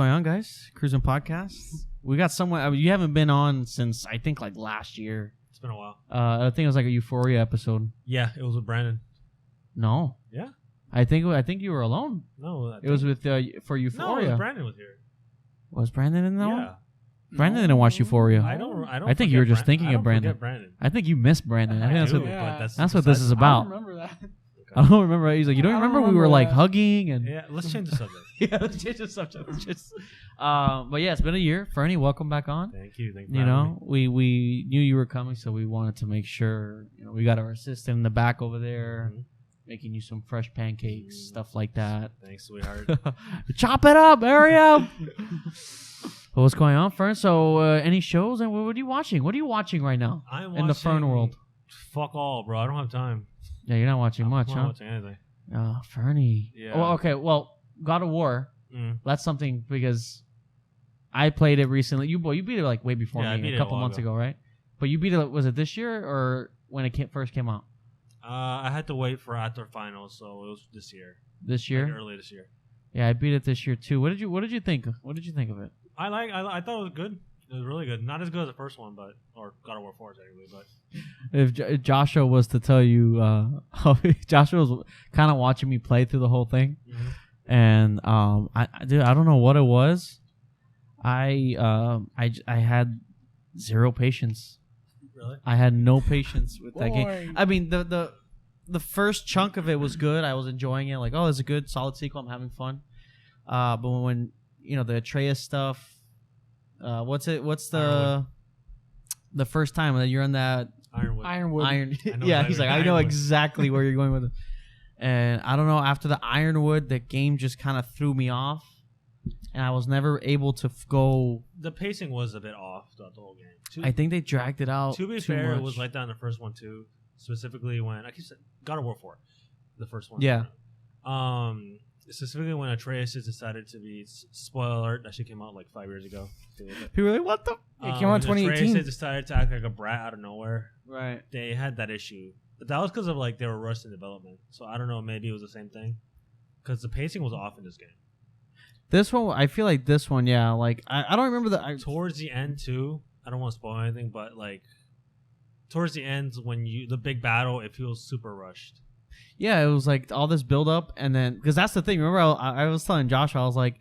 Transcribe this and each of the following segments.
going on, guys? Cruzin podcast. We got someone. I mean, you haven't been on since I think like last year. It's been a while. I think it was like a Euphoria episode. Yeah, it was with Brandon. No. Yeah. I think you were alone. No, it was with for Euphoria. No, Brandon was here. Was Brandon in that one? Yeah. Brandon didn't watch Euphoria. I don't. I think you were just thinking of Brandon. Brandon. I think you missed Brandon. I think that's what this is I about. don't remember that. I don't remember. He's like, you don't remember we were like hugging and. Yeah, let's change the subject. Yeah, let's change the subject. But yeah, it's been a year. Ferny, welcome back on. Thank you. You know, we knew you were coming, so we wanted to make sure. You know, we got our assistant in the back over there, making you some fresh pancakes, stuff like that. Thanks, sweetheart. Chop it up, hurry up. Well, what's going on, Fern? So, any shows and what are you watching? What are you watching right now in the Fern world? Fuck all, bro. I don't have time. Yeah, you're not watching much, I'm huh? not watching anything. Ferny. Yeah. Well, okay. Well, God of War. That's something because I played it recently. You beat it like way before me, a couple months ago, right? But you beat it. Was it this year or when it first came out? I had to wait for after finals, so it was this year. This year? Like early this year. Yeah, I beat it this year too. What did you think? What did you think of it? I thought it was good. It was really good. Not as good as the first one, or God of War 4 technically, but if Joshua was to tell you, Joshua was kind of watching me play through the whole thing, and I don't know what it was. I had zero patience. Really? I had no patience with that game. I mean, the first chunk of it was good. I was enjoying it. Like, oh, it's a good, solid sequel. I'm having fun. But when the Atreus stuff. What's the first time that you're on that Ironwood? Yeah, he's like, I know exactly where you're going with it. And I don't know, after the Ironwood, the game just kind of threw me off, and I was never able to go. The pacing was a bit off throughout the whole game. I think they dragged it out. To be fair, it was like that in the first one too. Specifically when I keep saying God of War 4, the first one. Yeah. Specifically when Atreus decided to be, spoiler alert, that shit came out like 5 years ago. People were like, what the? It came out in 2018. Atreus decided to act like a brat out of nowhere. Right. They had that issue. But that was because of like they were rushed in development. So I don't know, maybe it was the same thing. Because the pacing was off in this game. This one, I feel like this one, yeah. Like, I don't remember towards the end too, I don't want to spoil anything, but like towards the end when the big battle, it feels super rushed. Yeah, it was like all this build up, and then because that's the thing. Remember, I was telling Josh, I was like,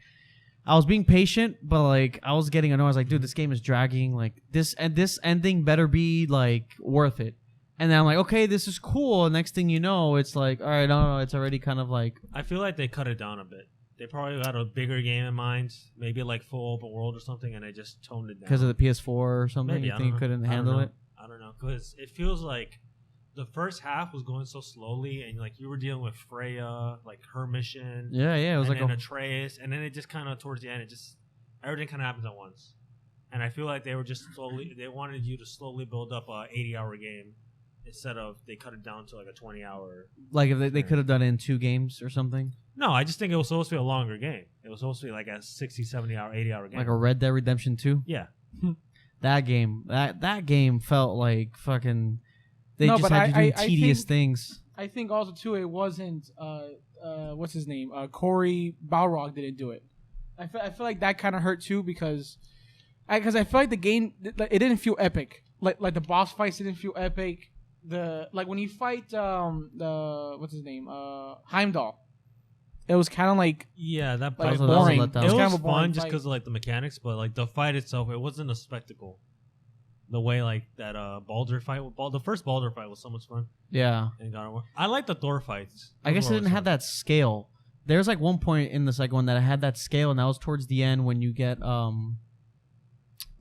I was being patient, but like I was getting annoyed. I was like, dude, this game is dragging. Like this ending better be like worth it. And then I'm like, okay, this is cool. And next thing you know, it's like, all right, no, it's already kind of like. I feel like they cut it down a bit. They probably had a bigger game in mind, maybe like full open world or something, and they just toned it down because of the PS4 or something. Maybe, you think you couldn't handle it? I don't know, because it feels like. The first half was going so slowly, and like you were dealing with Freya, like her mission. Yeah, it was like Atreus, and then it just kind of towards the end, everything kind of happens at once. And I feel like they wanted you to slowly build up a 80-hour game instead of they cut it down to like a 20-hour. Like if they could have done it in 2 games or something. No, I just think it was supposed to be a longer game. It was supposed to be like a 60, 70-hour, 80-hour game. Like a Red Dead Redemption 2. Yeah, that game felt like fucking. They just had you doing tedious things. I think also too it wasn't what's his name Corey Balrog didn't do it. I feel like that kind of hurt too because I feel like the game it didn't feel epic. Like the boss fights didn't feel epic. Like when you fight the what's his name Heimdall, it was kind of like that like boring. It was kind of fun just because of like the mechanics, but like the fight itself, it wasn't a spectacle. The way like that Baldur fight, the first Baldur fight was so much fun. Yeah, in God of War. I like the Thor fights. I guess it didn't have that scale. There's like one point in the second one that I had that scale, and that was towards the end when you get I don't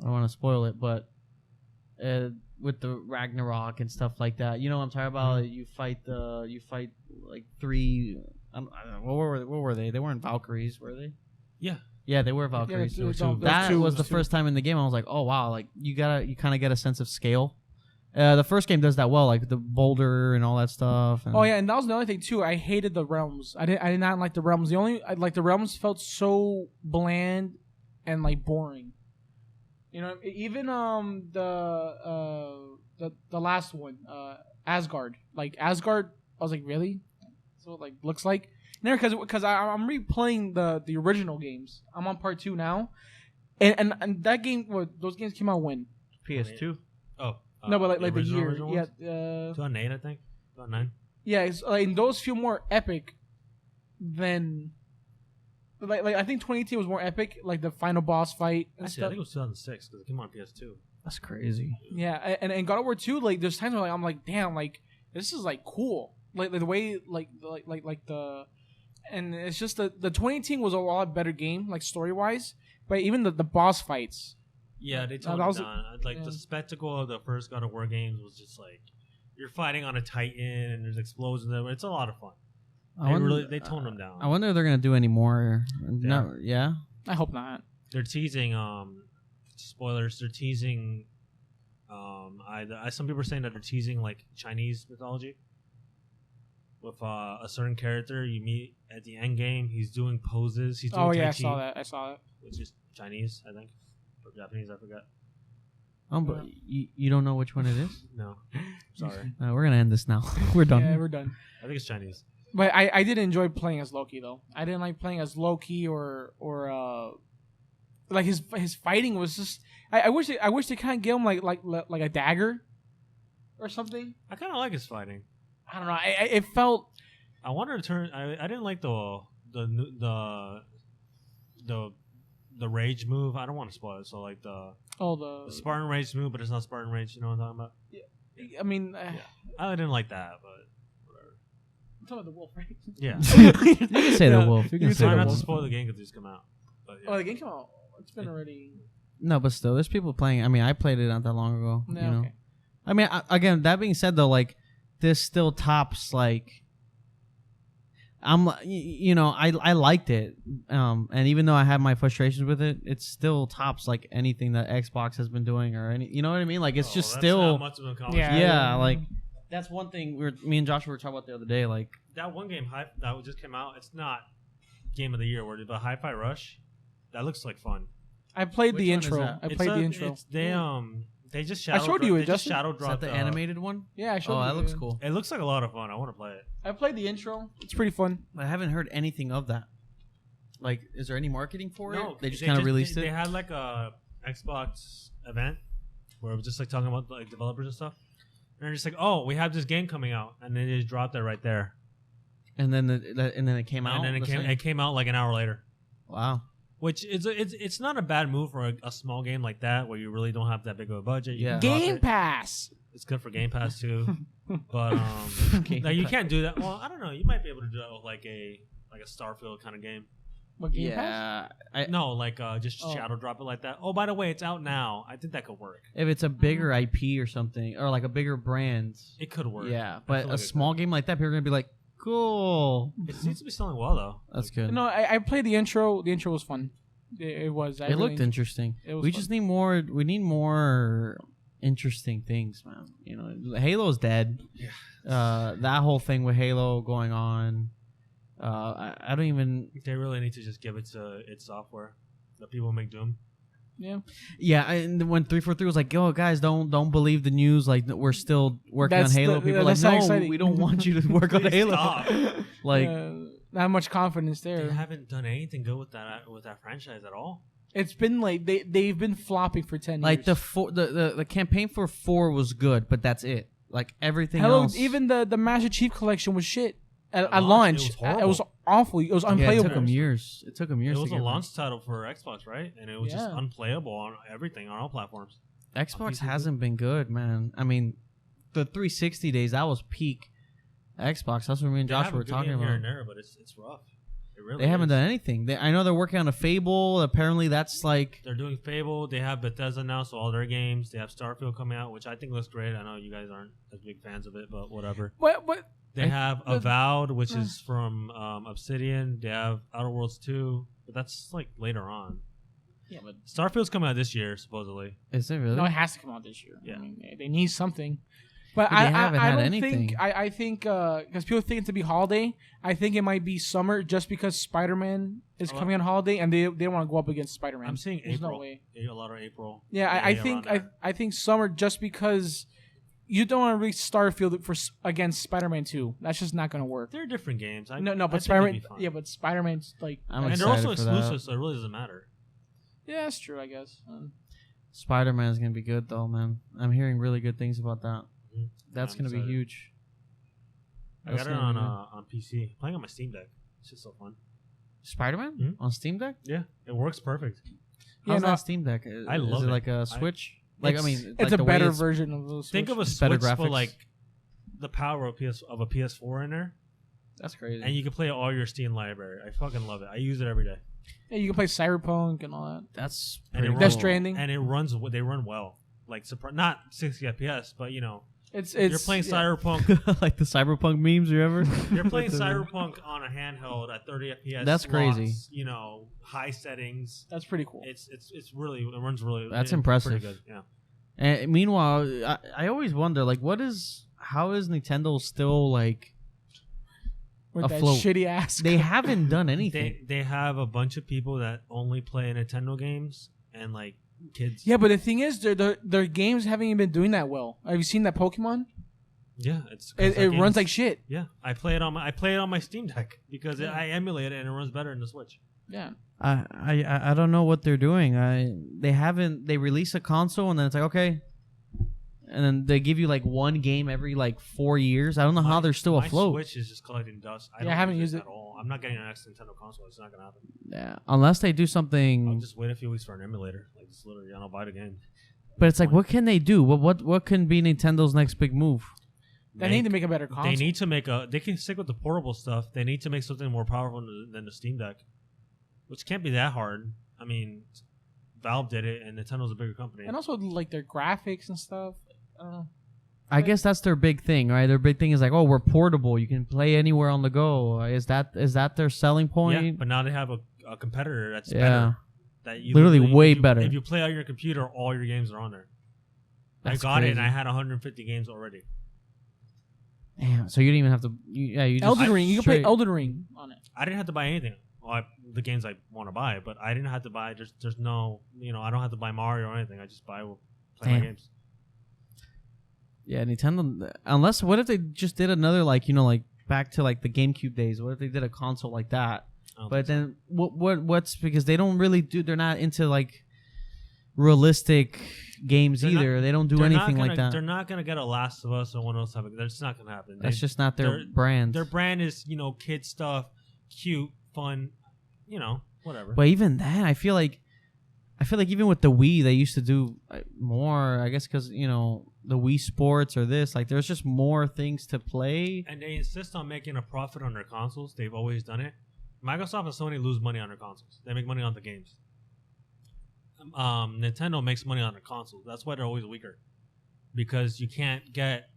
want to spoil it, but with the Ragnarok and stuff like that. You know what I'm talking about? You fight like 3. I don't know, what were they? They weren't Valkyries, were they? Yeah. Yeah, they were Valkyries. Yeah, that was the first time in the game I was like, oh wow, like you kind of get a sense of scale. The first game does that well, like the boulder and all that stuff. And and that was another thing too. I hated the realms. I did not like the realms. The realms felt so bland and like boring. You know, even the last one, Asgard. Like Asgard, I was like, really? So it like looks like. No, because I'm replaying the original games. I'm on part 2 now, and that game. Those games came out when? PS2. Oh. No, but like the original year. Yeah. ones? 2008, I think. 2009. Yeah, it's, like, those feel more epic than. Like I think 2018 was more epic, like the final boss fight and Actually, I stuff. think it was 2006 because it came out on PS2. That's crazy. Yeah, and God of War 2, like there's times where I'm like, damn, like this is like cool, like the way like the, and it's just the 2018 was a lot better game, like story wise, but even the boss fights. Yeah, they toned it down. Like the spectacle of the first God of War games was just like you're fighting on a Titan and there's explosions. It's a lot of fun. They toned them down. I wonder if they're gonna do any more. No, yeah. I hope not. They're teasing. Spoilers. They're teasing. Some people are saying that they're teasing like Chinese mythology. With a certain character you meet at the end game, he's doing poses. He's doing Tai Chi, I saw that. which is Chinese, I think, or Japanese. I forgot. But you don't know which one it is? No, sorry. We're gonna end this now. We're done. Yeah, we're done. I think it's Chinese. But I did enjoy playing as Loki though. I didn't like playing as Loki or like his fighting was just. I wish they kind of give him like a dagger or something. I kind of like his fighting. I don't know. It felt. I wanted to turn. I didn't like the rage move. I don't want to spoil it. So like the Spartan rage move, but it's not Spartan rage. You know what I'm talking about? Yeah. I mean, I didn't like that, but. Talking about the wolf, right? Yeah. You can say the wolf. You can say Try the not to wolf. spoil the game because it's come out. But, yeah. Oh, the game came out. It's been already. No, but still, there's people playing. I mean, I played it not that long ago. No, you know. okay. I mean, again, that being said, though, like this still tops like. I liked it, and even though I have my frustrations with it, it still tops like anything that Xbox has been doing or any. You know what I mean? Like it's just that's still. not much of an accomplishment. Yeah, like. That's one thing me and Joshua were talking about the other day. Like that one game that just came out. It's not game of the year, but Hi-Fi Rush. That looks like fun. I played Which the one is intro. that? I played the intro. They just shadow. I showed you it, They just Justin. shadow is that dropped the animated one? Yeah, I showed you. Oh, that looks cool. It looks like a lot of fun. I want to play it. I played the intro. It's pretty fun. I haven't heard anything of that. Like, is there any marketing for No, it? They just kind of released it. They had like a Xbox event where it was just like talking about like developers and stuff. And they're just like, oh, we have this game coming out, and they just dropped it right there. And then it came out. And then it came out like an hour later. Wow. Which it's not a bad move for a small game like that where you really don't have that big of a budget. You can drop Game it. Pass. It's good for Game Pass too, but no, you can't do that. Well, I don't know. You might be able to do that with like a Starfield kind of game. What, Game Pass? No, like just shadow drop it like that. Oh, by the way, it's out now. I think that could work. If it's a bigger IP or something, or like a bigger brand, It could work. yeah. I But feel a like it small game like that, people are gonna be like, "Cool, It seems to be selling well though. that's good." No, I played the intro. The intro was fun. It was. It looked interesting. It was We fun. just need more. We need more interesting things, man. You know, Halo's dead. Yeah. That whole thing with Halo going on. I don't even. They really need to just give it to its software. Let people make Doom. Yeah. Yeah, and when 343 was like, "Yo, guys, don't believe the news. Like, we're still working That's on Halo." the- People are like, that's not "No, exciting." we don't want you to work on Please Halo." stop. Like, not much confidence They there. haven't done anything good with that franchise at all. It's been like they've been flopping for 10 like years. the campaign for 4 was good, but that's it. Like everything Hello, else, even the Master Chief Collection was shit at At launch. launch, It was awful. It was yeah, unplayable. it took them years. It took them years. It was to a get launch title for Xbox, right? And it was just Yeah. unplayable on everything on all platforms. Xbox PC. hasn't been good, man. I mean, the 360 days that was peak Xbox. That's what me and They Josh have a were good talking game here about. and there, but it's rough. It really They haven't is. done anything. I know they're working on a Fable. Apparently, that's like They're doing Fable. They have Bethesda now, so all their games. They have Starfield coming out, which I think looks great. I know you guys aren't as big fans of it, but whatever. What? They have Avowed, which is from Obsidian. They have Outer Worlds 2, but that's like later on. Yeah, but Starfield's coming out this year, supposedly. is it really? no, it has to come out this year. Yeah. I mean, they need something. But They I haven't I had don't anything. think I think because people think it to be holiday. I think it might be summer just because Spider-Man is Oh, coming on holiday and they want to go up against Spider-Man. I'm seeing There's April. no way. A lot of April. Yeah, I think around there. I think summer just because you don't want to reach Starfield against Spider-Man 2. That's just not gonna work. They're different games. But Spider-Man, but Spider-Man's like, I'm and they're also excited for that. exclusive, so it really doesn't matter. yeah, that's true, I guess. Spider-Man is gonna be good though, man. I'm hearing really good things about that. Mm-hmm. That's I'm gonna be excited. huge. I got it on PC, playing on my Steam Deck. It's just so fun. Spider-Man on Steam Deck. Yeah, it works perfect. How's that Steam Deck? I love it. it. Like a Switch? It's like a the way better version of those. Think of a It's better Switch, but graphics. like the power of a PS4 in there, That's crazy. and you can play all your Steam library. I fucking love it. I use it every day. Yeah, you can play Cyberpunk and all that. That's And it pretty runs, Death cool. Stranding. and it runs. They run well. Like not 60 FPS, but It's you're playing yeah. Cyberpunk. like the Cyberpunk memes, you ever? You're playing Cyberpunk on a handheld at 30 FPS. That's crazy. Lots, high settings. That's pretty cool. It's really it runs really. That's pretty impressive. good. Yeah. And meanwhile, I always wonder, like, how is Nintendo still like With afloat? that shitty ass. They haven't done anything. They have a bunch of people that only play Nintendo games and like kids. Yeah, but the thing is, their games haven't even been doing that well. Have you seen that Pokemon? Yeah, It runs like shit. Yeah, I play it on my Steam Deck because I emulate it and it runs better in the Switch. Yeah. I don't know what they're doing. They release a console and then it's like, okay, and then they give you like one game every like 4 years. I don't know how they're still afloat. My Switch is just collecting dust. I haven't used it at all. I'm not getting an next Nintendo console. It's not gonna happen. Yeah, unless they do I'll something. just wait a few weeks for an emulator. Like just literally, I'll buy the game. But it's like, what can they do? What can be Nintendo's next big move? They need to make a better console. They need to make They can stick with the portable stuff. They need to make something more powerful than the Steam Deck, which can't be that hard. I mean, Valve did it, and Nintendo's a bigger company. And also like their graphics and stuff. I don't know. I guess that's their big thing, right? Their big thing is like, oh, we're portable. You can play anywhere on the go. Is that their selling point? Yeah, but now they have a competitor that's Yeah. better. That you Literally way better. If you play on your computer, all your games are on there. That's I got it, and crazy. I had 150 games already. Damn, so you didn't even have to. You just Elden Ring. You can play straight- Elden Ring on it. I didn't have to buy anything. Well, the games I want to buy, but I didn't have to buy. There's no, I don't have to buy Mario or anything. I just play my Damn. games. Yeah, Nintendo. Unless, what if they just did another like back to like the GameCube days? What if they did a console like that? I don't But think then what's because they don't really do. They're not into like realistic games They're either. not- they don't do They're not anything gonna- like that. They're not gonna get a Last of Us or one of those type of. That's not gonna happen. That's just not their brand. Their brand is kid stuff, cute, fun, whatever. But even that, I feel like even with the Wii, they used to do more. I guess because the Wii Sports or this, like there's just more things to play. And they insist on making a profit on their consoles. They've always done it. Microsoft and Sony lose money on their consoles. They make money on the games. Nintendo makes money on their consoles. That's why they're always weaker. Because you can't get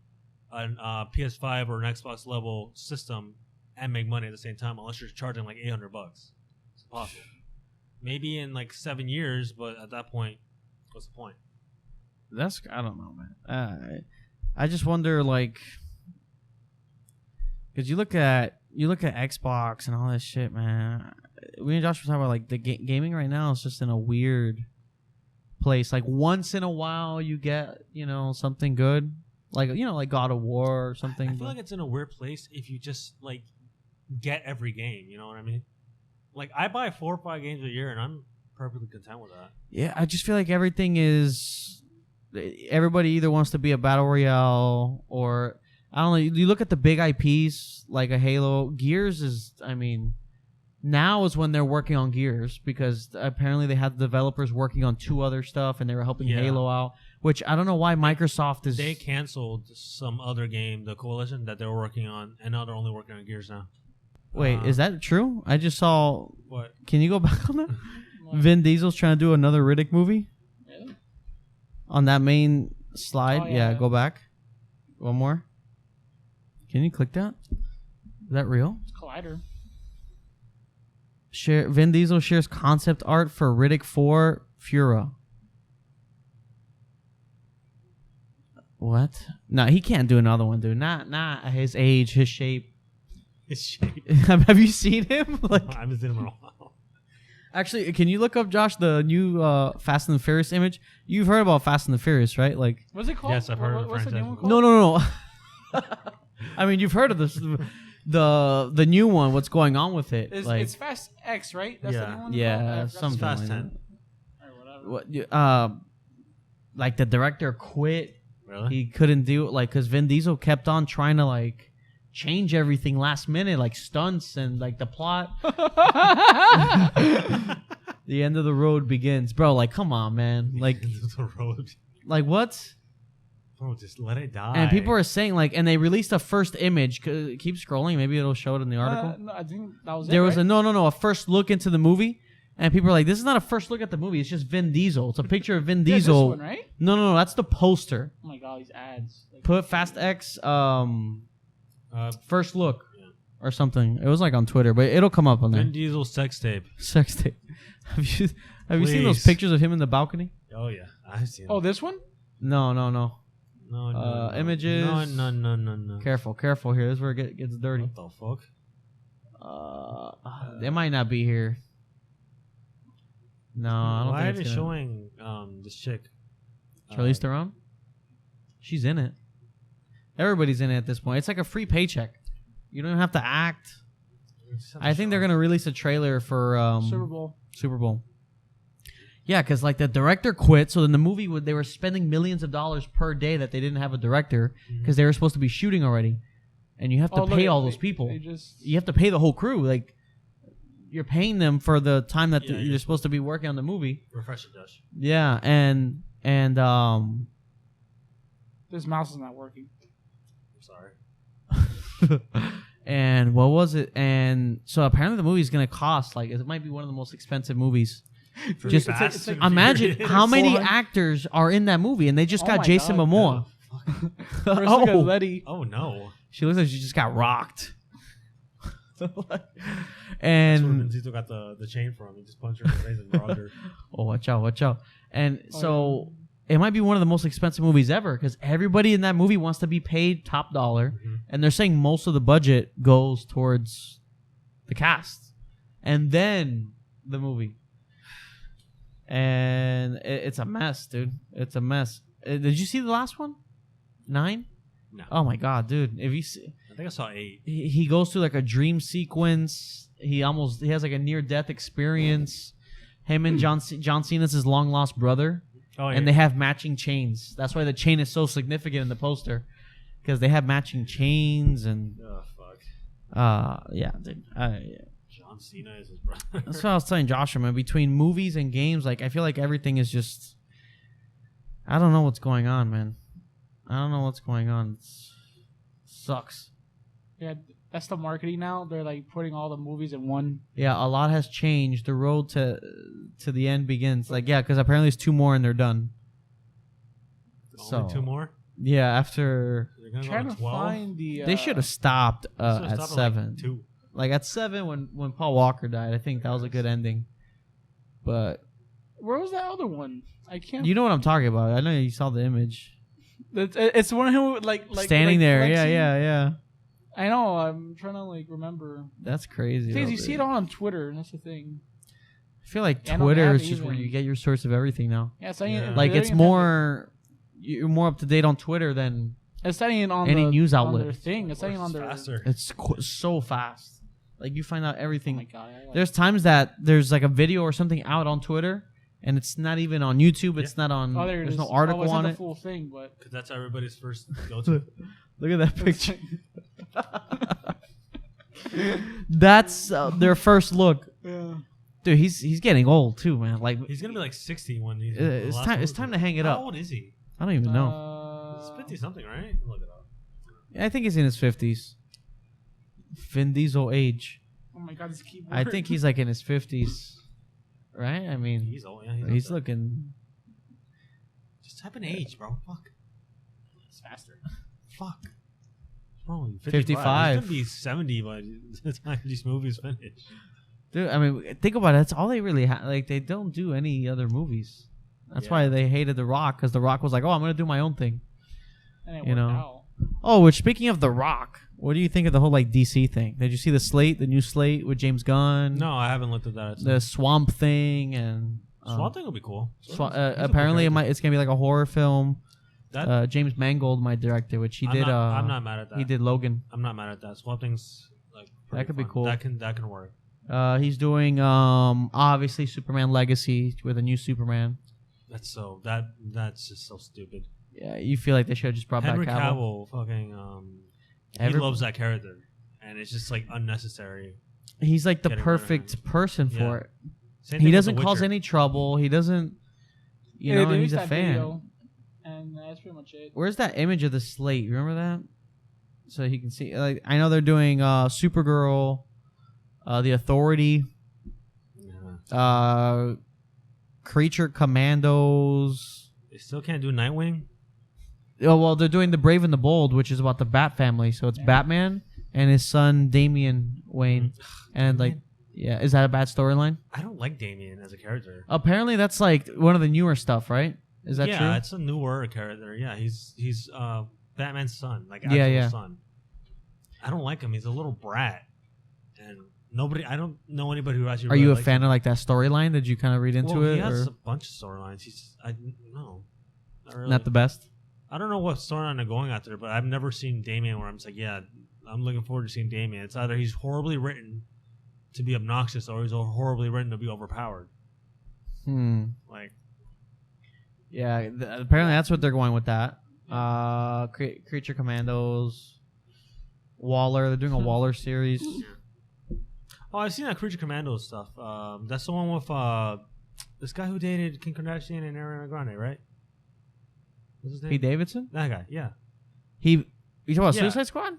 a PS5 or an Xbox level system and make money at the same time unless you're charging like $800. It's impossible. Maybe in like 7 years, but at that point, what's the point? I don't know, man. I just wonder, like, because you look at Xbox and all this shit, man. We and Josh were talking about like the gaming right now is just in a weird place. Like once in a while, you get something good, like God of War or something. I feel like it's in a weird place if you just like get every game. You know what I mean? Like I buy 4 or 5 games a year, and I'm perfectly content with that. Yeah, I just feel like everybody either wants to be a battle royale or I don't know. You look at the big IPs like a Halo. Gears is, I mean, now is when they're working on Gears because apparently they had the developers working on 2 other stuff and they were helping Halo out. Which I don't know why Microsoft is. They canceled some other game, the Coalition, that they were working on, and now they're only working on Gears now. Wait, is that true? I just saw. What? Can you go back on that? Vin Diesel's trying to do another Riddick movie. Really? On that main slide, Oh, yeah. go back. One more. Can you click that? Is that real? It's Collider. Vin Diesel shares concept art for Riddick 4 Fura. What? No, he can't do another one, dude. Not at his age, his shape. His shape. Have you seen him? Like, I haven't seen him in a while. Actually, can you look up, Josh, the new Fast and the Furious image? You've heard about Fast and the Furious, right? Like, What's it called? Yes, I've heard of the What's the new one franchise. called? no. I mean, you've heard of this, the new one. What's going on with it? It's Fast X, right? That's the Yeah. new one. Yeah, It's something Fast like 10. Whatever. What? Like the director quit. Really? He couldn't do it, like, because Vin Diesel kept on trying to like change everything last minute, like stunts and like the plot. The end of the road begins, bro. Like, come on, man. Like, the road. like what? Bro, just let it die. And people are saying like, and they released a first image. Keep scrolling, maybe it'll show it in the article. No, I think that was There it, was right? a first look into the movie, and people are like, this is not a first look at the movie. It's just Vin Diesel. It's a picture of Vin Yeah, this Diesel. one, right? No, that's the poster. Oh my god, these ads. Like, Put Fast X first look or something. It was like on Twitter, but it'll come up on there. Vin Diesel sex tape. Sex tape. Have you seen those Please. pictures of him in the balcony? Oh yeah, I've seen. Oh, this one? No. no. Images. No. Careful here. This is where it gets dirty. What the fuck? They might not be here. No, I don't Why are think they it's gonna. showing this chick? Charlize Theron? She's in it. Everybody's in it at this point. It's like a free paycheck. You don't even have to act. I think they're gonna release a trailer for Super Bowl. Yeah, because like the director quit, so in the movie they were spending millions of dollars per day that they didn't have a director because they were supposed to be shooting already, and you have to pay all those people. You have to pay the whole crew. Like, you're paying them for the time that you're supposed to be working on the movie. Refresh it, Josh. Yeah, and This mouse is not working. I'm sorry. and what was it? And so apparently the movie's gonna cost like it might be one of the most expensive movies. Just Fast and imagine Furious. how many 400 actors are in that movie, and they just Oh got my Jason God. Momoa. First look at Oh, Letty. Oh no. she looks like she just got rocked. That's where And Vin Diesel got the chain from. He just punched her in the face and robbed her. oh, watch out! And so it might be one of the most expensive movies ever because everybody in that movie wants to be paid top dollar, and they're saying most of the budget goes towards the cast, and then the movie. And it's a mess, dude. It's a mess. Did you see the last one? 9? No. Oh my god, dude! If you see, I think I saw 8. he goes through like a dream sequence. He has like a near death experience. Him and John Cena's his long lost brother, Oh yeah. and they have matching chains. That's why the chain is so significant in the poster, because they have matching chains and Oh fuck. yeah, dude. John Cena is his brother. That's what I was telling Joshua, man. Between movies and games, like I feel like everything is just. I don't know what's going on, man. I don't know what's going on. Sucks. Yeah, that's the marketing now. They're like putting all the movies in one. Yeah, a lot has changed. The road to the end begins. Like, yeah, because apparently it's 2 more and they're done. Only 2 more. Yeah, after They're gonna Trying go to 12. find the. they should have stopped Should've at stopped 7. Like 2. Like at 7 when Paul Walker died. I think that was a good ending. But Where was that other one? I can't. you know what I'm talking about. I know you saw the image. It's one of him like Standing like there. flexing. Yeah. I know. I'm trying to like remember. That's crazy. Things though, you see dude. it all on Twitter, and that's the thing. I feel like Yeah, I don't Twitter have is it just where even. you get your source of everything now. Yeah, it's not even, Like they it's don't even have more you're more up to date on Twitter than It's not even on any the, news on outlet. their thing. It's not even on their. faster. it's so fast. Like you find out Oh everything. my god! There's times that there's like a video or something out on Twitter, and it's not even on YouTube. It's not on. Oh, there it there's is. no article it's on not it. the full thing, but Because that's everybody's first go-to. Look at that picture. That's their first look, yeah. dude. He's getting old too, man. Like He's gonna be like 60 when he's. it's time. It's time to hang it How up. old is he? I don't even know. He's 50 something, right? Look it up. I think he's in his 50s. Vin Diesel age. Oh my god! This keyboard. I think he's like in his 50s, right? I mean, He's old. Yeah, he's up there. looking. Just type an age, bro. Fuck. it's faster. Fuck. Bro, 55. He's gonna be 70 by the time these movies finish. Dude, I mean, think about it. That's all they really have. Like, they don't do any other movies. That's why they hated The Rock, because The Rock was like, "Oh, I'm gonna do my own thing." And it You worked know. out. Oh, which speaking of The Rock, What do you think of the whole like DC thing? Did you see the Slate, the new Slate with James Gunn? No, I haven't looked at that. The Swamp Thing and Swamp Thing will be cool. apparently it's gonna be like a horror film. James Mangold might direct it, which he did. I'm not mad at that. He did Logan. I'm not mad at that. Swamp Thing's like that could fun. be cool. That can work. He's doing obviously Superman Legacy with a new Superman. That's just so stupid. Yeah, you feel like they should have just brought Henry back Cavill. fucking he loves that character, and it's just like unnecessary. He's like the perfect person for it. He doesn't cause any trouble. He doesn't, he's a fan. Video, and that's pretty much it. Where's that image of the Slate? Remember that? So he can see. Like I know they're doing Supergirl, The Authority, Creature Commandos. They still can't do Nightwing. Oh well, they're doing The Brave and the Bold, which is about the Bat family. So it's Batman and his son Damian Wayne, and like, is that a bad storyline? I don't like Damian as a character. Apparently, that's like one of the newer stuff, right? Is that true? Yeah, it's a newer character. Yeah, he's Batman's son, like actual son. I don't like him. He's a little brat, and I don't know anybody who actually. Are you a fan of like that storyline? Did you kind of read into it? He has a bunch of storylines. No, not really. Not the best. I don't know what storyline they're going after, but I've never seen Damian where I'm just like, yeah, I'm looking forward to seeing Damian. It's either he's horribly written to be obnoxious or he's horribly written to be overpowered. Like, yeah, apparently that's what they're going with that. Creature Commandos, Waller. They're doing a Waller series. Oh, I've seen that Creature Commandos stuff. That's the one with this guy who dated Kim Kardashian and Ariana Grande, right? What's his name? Pete Davidson? That guy, yeah. You talking about Suicide Squad?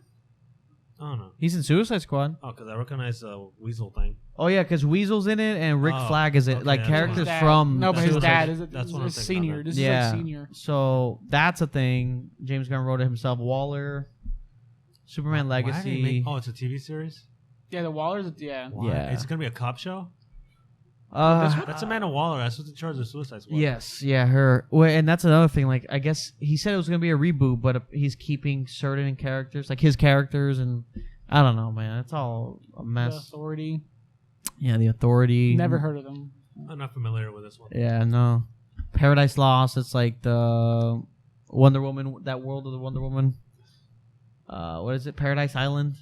I don't know. He's in Suicide Squad. Oh, because I recognize the Weasel thing. Oh, yeah, because Weasel's in it and Rick Flag is in it. Okay, like characters from... No, but his dad is that's what I'm senior. This is like senior. So that's a thing. James Gunn wrote it himself. Waller, Superman Legacy. It's a TV series? Yeah, the Waller's... Yeah. It's going to be a cop show? That's Amanda Waller. That's what's in charge of Suicide Squad. Yes, yeah, her. Well, and that's another thing. Like, I guess he said it was going to be a reboot, but he's keeping certain characters, like his characters, and I don't know, man. It's all a mess. The Authority. Yeah, The Authority. Never heard of them. I'm not familiar with this one. Yeah, no. Paradise Lost. It's like the Wonder Woman, that world of the Wonder Woman. What is it? Paradise Island.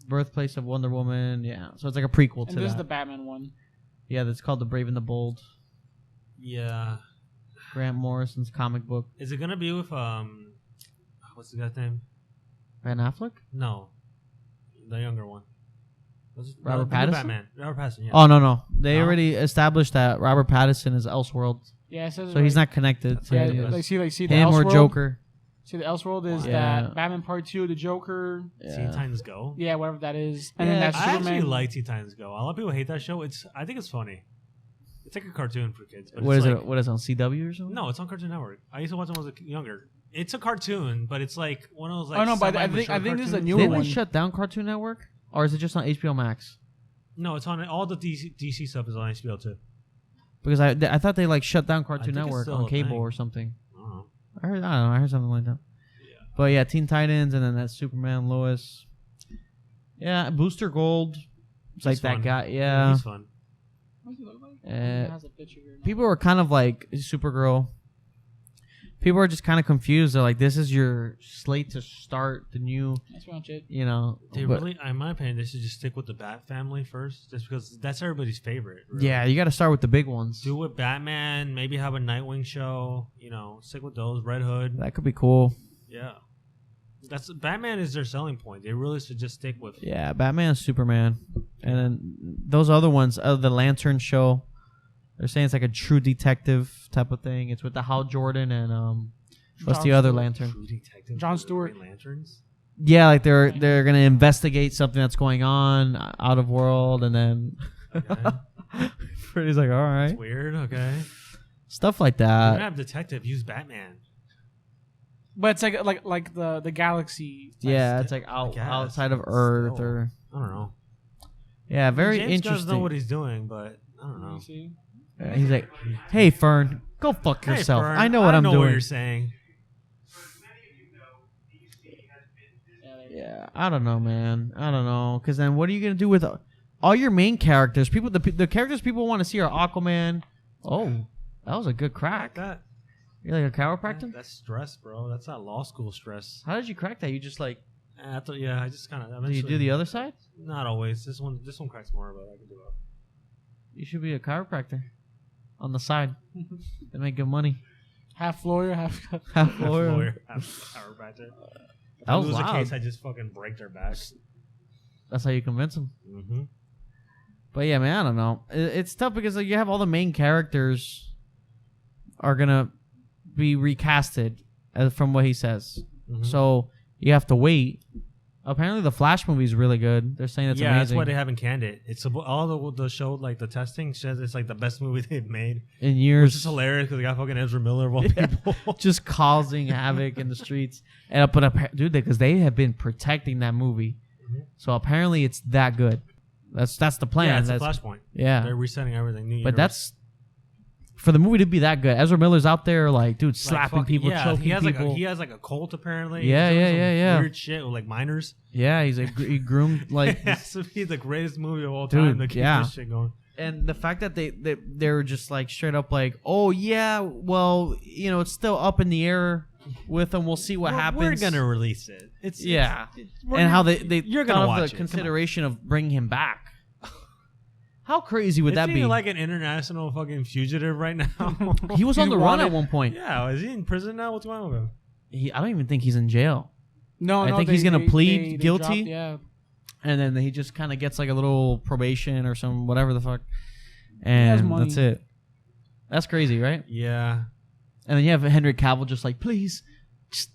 Birthplace of Wonder Woman, yeah. So it's like a prequel to that. This is the Batman one. Yeah, that's called The Brave and the Bold. Yeah. Grant Morrison's comic book. Is it gonna be with what's the guy's name? Ben Affleck? No, the younger one. Robert Pattinson. Batman. Robert Pattinson. Yeah. Oh no. They already established that Robert Pattinson is Elseworld. Yeah, it says so he's not connected. To any of like see the him Elseworld. Or Joker. See, the Elseworld is that Batman Part 2, the Joker. Teen Titans Go? Yeah, whatever that is. And then that's I Superman. actually like Teen Titans Go. A lot of people hate that show. I think it's funny. It's like a cartoon for kids. But what is it? What is it, on CW or something? No, it's on Cartoon Network. I used to watch it when I was younger. It's a cartoon, but it's like one of those like. Oh no, but I think this is a newer Didn't one. they shut down Cartoon Network, or is it just on HBO Max? No, it's on all the DC stuff is on HBO too. Because I thought they like shut down Cartoon Network on cable or something. I don't know. I don't know. I heard something like that. But yeah, Teen Titans, and then that's Superman, Lois. Yeah, Booster Gold. It's like that guy. Yeah. He's fun. What does he look like? People were kind of like Supergirl. People are just kind of confused. They're like, this is your slate to start the new. That's pretty much it. You know. They really, in my opinion, they should just stick with the Bat family first, just because that's everybody's favorite. Really. Yeah, you got to start with the big ones. Do with Batman, maybe have a Nightwing show. You know, stick with those. Red Hood. That could be cool. Yeah. Batman is their selling point. They really should just stick with. Yeah, Batman, Superman, and then those other ones. The Lantern show. They're saying it's like a True Detective type of thing. It's with the Hal Jordan and what's the other Lantern? True Detective. John Stewart. Lanterns. Yeah, like they're gonna investigate something that's going on out of world, and then Freddy's like, all right, it's weird. Okay, stuff like You're that. gonna have detective use Batman. But it's like the galaxy. Yeah, it's like outside of Earth, or I don't know. Yeah, very James interesting. doesn't know what he's doing, but I don't know. He's like, "Hey, Fern, go fuck yourself. Fern, I know what I'm doing." I know what you're saying. Yeah, I don't know, man. I don't know, because then what are you gonna do with all your main characters? People, the characters people want to see are Aquaman. Oh, that was a good crack. That. You're like a chiropractor? That's stress, bro. That's not law school stress. How did you crack that? You just like... I just kind of... Do you do the other side? Not always. This one cracks more, but I can do it. You should be a chiropractor on the side. They make good money. Half lawyer, half lawyer. Half chiropractor. That was lose loud. a case, I just fucking break their back. That's how you convince them. Mm-hmm. But yeah, man, I don't know. It's tough because like, you have all the main characters are gonna be recasted from what he says. Mm-hmm. So you have to wait. Apparently, the Flash movie is really good. They're saying it's amazing. That's why they haven't canned it. It's all the show, like the testing says it's like the best movie they've made in years. Which is hilarious because they got fucking Ezra Miller of all people just causing havoc in the streets. And dude, because they have been protecting that movie, so apparently it's that good. That's the plan. Yeah, it's a Flashpoint. Yeah, they're resetting everything. But that's for the movie to be that good. Ezra Miller's out there, like, dude, slapping people, choking people. He has like a cult apparently. Yeah. Weird shit with like minors. Yeah, he groomed like. It has to be the greatest movie of all time to keep this shit going. And the fact that they were just like straight up like, oh yeah, well, you know, it's still up in the air with them. We'll see what happens. We're gonna release it. And how you're gonna watch the consideration of bringing him back. How crazy would that be? Is he like an international fucking fugitive right now? He was on the run at one point. Yeah, is he in prison now? What's going on with him? I don't even think he's in jail. I think he's gonna plead guilty. Dropped, and then he just kind of gets like a little probation or some whatever the fuck, and that's it. That's crazy, right? Yeah. And then you have Henry Cavill just like, please, just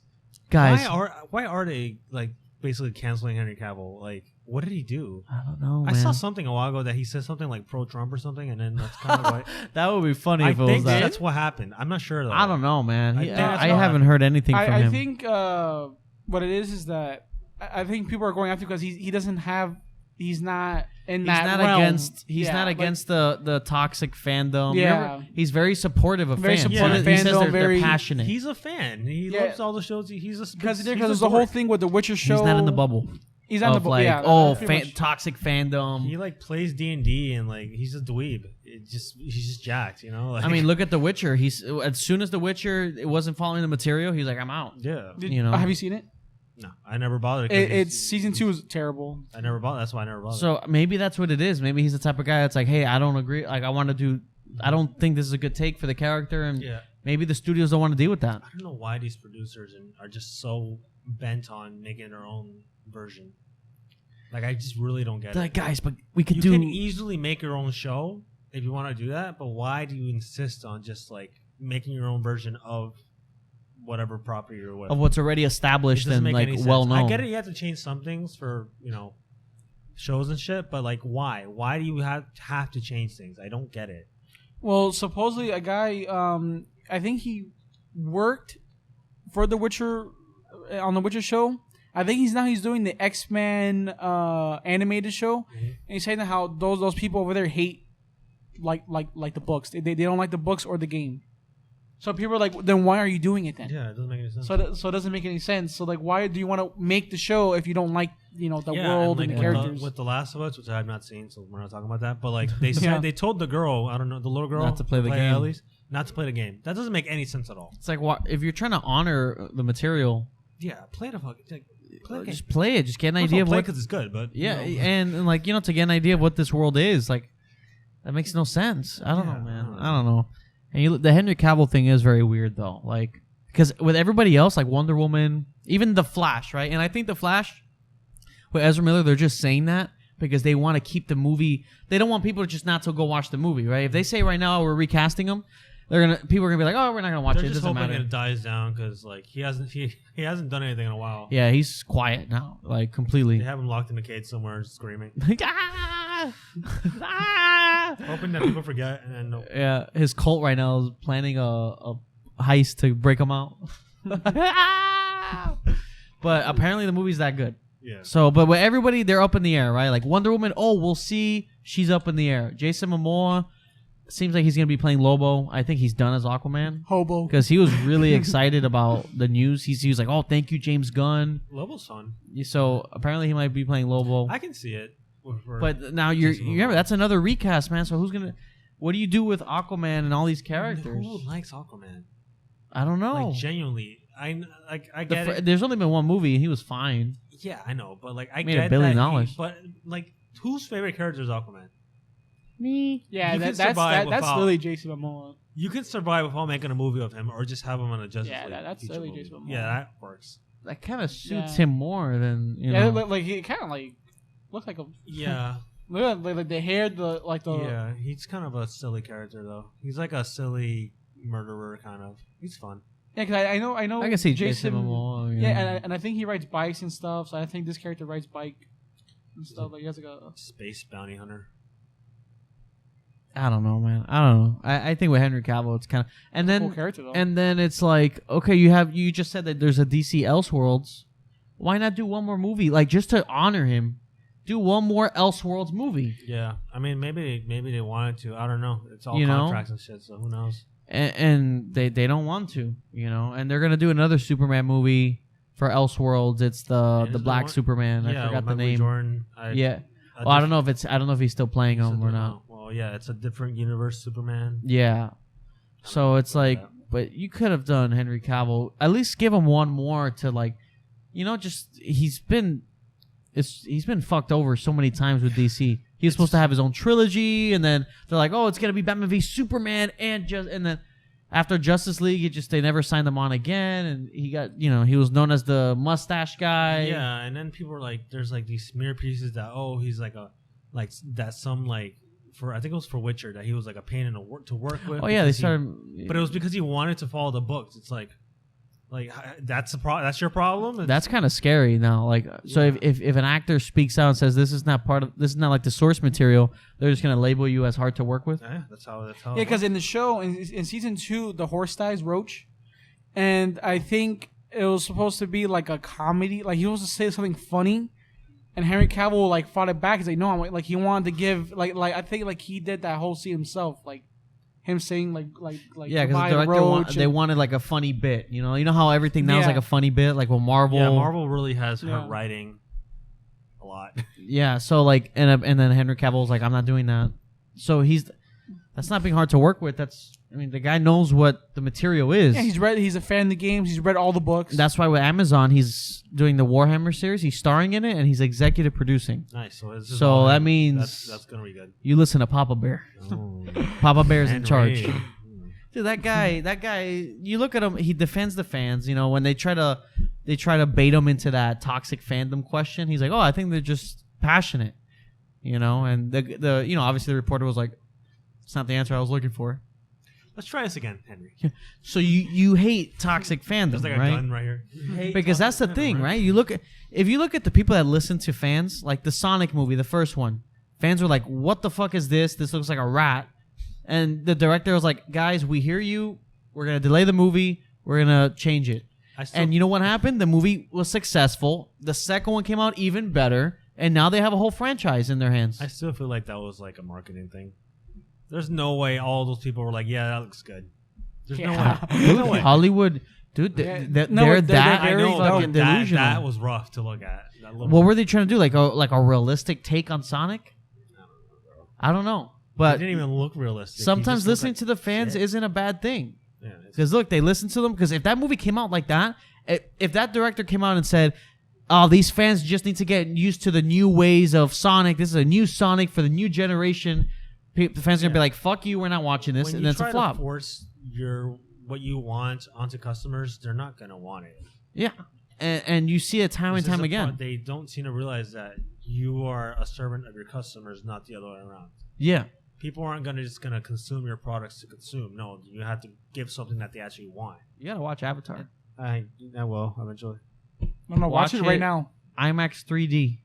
guys. Why are they like basically canceling Henry Cavill? Like, what did he do? I don't know. I saw something a while ago that he said something like pro-Trump or something, and then that's kind of like that would be funny if it was that. That's what happened. I'm not sure though. I don't know, man. I haven't heard anything from him. I think what it is that I think people are going after because he doesn't have. He's not in that realm. He's not against the toxic fandom. Yeah. Remember? He's very supportive of fans. Supportive He says fandom, they're passionate. He's a fan. He loves all the shows. Because there's the whole thing with the Witcher show. He's not in the bubble. He's not in the bubble. Like, toxic fandom. He like plays D&D and like he's a dweeb. He's just jacked, you know. Like, I mean, look at The Witcher. He's as soon as The Witcher wasn't following the material, he's like, I'm out. Yeah. You know. Have you seen it? No, I never bothered. It's season 2 is terrible. I never bothered. That's why I never bothered. So maybe that's what it is. Maybe he's the type of guy that's like, hey, I don't agree. Like, I don't think this is a good take for the character, and maybe the studios don't want to deal with that. I don't know why these producers are just so bent on making their own version. Like, I just really don't get it. Guys, but we could You can easily make your own show if you want to do that, but why do you insist on just like making your own version of whatever property you're with? Of what's already established and like well known. I get it. You have to change some things for, you know, shows and shit, but like why? Why do you have to change things? I don't get it. Well, supposedly a guy, I think he worked for The Witcher on the Witcher show. I think he's doing the X-Men animated show, and he's saying how those people over there hate like the books. They don't like the books or the game. So people are like, then why are you doing it then? Yeah, it doesn't make any sense. So it doesn't make any sense. So like, why do you want to make the show if you don't like the world and the characters? With The Last of Us, which I have not seen, so we're not talking about that. But like they said, they told the girl, I don't know, the little girl, not to play the game. At least, not to play the game. That doesn't make any sense at all. It's like, what if you're trying to honor the material? Yeah, play the fucking. Just play it. Just get an idea of what. Because it's good, but and like to get an idea of what this world is like. That makes no sense. I don't know, man. I don't know. And the Henry Cavill thing is very weird though, like because with everybody else, like Wonder Woman, even the Flash, right? And I think the Flash with Ezra Miller, they're just saying that because they want to keep the movie. They don't want people to just not to go watch the movie, right? If they say right now we're recasting him, people are gonna be like, oh, we're not gonna watch it. It doesn't matter. They're just hoping it dies down because like he hasn't done anything in a while. Yeah, he's quiet now, like completely. They have him locked in a cage somewhere, screaming. Hoping that people forget and then yeah, his cult right now is planning a heist to break him out. But apparently the movie's that good. Yeah. So, but with everybody, they're up in the air, right? Like Wonder Woman, we'll see. She's up in the air. Jason Momoa, seems like he's gonna be playing Lobo. I think he's done as Aquaman Hobo. because he was really excited about the news. He was like, "Oh, thank you, James Gunn." Lobo's fun. So apparently he might be playing Lobo. I can see it. But now you remember that's another recast, man. So what do you do with Aquaman and all these characters? Who likes Aquaman? I don't know. Like genuinely, I get it. There's only been one movie and he was fine. Yeah, I know, but like I Made get $1 billion. but like, whose favorite character is Aquaman? Me. Yeah, You can that's survive that's without- really Jason Momoa. You can survive without making a movie of him, or just have him on a Justice Yeah, League that's feature really movie. Jason Momoa. Yeah, that works. That kind of suits Yeah. him more than Yeah, know. like he kind of like looks like a Yeah, look at like the hair, the yeah. He's kind of a silly character though. He's like a silly murderer kind of. He's fun. Yeah, because I know I can see Jason. Momoa. Yeah, and I think he rides bikes and stuff. So I think this character rides bike and stuff. Like he has like a Space bounty hunter. I don't know, man. I don't know. I think with Henry Cavill, it's kind of and cool then character though. and then it's like, okay, you just said that there's a DC Elseworlds. Why not do one more movie, like just to honor him? Do one more Elseworlds movie. Yeah, I mean maybe they wanted to. I don't know. It's all You know? contracts and shit, so who knows? And they don't want to, and they're gonna do another Superman movie for Elseworlds. It's the Is there Black one? Superman. I Yeah, forgot the Michael name. Jordan. Yeah. Well, I don't know if he's still playing him or not. Well, yeah, it's a different universe, Superman. Yeah. So it's like, that. but you could have done Henry Cavill. At least give him one more to like, just he's been fucked over so many times with DC. He was supposed to have his own trilogy, and then they're like, "Oh, it's gonna be Batman v Superman," and then after Justice League, they never signed him on again, and he got he was known as the mustache guy. Yeah, and then people were like, "There's like these smear pieces that he's like for I think it was for Witcher that he was like a pain to work with." Oh yeah, they because started. but it was because he wanted to follow the books. It's like that's that's your problem. That's kind of scary now. Like, so if an actor speaks out and says this is not like the source material, they're just gonna label you as hard to work with. Yeah, that's how. Yeah, because in the show, in season 2, the horse dies, Roach, and I think it was supposed to be like a comedy. Like he was supposed to say something funny, and Henry Cavill like fought it back. He's like, no, I'm like he wanted to give like I think like he did that whole scene himself, like him saying like yeah, because goodbye the to director Roach they wanted like a funny bit. You know how everything now is Yeah. like a funny bit, like with Marvel. Yeah, Marvel really has Yeah. her writing a lot. Yeah, so like and then Henry Cavill's like, I'm not doing that. So that's not being hard to work with. The guy knows what the material is. Yeah, he's a fan of the games. He's read all the books. That's why with Amazon, he's doing the Warhammer series. He's starring in it, and he's executive producing. Nice. So, this is So all that him. means that's gonna be good. you listen to Papa Bear. Oh. Papa Bear's in charge. Henry. Dude, that guy, you look at him, he defends the fans, when they try to bait him into that toxic fandom question. He's like, "Oh, I think they're just passionate." And the obviously the reporter was like, "It's not the answer I was looking for." Let's try this again, Henry. So you hate toxic fandom, There's like a right? gun right here. Because that's the thing, right? If you look at the people that listen to fans, like the Sonic movie, the first one, fans were like, "What the fuck is this? This looks like a rat." And the director was like, "Guys, we hear you. We're gonna delay the movie. We're gonna change it." And you know what happened? The movie was successful. The second one came out even better, and now they have a whole franchise in their hands. I still feel like that was like a marketing thing. There's no way all those people were like, "Yeah, that looks good." There's no way. There's no way. Hollywood, dude, Yeah. they're No, that they're I know fucking that delusional. that was rough to look at. What were they trying to do? Like a realistic take on Sonic? I don't know. But it didn't even look realistic. sometimes listening to the fans isn't a bad thing. Yeah, Because look, they listen to them. Because if that movie came out like that, if that director came out and said, "Oh, these fans just need to get used to the new ways of Sonic. This is a new Sonic for the new generation," the fans are gonna be like, "Fuck you, we're not watching this," when and you it's a try flop. to force what you want onto customers, they're not gonna want it. Yeah, and you see it time and This is time the again. part. They don't seem to realize that you are a servant of your customers, not the other way around. Yeah. People aren't just gonna consume your products to consume. No, you have to give something that they actually want. You gotta watch Avatar. I will eventually. I'm gonna watch it right now. IMAX 3D.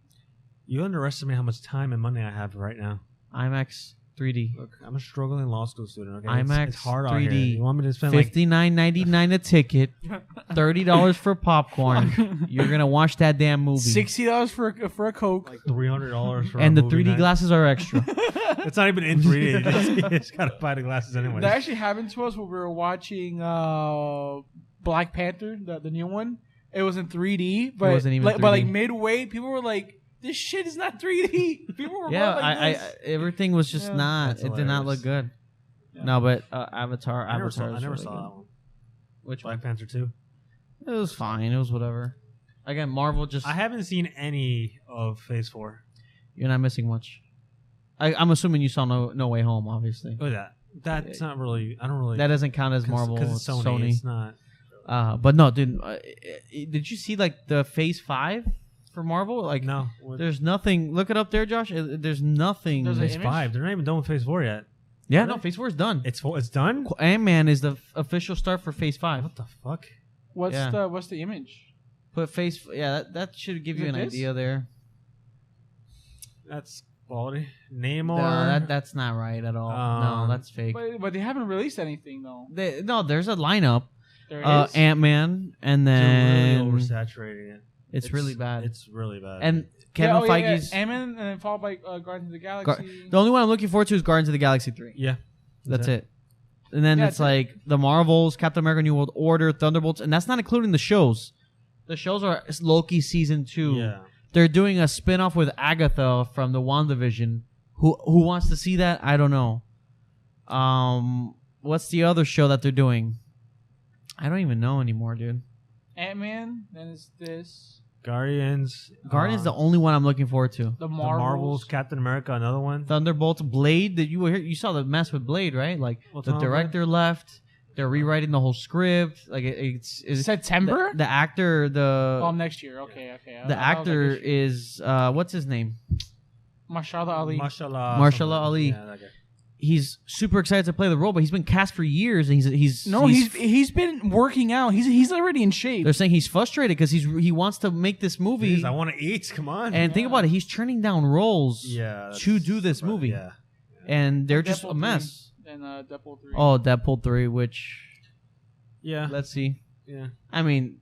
You underestimate how much time and money I have right now. IMAX 3D. Look, I'm a struggling law school student. Okay, IMAX it's hard 3D. out here. You want me to spend like $59.99 a ticket. $30 for popcorn. You're gonna watch that damn movie. $60 for a Coke. Like $300 for And a the movie 3D night. glasses are extra. It's not even in 3D. You just gotta buy the glasses anyway. That actually happened to us when we were watching Black Panther, the new one. It was in 3D, but wasn't even but 3D. midway, people were like, "This shit is not 3D." People were Yeah, going like this. everything was just Yeah. not. That's It did not hilarious. look good. Yeah. No, but Avatar. I never Avatar. saw, is I never really saw good. that one. Which one? Black Panther 2. It was fine. It was whatever. Again, Marvel just. I haven't seen any of Phase 4. You're not missing much. I'm assuming you saw No Way Home, obviously. Look at that. That's not really. I don't really. That doesn't count as Marvel. because it's Sony. It's not. But no, dude. Did you see like the Phase 5 for Marvel? Like, No. there's nothing. Look it up there, Josh. There's nothing. There's Phase image? 5. They're not even done with Phase 4 yet. yeah, Really? no, Phase 4 is done. It's done. Ant-Man is the official start for Phase 5. What the fuck? What's Yeah. the image? Put that should give Is you it an this? idea there. That's quality. Namor. No, that's not right at all. No, that's fake. But they haven't released anything though. No, there's a lineup. There is. Ant-Man, and They're then really oversaturating it. it's really bad. It's really bad. And Kevin Feige's Ant-Man, and then followed by Guardians of the Galaxy. the only one I'm looking forward to is Guardians of the Galaxy 3. yeah, That's it. And then Yeah, it's that's it. like the Marvels, Captain America: New World Order, Thunderbolts, and that's not including the shows. The shows are Loki season 2. Yeah. They're doing a spin-off with Agatha from the WandaVision. Who wants to see that? I don't know. What's the other show that they're doing? I don't even know anymore, dude. Ant-Man, then it's this. Guardians. Guardians is the only one I'm looking forward to. The the Marvels. Marvels. Captain America. Another one. Thunderbolts, Blade. That you saw the mess with Blade, right? Like What's the wrong with director left. They're rewriting the whole script. Like it's September? the actor. Oh, next year. Okay. The I was like, actor this- is what's his name? Mahershala Ali. Mashallah. Mahershala something. Ali. Yeah, that guy. He's super excited to play the role, but he's been cast for years, and he's He's been working out. He's already in shape. They're saying he's frustrated because he wants to make this movie. Jeez, I want to eat. Come on. And think about it, he's turning down roles yeah. to do this movie, Yeah. and they're just Deadpool a mess. 3. And Deadpool 3. Oh, Deadpool 3, which Yeah. let's see. Yeah. I mean,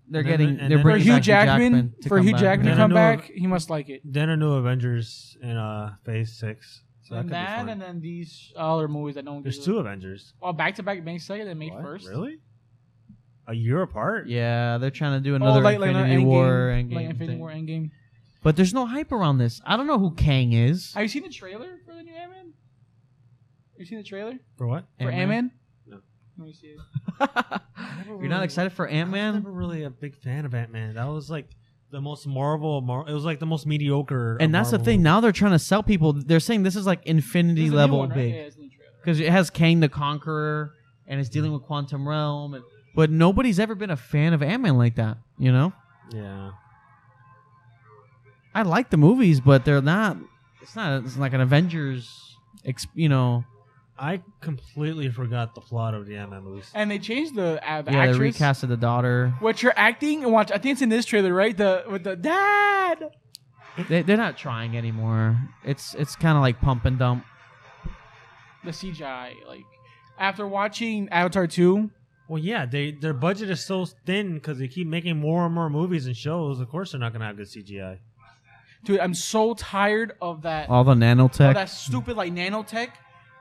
they're And getting then- they're and for then- bringing Hugh back Jackman, to for come Hugh back. Jackman to Yeah. come No, back, he must like it. Then a new Avengers in Phase 6. So And that could be that, fun. and then these other movies that don't. There's 2 Avengers. Well, back to back May 2nd and May What? 1st. Really? A year apart? Yeah, they're trying to do another like Infinity Endgame, War, like Endgame Infinity thing. War Endgame. But there's no hype around this. I don't know who Kang is. Have you seen the trailer for the new Ant-Man? Have you seen the trailer For what? for Ant-Man? Ant-Man? No. Let me see it. You're not excited for I was Ant-Man? never really a big fan of Ant-Man. That was like the most Marvel. It was like the most mediocre. And that's the thing. Now they're trying to sell people. They're saying this is like Infinity This is the new level one, right? big. Yeah, it's in the trailer. Because it has Kang the Conqueror, and it's dealing with Quantum Realm, but nobody's ever been a fan of Ant-Man like that. You know, Yeah. I like the movies, but they're not. It's not. It's like an Avengers. I completely forgot the plot of the Ant-Man movies. And they changed the Yeah, actress. they recasted the daughter. What you're acting and watch. I think it's in this trailer, right? With the dad. They're not trying anymore. It's kind of like pump and dump. The CGI, like after watching Avatar 2. Well, yeah, their budget is so thin because they keep making more and more movies and shows. Of course, they're not gonna have good CGI. Dude, I'm so tired of that. All the nanotech. Of that stupid like nanotech.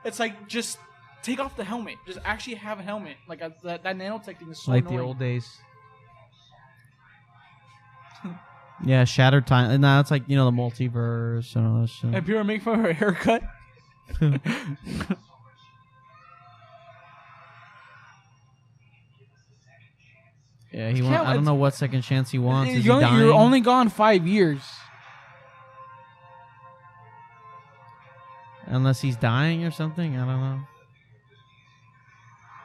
It's like just take off the helmet. Just actually have a helmet. Like that nanotech thing is so like annoying. the old days. Yeah, Shattered Time. And now it's like, the multiverse and all that shit. And people make fun of her haircut. Yeah, I don't know what second chance he wants. Is he You're dying? only gone 5 years. Unless he's dying or something. I don't know.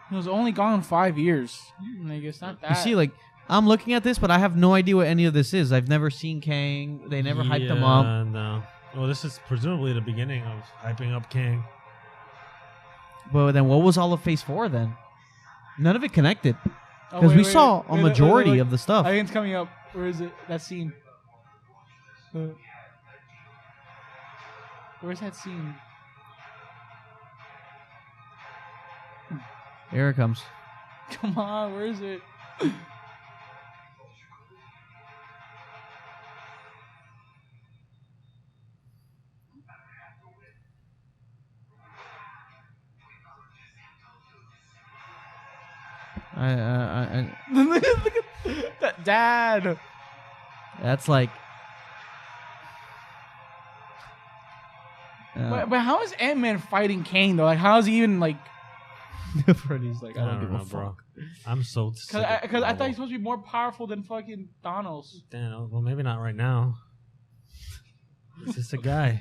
He was only gone 5 years. Like, it's not that. You see, like, I'm looking at this, but I have no idea what any of this is. I've never seen Kang. They never hyped him up. No. Well, this is presumably the beginning of hyping up Kang. But then what was all of Phase 4 then? None of it connected. Oh, Because wait, we wait, saw wait, a wait, majority wait. of the stuff. I think it's coming up. Where is it? That scene. Where's that scene? Here it comes. Come on, where is it? Look at that, Dad. That's like. But how is Ant-Man fighting Kane though? Like, how is he even like? Freddy's like, I don't know, bro. I'm so Because I thought he's supposed to be more powerful than fucking Thanos. Damn, well, maybe not right now. It's just a guy.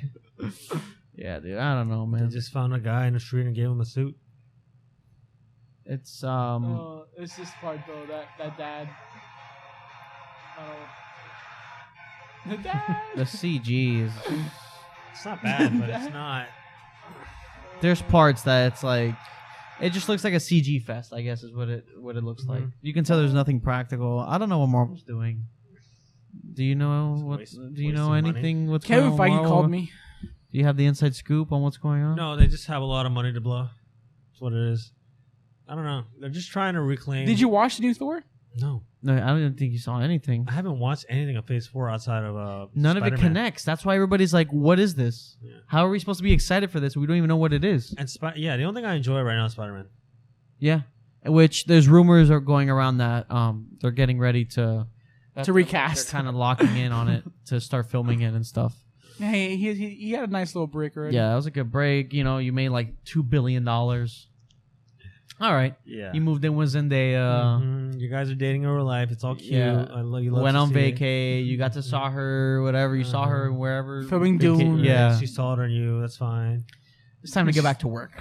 Yeah, dude. I don't know, They man. just found a guy in the street and gave him a suit. It's It's this part though. That dad. The dad. the CG is. It's not bad, but it's not. There's parts that it's like. It just looks like a CG fest, I guess, is what it looks like. You can tell there's nothing practical. I don't know what Marvel's doing. Do you know what? Do you know anything? What's Kevin going on? Feige Marvel? called me. Do you have the inside scoop on what's going on? No, they just have a lot of money to blow. That's what it is. I don't know. They're just trying to reclaim. Did you watch the new Thor? No. No, I don't think you saw anything. I haven't watched anything of Phase 4 outside of None of it Spider-Man. connects. That's why everybody's like, "What is this? Yeah. How are we supposed to be excited for this? We don't even know what it is." And the only thing I enjoy right now is Spider-Man. Yeah, which there's rumors are going around that they're getting ready to recast. They're kind of locking in on it to start filming it and stuff. Hey, he had a nice little break already. Yeah, that was a good break. You know, you made like $2 billion. All right. Yeah. You moved in with Zendaya. You guys are dating over life. It's all cute. Yeah. You love Went to on see it. vacay. You got to saw her, whatever. You saw her wherever. Filming Dune. Yeah. She's taller than you. That's fine. It's time to get back to work.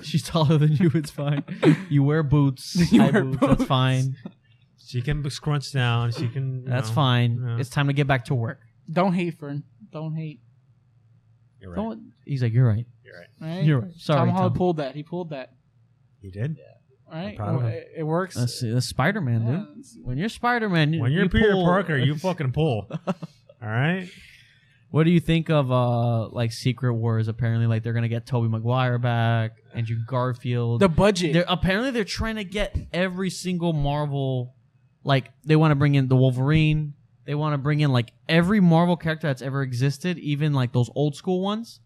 She's taller than you. It's fine. You wear boots. You high wear boots. boots. That's fine. She can scrunch down. She can. That's fine. Yeah. It's time to get back to work. Don't hate, Fern. Don't hate. You're right. Don't, he's like, you're right. You're right. Right? You're right. Sorry, Tom Holland Tom. pulled that. He pulled that. You did? All right. proud of him. It works. That's Spider-Man, Yeah, dude. When you're Spider-Man, When you're you Peter pull. Parker, you fucking pull. All right? What do you think of like Secret Wars? Apparently, like they're gonna get Tobey Maguire back, Andrew Garfield. The budget. They're trying to get every single Marvel. Like they want to bring in the Wolverine. They want to bring in like every Marvel character that's ever existed, even like those old school ones,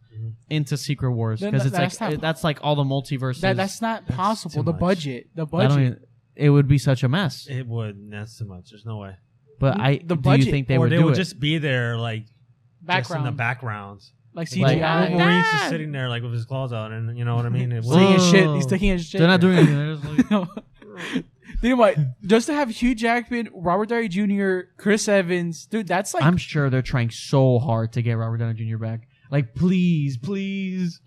into Secret Wars because that's like all the multiverses. That's not possible. The much. budget. The I budget. don't even, it would be such a mess. It would. That's too much. There's no way. But The do budget. you think they Or would they do would it? just be there, like, just in the background. Like Like, CGI. Wolverine's just sitting there, like, with his claws out, and you know what I mean? It He's taking would- his shit. He's taking his shit. They're not doing anything. They're just like, Think about it. Just to have Hugh Jackman, Robert Downey Jr., Chris Evans, dude, that's like I'm sure they're trying so hard to get Robert Downey Jr. back. Like, please, please.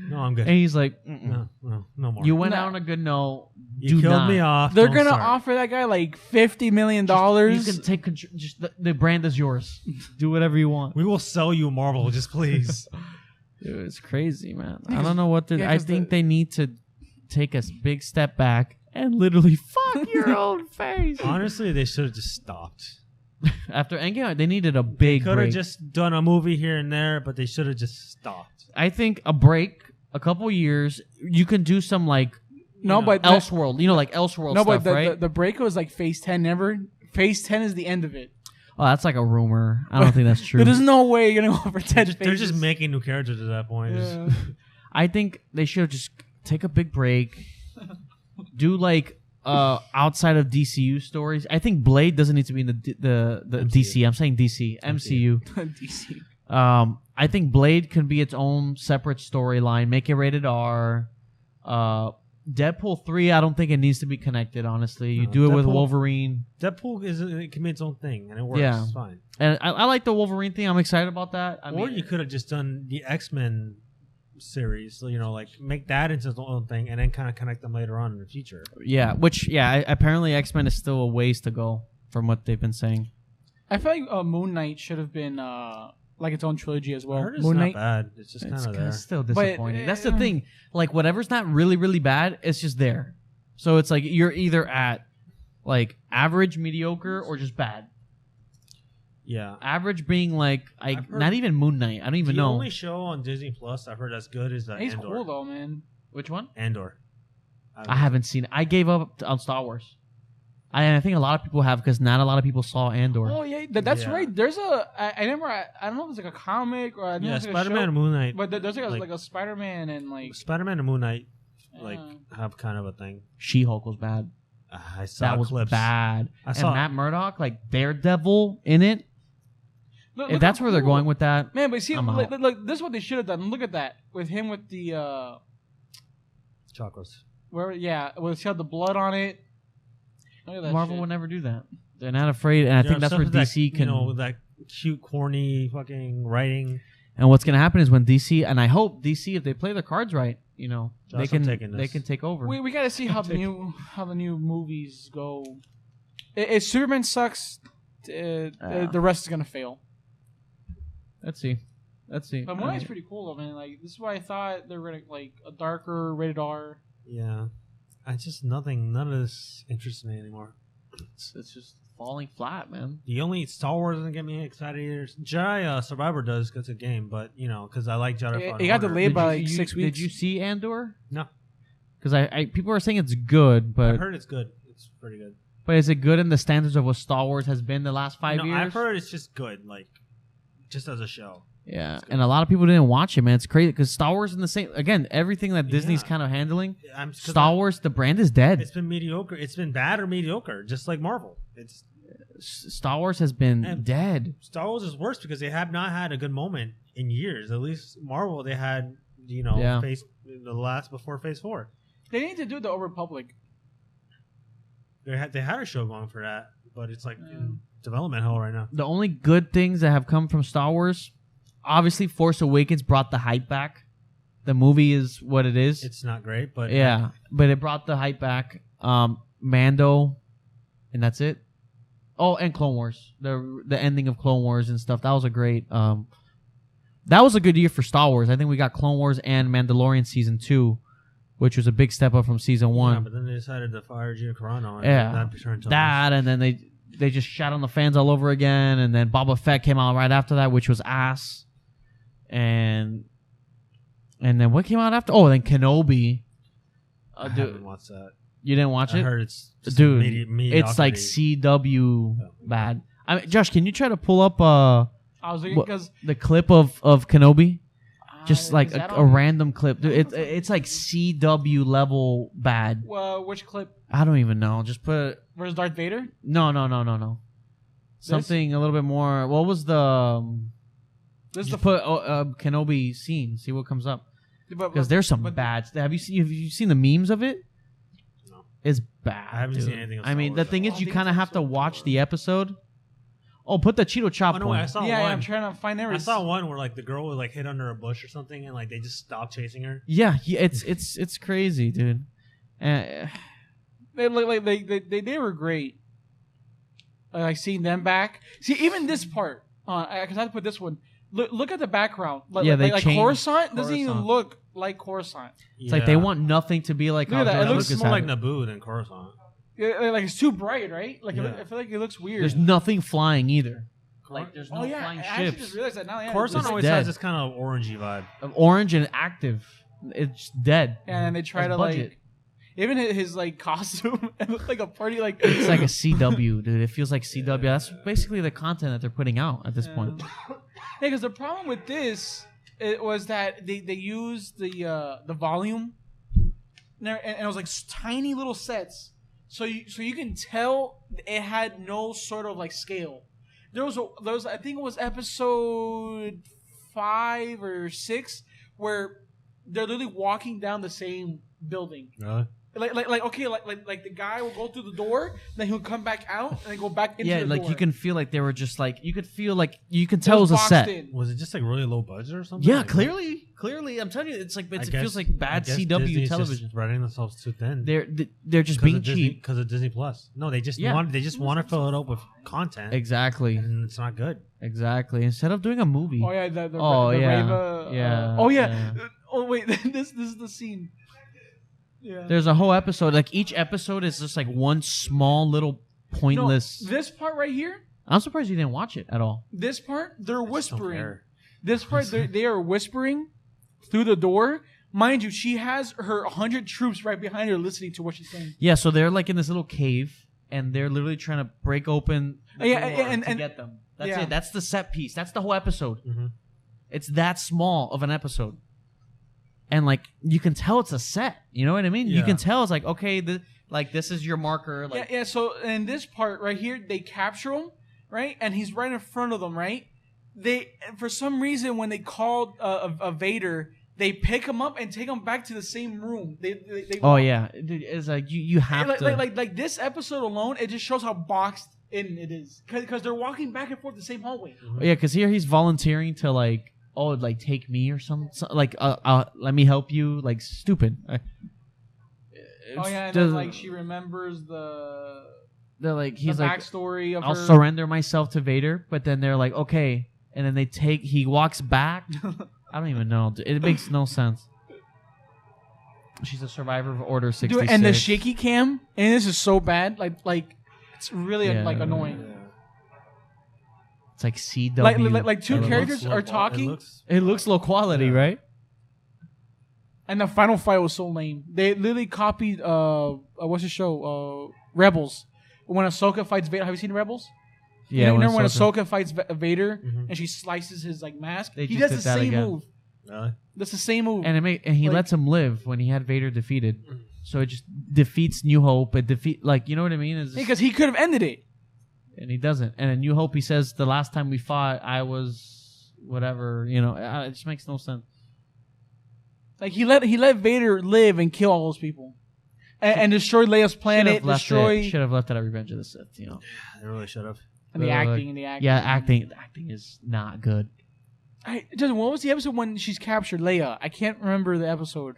No, I'm good. And he's like, mm-mm. No more. You went No. out on a good note. You Do killed not. me off. they're Don't gonna start. offer that guy like $50 million. You can take control. Just the brand is yours. Do whatever you want. We will sell you Marvel, just please. Dude, it's crazy, man. I Because- don't know what to. yeah, I 'cause think the- they need to take a big step back and literally fuck your own face. Honestly, they should have just stopped. After Endgame, they needed a big Could have break. just done a movie here and there, but they should have just stopped. I think a break, a couple years. You can do some like No, but Elseworld. You know, like Elseworld no, stuff, but right? the break was like Phase 10. Never. Phase 10 is the end of it. Oh, that's like a rumor. I don't think that's true. There's no way you're gonna go for 10 They're just phases. making new characters at that point. Just- Yeah. I think they should just take a big break. Do like outside of DCU stories. I think Blade doesn't need to be in the MCU. DC. I'm saying DC, MCU. DC. I think Blade can be its own separate storyline. Make it rated R. Deadpool 3, I don't think it needs to be connected, honestly. You No, do it with Deadpool- Wolverine. Deadpool it can be its own thing, and it works. Yeah. It's fine. And I like the Wolverine thing. I'm excited about that. I Or mean, you could have just done the X-Men series, so, you know, like make that into its own thing, and then kind of connect them later on in the future. yeah, which, apparently X-Men is still a ways to go from what they've been saying. I feel like Moon Knight should have been like its own trilogy as I well. heard it's Moon not Knight. bad. It's just kind of there. Still But, disappointing. That's the thing. Like, whatever's not really, really bad, it's just there. So it's like you're either at like average, mediocre, or just bad. Yeah. Average being like I've heard- not even Moon Knight. I don't even The know. only show on Disney Plus I've heard that's good is He's Andor. cool though, man. Which one? Andor. I haven't seen it. I gave up on Star Wars. I think a lot of people have because not a lot of people saw Andor. Oh yeah, that's Yeah. right. There's I don't know if it's like a comic or I don't know Yeah, if it's like Spider-Man a and show, Moon Knight. but there's like- like a Spider-Man and like Spider-Man and Moon Knight like Yeah. have kind of a thing. She-Hulk was bad. I saw That was clips. bad. I And saw Matt Murdock, like Daredevil in it. Look If that's how where they're cool. going with that, Man, but see, I'm look, out. look, this is what they should have done. Look at that with him with the chakras. see how the blood on it. Look at that Marvel shit. would never do that. They're not afraid, and I think that's where DC can. with that cute, corny, fucking writing. And what's gonna happen is when DC, and I hope DC, if they play their cards right, they Josh, I'm can taking this. take over. We got to see how the new movies go. If Superman sucks, the rest is gonna fail. Let's see. But Moonlight's pretty cool though, man. Like this is why I thought they were gonna like a darker rated R. Yeah, none of this interests me anymore. It's just falling flat, man. The only Star Wars doesn't get me excited either. Jedi Survivor does because it's a game, but because I like Jedi. It got delayed by like 6 weeks. Did you see Andor? No, Because I people are saying it's good, I but heard it's good. It's pretty good. is it good in the standards of what Star Wars has been the last 5 years? I've heard it's just good, like just as a show. Yeah, and a lot of people didn't watch it, man. It's crazy because Star Wars in the same everything that Disney's kind of handling. Star Wars, the brand is dead. It's been mediocre. It's been bad or mediocre, just like Marvel. It's Star Wars has been dead. Star Wars is worse because they have not had a good moment in years. At least Marvel, they had Phase the last before Phase 4. They need to do the Old Republic. They had a show going for that, but it's like in development hell right now. The only good things that have come from Star Wars, obviously, Force Awakens brought the hype back. The movie is what it is. It's not great, but but it brought the hype back. Mando, and that's it. Oh, and Clone Wars, the ending of Clone Wars and stuff. That was a great. That was a good year for Star Wars. I think we got Clone Wars and Mandalorian season 2, which was a big step up from season 1. Yeah, but then they decided to fire Gina Carano. And that turned to and then they just shat on the fans all over again. And then Boba Fett came out right after that, which was ass. And then what came out after? Oh, then Kenobi. I haven't watched that. You didn't watch it? I heard it's just dude. It's like CW bad. I mean, Josh, can you try to pull up I was looking because the clip of Kenobi? Just like is that a on- random clip. Dude, it's like CW level bad. which clip? I don't even know. Just put Where's Darth Vader? no. Something a little bit more. What was the? This is Just the put Kenobi scene. See what comes up. but- Because there's some but- bad. Have you seen the memes of it? No. It's bad. I haven't dude. seen anything of I Star mean, Wars the at thing all. is, you kind of have to watch the episode. Oh, put the Cheeto Chop Oh, no, one. I saw Yeah, one. I'm trying to find I every. saw one where like the girl would like hid under a bush or something, and like they just stopped chasing her. Yeah, it's crazy, dude. They were great. Like seeing them back. See, even this part. Because I had to put this one. Look at the background. Yeah, they like changed Coruscant doesn't even Coruscant. look like Coruscant. It's like they want nothing to be like Look how at that, it George looks Lucas more had like it. Naboo than Coruscant. Yeah, like it's too bright, right? Like Yeah. I feel like it looks weird. There's nothing flying either. Like there's no oh yeah, flying I actually ships. just realized that now. Yeah, Coruscant It's always dead. has this kind of orangey vibe. Orange and active. It's dead. and they try That's to budget. like even his like costume and look like a party like. It's like a CW, dude. It feels like CW. That's basically the content that they're putting out at this point. Yeah, because the problem with this it was that they used the volume, and it was like tiny little sets, so you can tell it had no sort of like scale. There was I think it was episode 5 or 6 where they're literally walking down the same building. Really? Like the guy will go through the door, then he'll come back out, and then go back into Yeah, the like door. you can feel like they were just like you could feel like you can It tell it was a boxed set. in. Was it just like really low budget or something? Yeah, Like, clearly, I'm telling you, it's like I it guess- feels like bad I guess CW Disney's television. Just spreading themselves too thin. They're just being cheap. because of Disney Plus. No, they just Yeah. want to fill it up with content, Exactly, and it's not good. exactly. Instead of doing a movie. Oh yeah, the yeah, Reva, yeah, oh yeah. Oh wait, this is the scene. Yeah. There's a whole episode. Like each episode is just like one small little pointless. No, this part right here. I'm surprised you didn't watch it at all. This part, they're I just don't whispering. care. This part, they are whispering through the door. Mind you, she has her 100 troops right behind her listening to what she's saying. Yeah, so they're like in this little cave, and they're literally trying to break open the Yeah, door and- to and- get them. That's yeah. it. That's the set piece. That's the whole episode. Mhm. It's that small of an episode. And like you can tell it's a set. You know what I mean? You Yeah. can tell it's like, okay, Like this is your marker. Like, yeah. So in this part right here, they capture him, right, and he's right in front of them, right. They for some reason when they called a Vader, they pick him up and take him back to the same room. They oh yeah, it's like you have to like this episode alone. It just shows how boxed in it is because they're walking back and forth the same hallway. Yeah, because here he's volunteering to like take me or something. Like let me help you. Like stupid. Oh yeah, and then, like she remembers they're like he's the like backstory of I'll her. surrender myself to Vader, but then they're like okay, and then he walks back. I don't even know. It makes no sense. She's a survivor of Order 66. Dude, and the shaky cam, and this is so bad. Like it's really like annoying. Yeah. It's like CW. Like two characters are talking. It looks low quality, right? And the final fight was so lame. They literally copied what's the show? Rebels. When Ahsoka fights Vader. Have you seen Rebels? Yeah. You know when Ahsoka fights Vader and she slices his like mask? He does the same move. Really? That's the same move. And he lets him live when he had Vader defeated. So it just defeats New Hope. It like you know what I mean? Because he could have ended it. And he doesn't. And in New Hope he says the last time we fought I was whatever, you know, it just makes no sense. Like he let Vader live and kill all those people, and destroy Leia's planet. Should have left it at Revenge of the Sith. You know, they really should have. And the acting. Yeah, acting is not good. Justin, what was the episode when she's captured Leia? I can't remember the episode.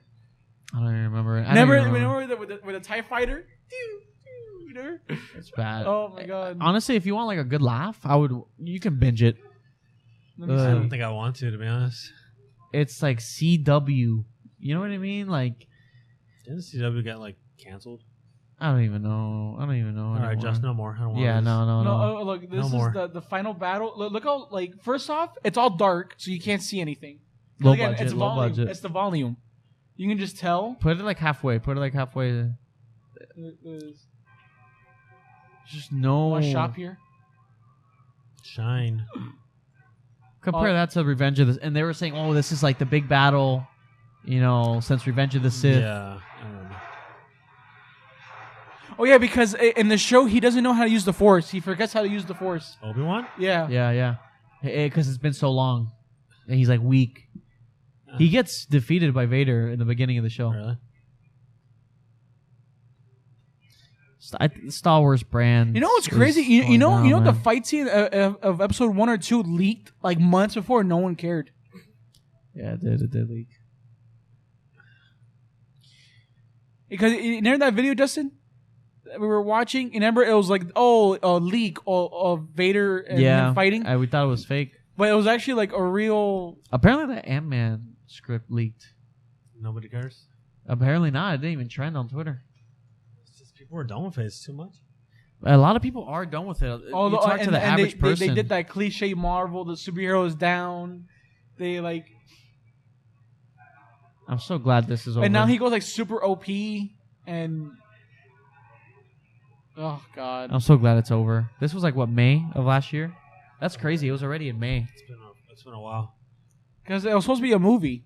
I don't even remember. Remember with the TIE fighter? It's bad. Oh my god. Honestly, if you want like a good laugh, you can binge it. I don't think I want to be honest. It's like CW. You know what I mean? Like, didn't CW get like canceled? I don't even know. All right, just no more. I don't want yeah, this. no. Look, this is the final battle. Look how like first off, it's all dark, so you can't see anything. Low again, budget. it's volume. It's the volume. You can just tell. Put it like halfway. Just no. Want to shop here? Shine. Compare that to Revenge of the... And they were saying, oh, this is like the big battle, you know, since Revenge of the Sith. Yeah. Oh, yeah, because in the show, he doesn't know how to use the Force. He forgets how to use the Force. Obi-Wan? Yeah. Yeah. Because it's been so long. And he's like weak. He gets defeated by Vader in the beginning of the show. Really? Star Wars brand. You know what's crazy? You know the fight scene of episode 1 or 2 leaked like months before. No one cared. Yeah, it did leak. Because you remember that video, Justin? We were watching. Remember, it was like a leak of Vader and him fighting. We thought it was fake, but it was actually like a real. Apparently, the Ant-Man script leaked. Nobody cares. Apparently not. It didn't even trend on Twitter. People are done with it. It's too much. A lot of people are done with it. Oh, you talk to the average person. They did that cliche Marvel, the superheroes down. They like. I'm so glad this is over. And now he goes like super OP and. Oh God! I'm so glad it's over. This was like what, May of last year? That's crazy. It was already in May. It's been a while. Because it was supposed to be a movie,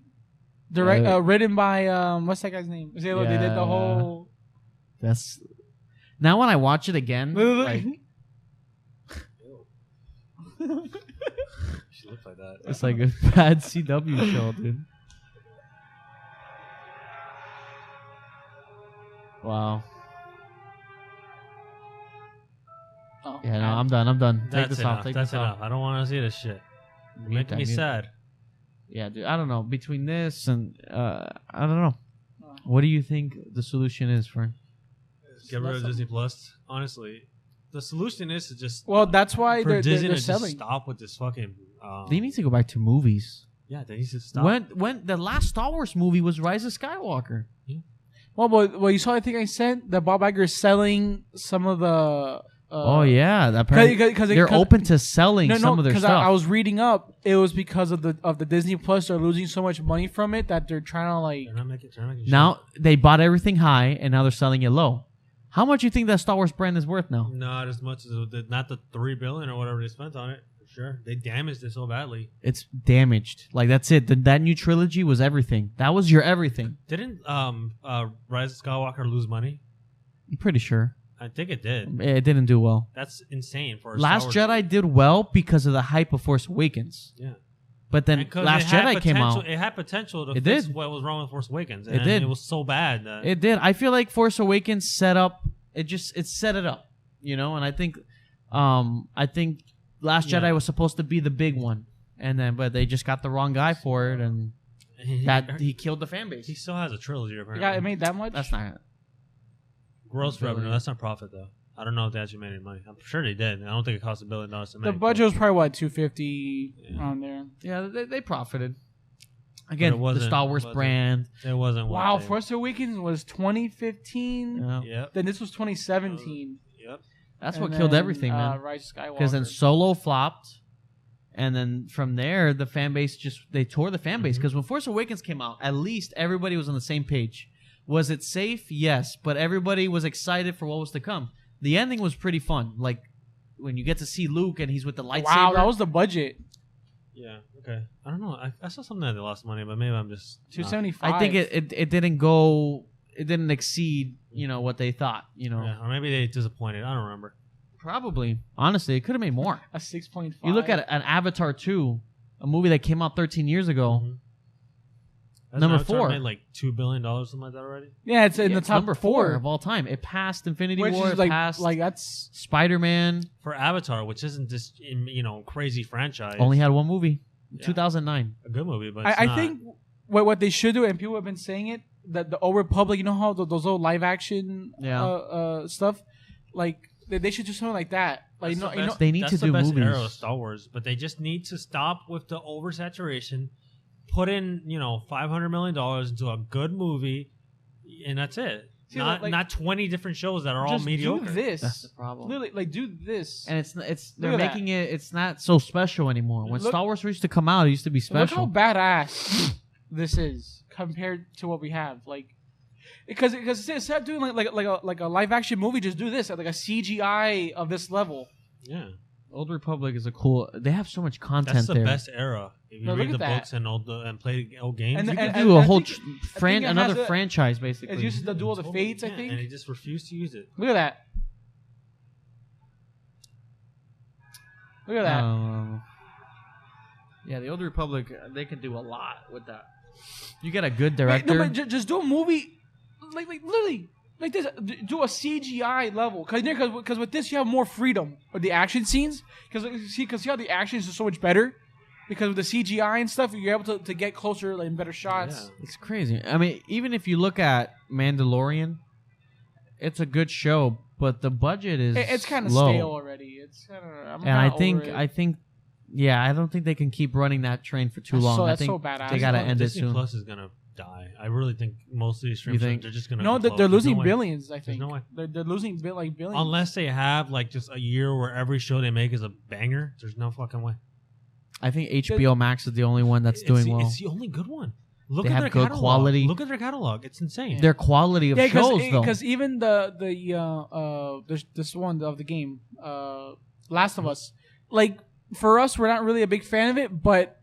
written by what's that guy's name? They did the whole. That's now when I watch it again. Like, she looks like that. It's like a bad CW show, dude. Wow. Oh, yeah, no, I'm done. That's Take this enough. off. Take That's this enough. off. I don't want to see this shit. You're making me sad. Yeah, dude. I don't know. Between this and I don't know. What do you think the solution is for? Get rid of Disney Plus. Honestly, the solution is to just. Well, that's why for Disney they're to selling. just stop with this fucking. They need to go back to movies. Yeah, they need to stop. When the last Star Wars movie was Rise of Skywalker. Yeah. Well, you saw the thing I sent that Bob Iger is selling some of the. Oh yeah, apparently they're open to selling some of their stuff. I was reading up, it was because of the Disney Plus. They're losing so much money from it that they're trying to like. They're not making now they bought everything high and now they're selling it low. How much do you think that Star Wars brand is worth now? Not as much as not the $3 billion or whatever they spent on it. For sure, they damaged it so badly. It's damaged. Like that's it. That new trilogy was everything. That was your everything. Didn't Rise of Skywalker lose money? I'm pretty sure. I think it did. It didn't do well. That's insane for a Last Star Wars Jedi did well because of the hype of Force Awakens. Yeah. But then Last Jedi came out. It had potential to It fix did. what was wrong with Force Awakens. It And did. It was so bad that It did. I feel like Force Awakens set up. It set it up, you know. And I think Last Yeah. Jedi was supposed to be the big one, but they just got the wrong guy for it, and he killed the fan base. he still has a trilogy apparently. Yeah, it made that much. That's not. Gross Really? revenue. That's not profit though. I don't know if they actually made any money. I'm sure they did. I don't think it cost $1 billion to make. The budget was probably what, 250 Yeah. on there. Yeah, they profited. Again, But it the wasn't- Star Wars wasn't- brand. It wasn't. what Wow, they- Force Awakens was 2015. Yeah. Yep. Then this was 2017. Yep. That's And what killed then, everything, man. Rise of Skywalker. Because then Solo flopped, and then from there the fan base they tore the fan base. Mhm. Because when Force Awakens came out, at least everybody was on the same page. Was it safe? Yes, but everybody was excited for what was to come. The ending was pretty fun, like when you get to see Luke and he's with the lightsaber. Wow, that was the budget. Yeah. Okay. I don't know. I saw something that they lost money, but maybe I'm just. 275. I think it didn't go. It didn't exceed, what they thought. Yeah, or maybe they disappointed. I don't remember. Probably. Honestly, it could have made more. a 6.5. You look at an Avatar 2, a movie that came out 13 years ago. Mhm. Number Avatar 4. made like $2 billion, something like that already. Yeah, it's in Yeah, the it's top number 4 of all time. It passed Infinity which War. is It passed like that's Spider-Man. For Avatar, which isn't this crazy franchise. Only had one movie. Yeah. 2009. a good movie, but it's I not. think what they should do, and people have been saying it, that the Old Republic, you know how those old live action stuff, like they should do something like that. Like That's the best- They need that's to the do best movies. era of Star Wars, but they just need to stop with the oversaturation. Put in $500 million into a good movie, and that's it. See, not like- not 20 different shows that are all just mediocre. do this. That's the problem. Literally, like do this. And they're Look at making it. It's not so special anymore. When Look- Star Wars used to come out, it used to be Look special. how badass this is compared to what we have. Like, because instead of doing like a live action movie, just do this like a CGI of this level. Yeah, Old Republic is a cool. They have so much content that's the there. best era. If you No, read look the at that. books and play old games, And- you You can could do a I whole think- I think it another has a- franchise basically. It uses the Duel of the totally- Fates, I yeah, think. and he just refused to use it. Look at that. Look at that. Yeah, the Old Republic, they can do a lot with that. You get a good Wait, director. no, but just do a movie like literally like this. Do a CGI level because with this you have more freedom with the action scenes because see how the action is so much better because with the CGI and stuff you're able to get closer and better shots. Yeah. It's crazy. I mean, even if you look at Mandalorian, it's a good show, but the budget is It's kind of low. stale already. It's kind of And I think, yeah, I don't think they can keep running that train for too long. That's I think so badass. they gotta end it Disney soon. Plus is gonna die. I really think most of these streams You think? they're just gonna. no, go they're close. losing There's no way. billions. I think no way. they're losing billions. Unless they have like just a year where every show they make is a banger. There's no fucking way. I think HBO Max is the only one that's doing well. It's the only good one. Look They at have their good catalog. quality. Look at their catalog. It's insane. Their quality of shows, though. because even there's this one of the game, Last of Us, like for us, we're not really a big fan of it, but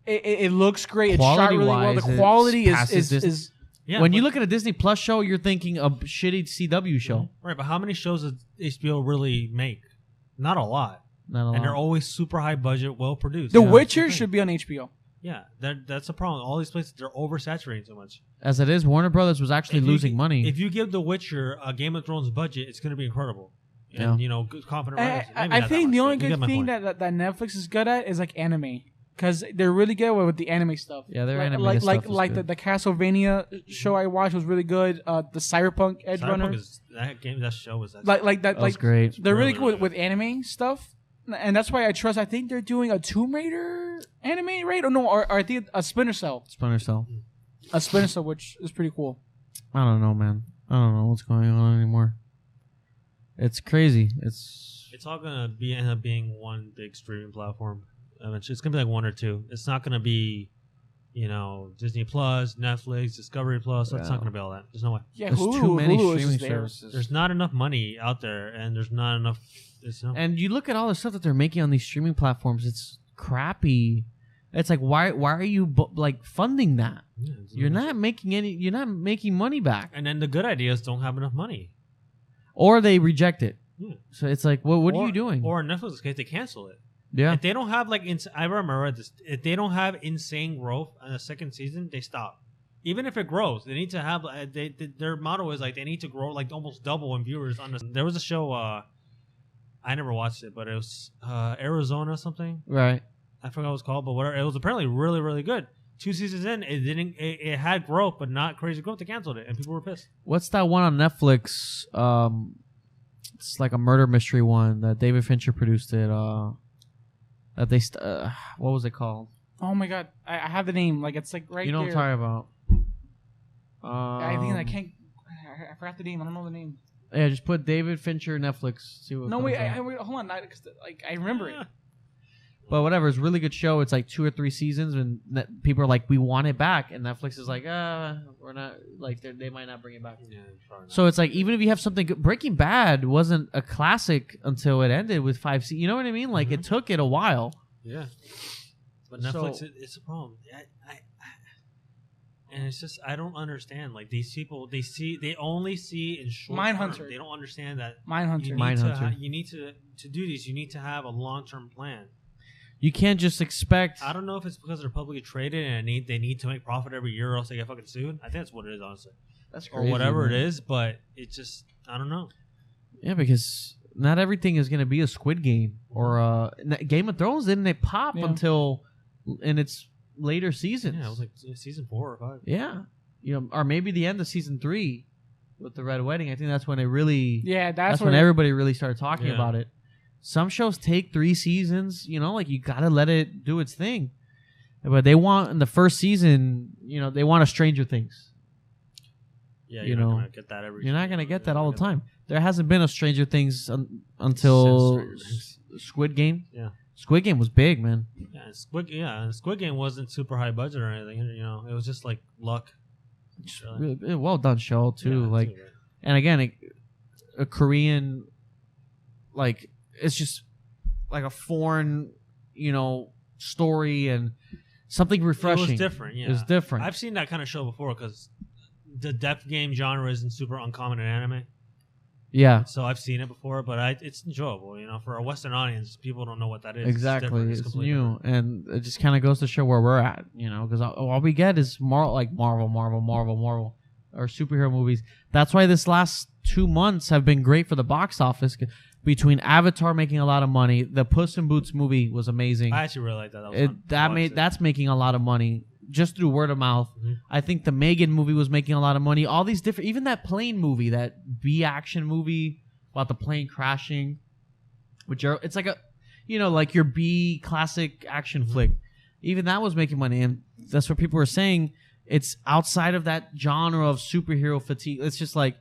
it looks great. It's shot really well. The Quality-wise, quality it passes is Yeah, when but- you look at a Disney Plus show, you're thinking a shitty CW show. right, but how many shows does HBO really make? Not a lot. Not a And they're lot. always super high budget, well produced. The Yeah, Witcher that's the should be on HBO. thing. Yeah, that's the problem. All these places they're oversaturating so much. As it is, Warner Brothers was actually If you losing gi- money. If you give The Witcher a Game of Thrones budget, it's going to be incredible. Yeah. And good, confident writers. Maybe I not that think the much, only but you get good my thing point. that Netflix is good at is like anime. Because they're really good with the anime stuff. Yeah, their like, animated like stuff is like good. the Castlevania show I watched was really good. The Cyberpunk Edge Runner, that show was like that, That was like great. they're really Really, good with anime stuff, and that's why I trust. I think they're doing a Tomb Raider anime, right? Or no, or I think a Splinter Cell, which is pretty cool. I don't know, man. I don't know what's going on anymore. It's crazy. It's all gonna end up being one big streaming platform. Eventually, it's gonna be like one or two. It's not gonna be, Disney Plus, Netflix, Discovery Plus. It's Yeah. not gonna be all that. There's no way. Yeah, There's Hulu, too many Hulu is streaming there. services. There's not enough money out there, and there's not enough. And you look at all the stuff that they're making on these streaming platforms. It's crappy. It's like why are you funding that? You're not making money back. And then the good ideas don't have enough money. or they reject it. Yeah. So it's like, what are you doing? Or in Netflix case, they cancel it. Yeah. If they don't have like, I remember this. If they don't have insane growth in the second season, they stop. Even if it grows, they need to have. Their motto is like they need to grow like almost double in viewers. There was a show. I never watched it, but it was Arizona something. Right. I forgot what it was called, but whatever. It was apparently really, really good. 2 seasons in, it didn't. It had growth, but not crazy growth. They canceled it, and people were pissed. What's that one on Netflix? It's like a murder mystery one that David Fincher produced it. That they what was it called? Oh my god, I have the name. Like it's like right. You know there. what I'm talking about. I think I can't. I forgot the name. I don't know the name. Yeah, just put David Fincher Netflix. See what No, comes wait, up. wait, hold on. Cause, like I remember it. But whatever, it's a really good show. It's like 2 or 3 seasons, and people are like, "We want it back," and Netflix is like, we're not." Like they might not bring it back. Yeah, probably not. So it's like, even if you have something good, Breaking Bad wasn't a classic until it ended with 5 seasons. You know what I mean? Like it took it a while. Yeah. But Netflix, it's a problem. And it's just, I don't understand. Like these people, they only see in short Mindhunter. term. They don't understand that. Mindhunter. You need to do these. You need to have a long-term plan. You can't just expect. I don't know if it's because they're publicly traded and they need to make profit every year or else they get fucking sued. I think that's what it is, honestly. That's crazy, or whatever man. it is, but it's just, I don't know. Yeah, because not everything is going to be a Squid Game or Game of Thrones. Didn't it pop until in its later seasons? Yeah, it was like season 4 or 5. Yeah, or maybe the end of season 3 with the Red Wedding. I think that's when it really. Yeah, that's when everybody really started talking about it. Some shows take 3 seasons. Like you got to let it do its thing. But they want in the first season. They want a Stranger Things. Yeah, you're not gonna get that every. You're not gonna get that all the time. There hasn't been a Stranger Things until Squid Game. Yeah, Squid Game was big, man. Yeah, Squid Game wasn't super high budget or anything. It was just like luck. Really well done show too. Yeah, and again, a Korean, like it's just like a foreign, story and something refreshing. It was different. Yeah, it was different. I've seen that kind of show before because the death game genre isn't super uncommon in anime. Yeah. So I've seen it before, but it's enjoyable. For a Western audience, people don't know what that is. Exactly, it's new, different. and it just kind of goes to show where we're at. Because all we get is Marvel, or superhero movies. That's why this last 2 months have been great for the box office. Between Avatar making a lot of money, the Puss in Boots movie was amazing. I actually really like that. That's making a lot of money just through word of mouth. Mm-hmm. I think the Megan movie was making a lot of money. All these different, even that plane movie, that B action movie about the plane crashing, it's like like your B classic action flick. Even that was making money, and that's what people were saying. It's outside of that genre of superhero fatigue. It's just like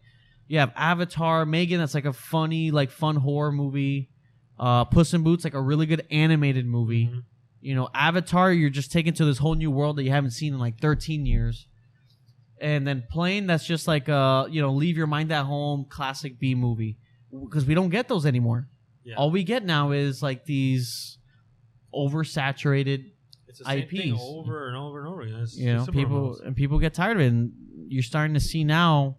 you have Avatar, Megan, that's like a funny, like fun horror movie. Puss in Boots, like a really good animated movie. Mm-hmm. Avatar, you're just taken to this whole new world that you haven't seen in like 13 years. And then Plane, that's just like leave your mind at home, classic B movie. Because we don't get those anymore. Yeah. All we get now is like these oversaturated it's the same IPs. Thing over and over and over again. People get tired of it. And you're starting to see now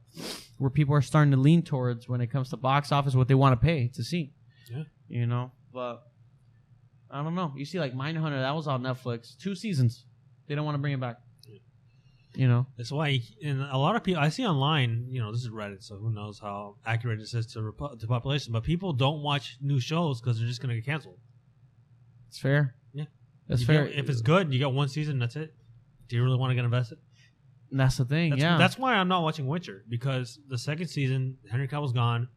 where people are starting to lean towards when it comes to box office, what they want to pay to see. Yeah. But I don't know. You see, like Mindhunter, that was on Netflix. 2 seasons. They don't want to bring it back. That's why, and a lot of people I see online. This is Reddit, so who knows how accurate this is to the population. But people don't watch new shows because they're just going to get canceled. It's fair. Yeah, that's fair. If it's good, you got 1 season. That's it. Do you really want to get invested? That's the thing. That's why I'm not watching Witcher, because the second season Henry Cavill's gone.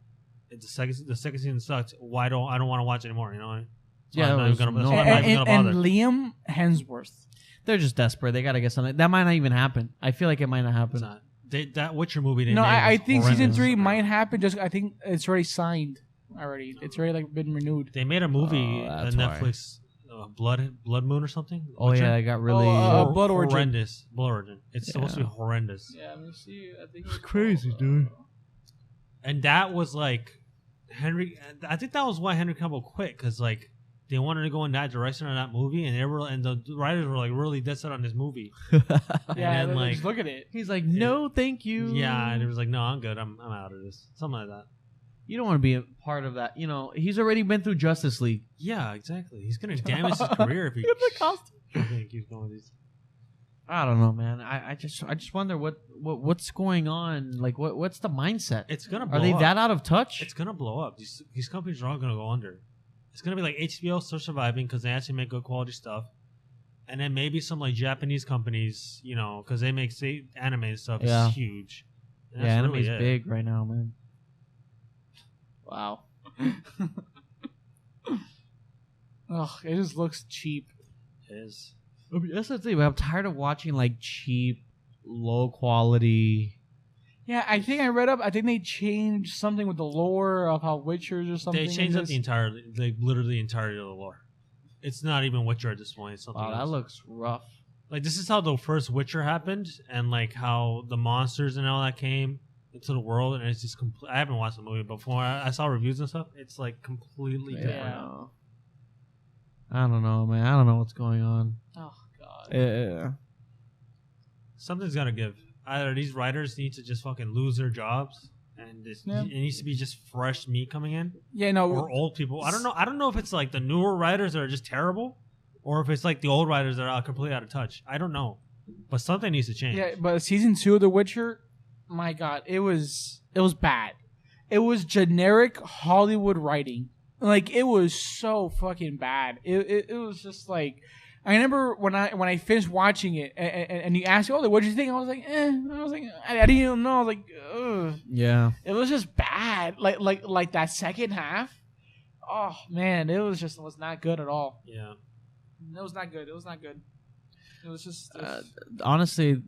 The second season sucked. I don't want to watch anymore. I'm not even gonna bother. And Liam Hemsworth. They're just desperate. They gotta get something. That might not even happen. I feel like it might not happen. It's not. That Witcher movie. No, I think season 3 might happen. I think it's already signed. It's already been renewed. They made a movie on Netflix, Blood Moon or something. Oh Witcher? yeah, it got really Blood Origin. Horrendous. Blood Origin. It's supposed to be horrendous. Yeah, let me see. I think it's crazy, dude. And that was like Henry. I think that was why Henry Cavill quit, because like they wanted to go in that direction on that movie, and the writers were like really dead set on this movie. Yeah, and like, just look at it. He's like, no, thank you. Yeah, and it was like, no, I'm good. I'm out of this. Something like that. You don't want to be a part of that. You know, he's already been through Justice League. Yeah, exactly. He's gonna damage his career if he keeps going with these. I don't know, man. I just wonder what's going on. Like, what's the mindset? It's gonna blow Are they up. that out of touch? It's gonna blow up. These companies are all gonna go under. It's gonna be like HBO still surviving because they actually make good quality stuff, and then maybe some like Japanese companies, you know, because they make anime stuff is huge. And Yeah, that's anime's really it. big right now, man. Wow. Ugh, it just looks cheap. It is. I mean, that's the thing. I'm tired of watching like cheap, low quality. Yeah, I think I read up. I think they changed something with the lore of how Witchers or something. They changed up literally the entirety of the lore. It's not even Witcher at this point. It's something Wow, that else. looks rough. Like, this is how the first Witcher happened, and like how the monsters and all that came into the world, and it's just I haven't watched the movie before. I saw reviews and stuff. It's like completely different. Yeah. I don't know, man. I don't know what's going on. Oh god. Yeah. Something's gotta give. Either these writers need to just fucking lose their jobs, and it needs to be just fresh meat coming in. Yeah, no. Or old people. I don't know. I don't know if it's like the newer writers that are just terrible, or if it's like the old writers that are completely out of touch. I don't know, but something needs to change. Yeah, but season 2 of The Witcher, my god, it was bad. It was generic Hollywood writing. Like, it was so fucking bad. It was just like, I remember when I finished watching it and you asked me, oh, what did you think? I was like, I was like, I didn't even know. I was like, ugh. Yeah. It was just bad. Like that second half. Oh man, it was not good at all. Yeah. It was not good. It was not good. It was just. Honestly,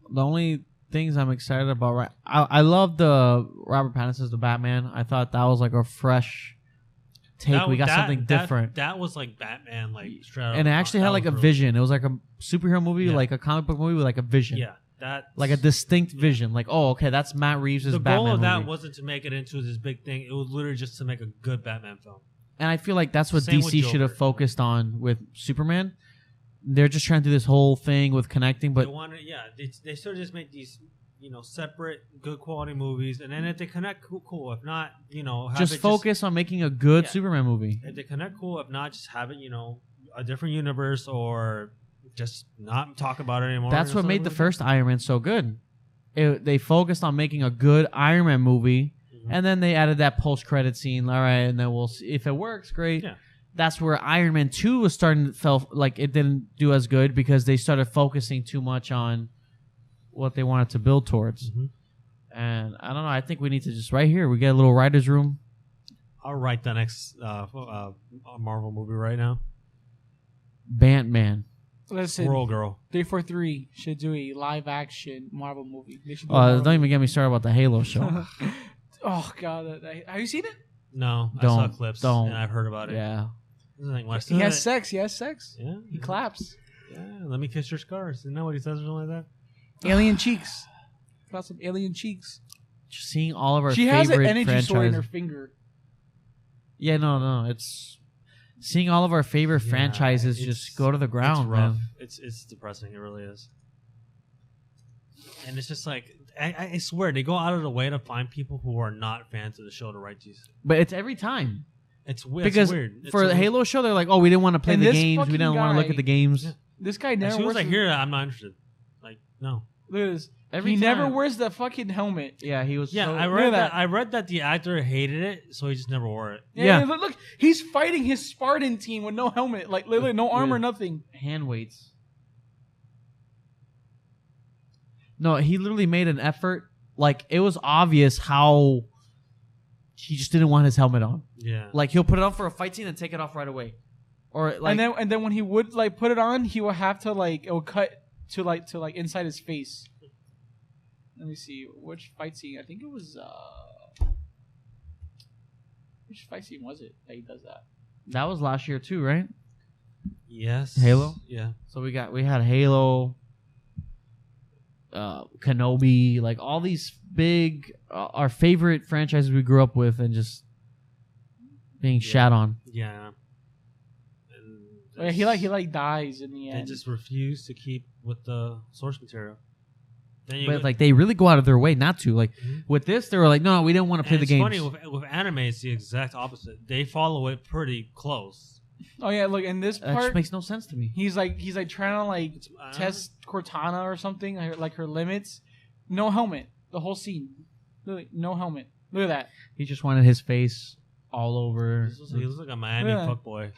the only things I'm excited about, I love the Robert Pattinson's the Batman. I thought that was like a fresh take. We got something different. That was like Batman, like straight out. And it actually had like a vision. It was like a superhero movie, like a comic book movie with like a vision. Yeah, that like a distinct vision. Like, oh, okay, that's Matt Reeves' Batman. The goal of that movie. wasn't to make it into this big thing. It was literally just to make a good Batman film. And I feel like that's what Same DC should have focused on with Superman. They're just trying to do this whole thing with connecting, but they sort of just make these, separate good quality movies, and then if they connect, cool. If not, just focus on making a good Superman movie. If they connect, cool. If not, just have it, a different universe, or just not talk about it anymore. That's what made the first Iron Man so good. They focused on making a good Iron Man movie, and then they added that post-credit scene. All right, and then we'll see if it works. Great. Yeah. That's where Iron Man 2 was starting to feel like it didn't do as good because they started focusing too much on what they wanted to build towards. And I don't know. I think we need to just right here. We get a little writer's room. I'll write the next Marvel movie right now. Batman. Listen, Squirrel Girl. 343 should do a live action Marvel movie. They should do don't even get me started about the Halo show. Oh god, have you seen it? No, I saw clips and I've heard about it. Yeah. He has sex. He has sex. Yeah. He claps. Yeah. Let me kiss your scars. Isn't that what he says or something like that? Alien cheeks. Got some alien cheeks. Just seeing all of our she favorite has an energy franchises. sword in her finger. Yeah, no. It's seeing all of our favorite franchises just go to the ground, it's rough. man. It's depressing. It really is. And it's just like I swear they go out of the way to find people who are not fans of the show to write these. But it's every time. It's weird. Because for the Halo show, they're like, "Oh, we didn't want to play the games. We didn't want to look at the games." Yeah. This guy never. As soon as I hear that, I'm not interested. Like, no. Look at this. He never wears the fucking helmet. Yeah, he was. Yeah, so, I read that the actor hated it, so he just never wore it. Yeah. Look, he's fighting his Spartan team with no helmet, like literally no armor, nothing. Hand weights. No, he literally made an effort. Like, it was obvious how he just didn't want his helmet on. Yeah. Like, he'll put it on for a fight scene and take it off right away. Or like, and then when he would like put it on, he would have to like it would cut to inside his face. Let me see which fight scene. I think it was which fight scene was it that he does that? That was last year too, right? Yes. Halo? Yeah. So we had Halo, Kenobi, like all these big our favorite franchises we grew up with and just being shat on. Yeah. And he dies in the end. They just refuse to keep with the source material. But like they really go out of their way not to. Like with this, they were like, no, we didn't want to play the game. It's funny with anime, it's the exact opposite. They follow it pretty close. Oh yeah, look, in this That part, just makes no sense to me. he's like trying to like test Cortana or something, like her limits. No helmet, the whole scene. Literally, no helmet. Look at that. He just wanted his face all over. He looks like a Miami fuckboy.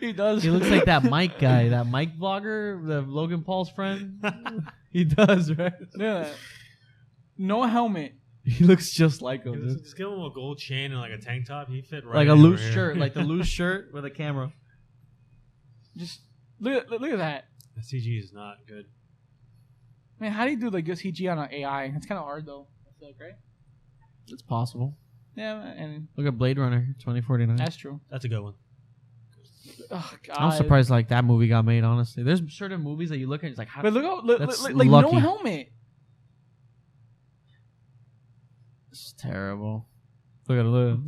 He does. He looks like that Mike guy, that Mike vlogger, the Logan Paul's friend. He does, right? Yeah. No helmet. He looks just like him. Dude. Just give him a gold chain and like a tank top. He fit right. Like a over loose here. shirt, like the loose shirt with a camera. Just look at that. The CG is not good. Man, how do you do like good CG on an AI? It's kind of hard though. I feel like, right? It's possible. Yeah, and Look at Blade Runner 2049. that's true. That's a good one. Oh, God. I'm surprised like that movie got made. Honestly, there's certain movies that you look at, it's like, how, But look how That's like lucky. no helmet. it's terrible. Look at it.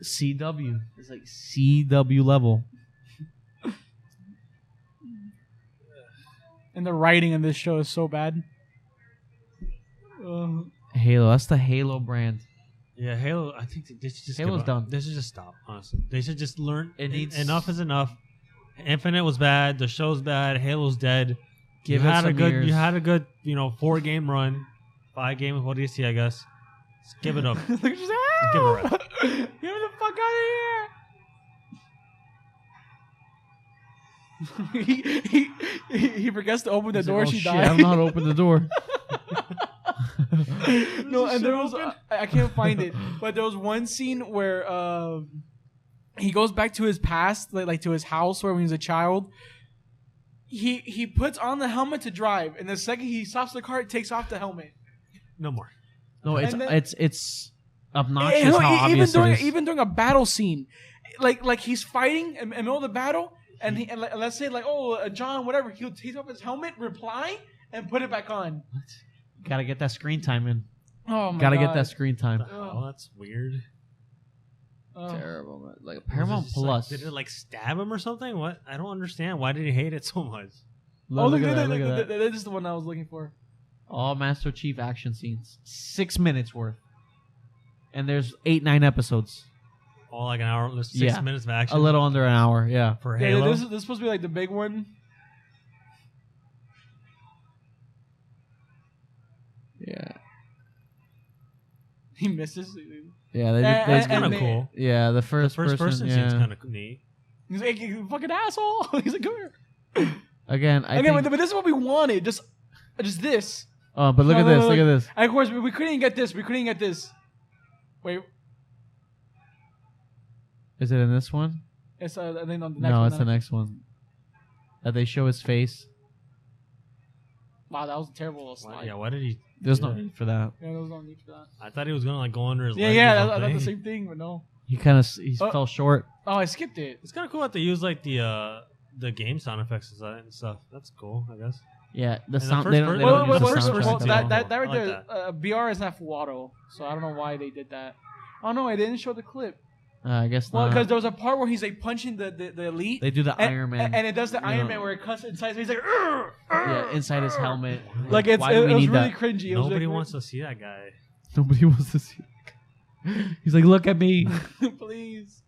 CW. It's like CW level. And the writing in this show is so bad. Halo. That's the Halo brand. Yeah, Halo. I think they should just Halo's give up. done. They should just stop. Honestly, they should just learn. It needs- enough is enough. Infinite was bad. The show's bad. Halo's dead. Give you it had a some good. years. You had a good. 4-game run. 5 games. What do you see? I guess. Just give it up. Look, just, Give it a rest. Get me the fuck out of here! he forgets to open the He's door. like, oh, She shit, died. I don't know how to open the door. No, and there was I can't find it, but there was one scene where he goes back to his past, like to his house where when he was a child. He puts on the helmet to drive, and the second he stops the car, it takes off the helmet. No more. No, it's And then- it's obnoxious No, how obvious it is. even during a battle scene, like he's fighting in the middle of the battle, and let's say like John whatever, he'll take off his helmet, reply, and put it back on. Gotta get that screen time in. Oh my Gotta God. get that screen time. Oh, that's weird. Oh. Terrible, man. Like Was Paramount it just, Plus. did it like stab him or something? What? I don't understand. Why did he hate it so much? Look at that. Look at that. This is the one I was looking for. All Master Chief action scenes. 6 minutes worth. And there's 8-9 episodes. All like an hour, 6 Yeah. minutes of action. A little under an hour, yeah. for Yeah, Halo. this is supposed to be like the big one. Yeah. He misses. Yeah, they And- did. That's and- kind of they- cool. Yeah, the The first, first person yeah. seems kind of neat. He's like, you fucking asshole. He's like, come here. Again, I think. But this is what we wanted. Just this. Oh, but look No, at no, this. no, Look at this. And of course, we couldn't even get this. We couldn't even get this. Wait, Is it in this one? it's I think on the next No, one. it's the next one. That they show his face. Wow, that was a terrible little slide. Yeah, why did he? There's do no that? need for that. Yeah, there was no need for that. I thought he was gonna like go under his Yeah, leg. yeah, or I thought something. the same thing, but no. He kind of fell short. Oh, I skipped it. It's kind of cool that they use like the game sound effects and stuff. That's cool, I guess. Yeah, the the sound. first They don't, per- they Wait, don't wait, use wait, the first soundtrack. person that too. right I like there, BR is not full auto, so I don't know why they did that. Oh no, I didn't show the clip. I guess Well, not. because there was a part where he's like punching the elite. They do the and, Iron Man. and it does the Iron Yeah. Man where it cuts inside. So he's like, "Arr, arr." Yeah, inside his helmet. Like Why do we it was need really that? cringy. It was Nobody like, wants to see that guy. Nobody wants to see. He's like, look at me. please.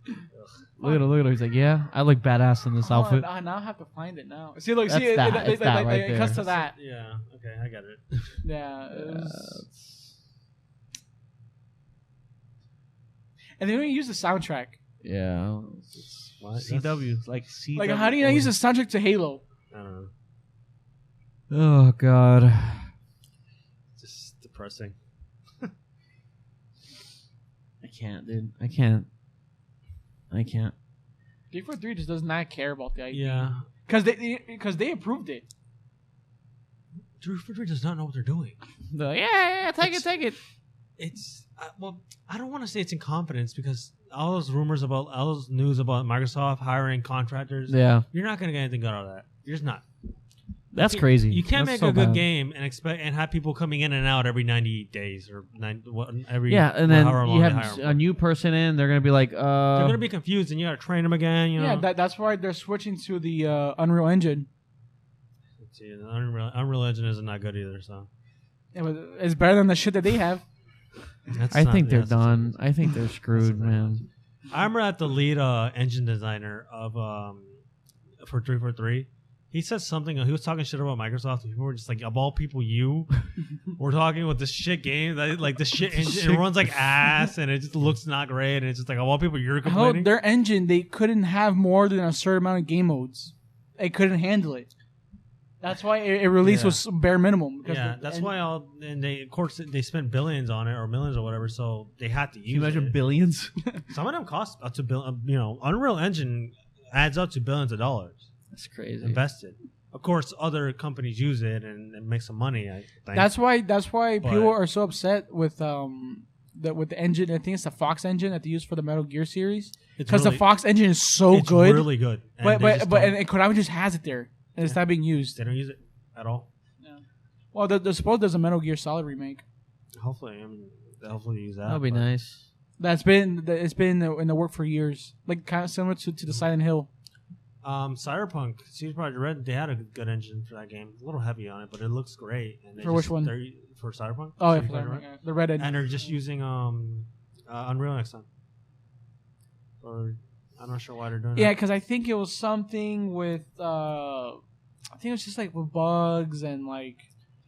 Look at him. Look at him. He's like, yeah, I look badass in this outfit. Oh, now I have to find it now. See, look, That's see, that. It's that right it cuts there. to that. Yeah. Okay, I got it. Yeah. And they don't even use the soundtrack. Yeah. What? CW. Like CW. Like, how do you not use the soundtrack to Halo? I don't know. Oh God. Just depressing. I can't, dude. I can't. 343 just does not care about the idea. Yeah. Because they approved it. 343 does not know what they're doing. They're like, yeah, take it. It's well, I don't want to say it's incompetence because all those rumors about all those news about Microsoft hiring contractors. Yeah, You're not gonna get anything good out of that. You're just not. that's crazy. You can't That's make so a good bad. game and expect and have people coming in and out every 90 days or every Yeah, and then however long you they have hire 'em. a new person in. They're gonna be like, They're gonna be confused and you gotta train them again. You know? Yeah, that's why they're switching to the Unreal Engine. See, Unreal Engine isn't that good either. So Yeah, but it's better than the shit that they have. I think they're done. I think they're screwed, man. I remember at the lead engine designer of for 343. He said something. He was talking shit about Microsoft. And people were just like, of all people, you were talking with this shit game. That, like, this shit engine. It runs like ass and it just looks not great. And it's just like, of all people, you're complaining. Their engine, they couldn't have more than a certain amount of game modes. They couldn't handle it. That's why it released was bare minimum. Yeah, that's why and they, of course, they spent billions on it or millions or whatever. So they had to use it. Can you imagine billions? Some of them cost up to Unreal Engine adds up to billions of dollars. That's crazy. Invested. Of course, other companies use it and make some money. I think that's why people are so upset with the engine. I think it's the Fox engine that they use for the Metal Gear series because the Fox engine is so good. It's really good. And but Konami just has it there and it's not being used. They don't use it at all. Yeah. Well, suppose there's a Metal Gear Solid remake. Hopefully, hopefully they use that. That'll be nice. It's been in the work for years, like kind of similar to the Silent Hill. Cyberpunk, CD Projekt Red, they had a good engine for that game. A little heavy on it, but it looks great. And for which one? For Cyberpunk. Oh, yeah, the Red engine. And they're just using Unreal next time. Or I'm not sure why they're doing that. Yeah, because I think it was something with I think it was just like with bugs and like.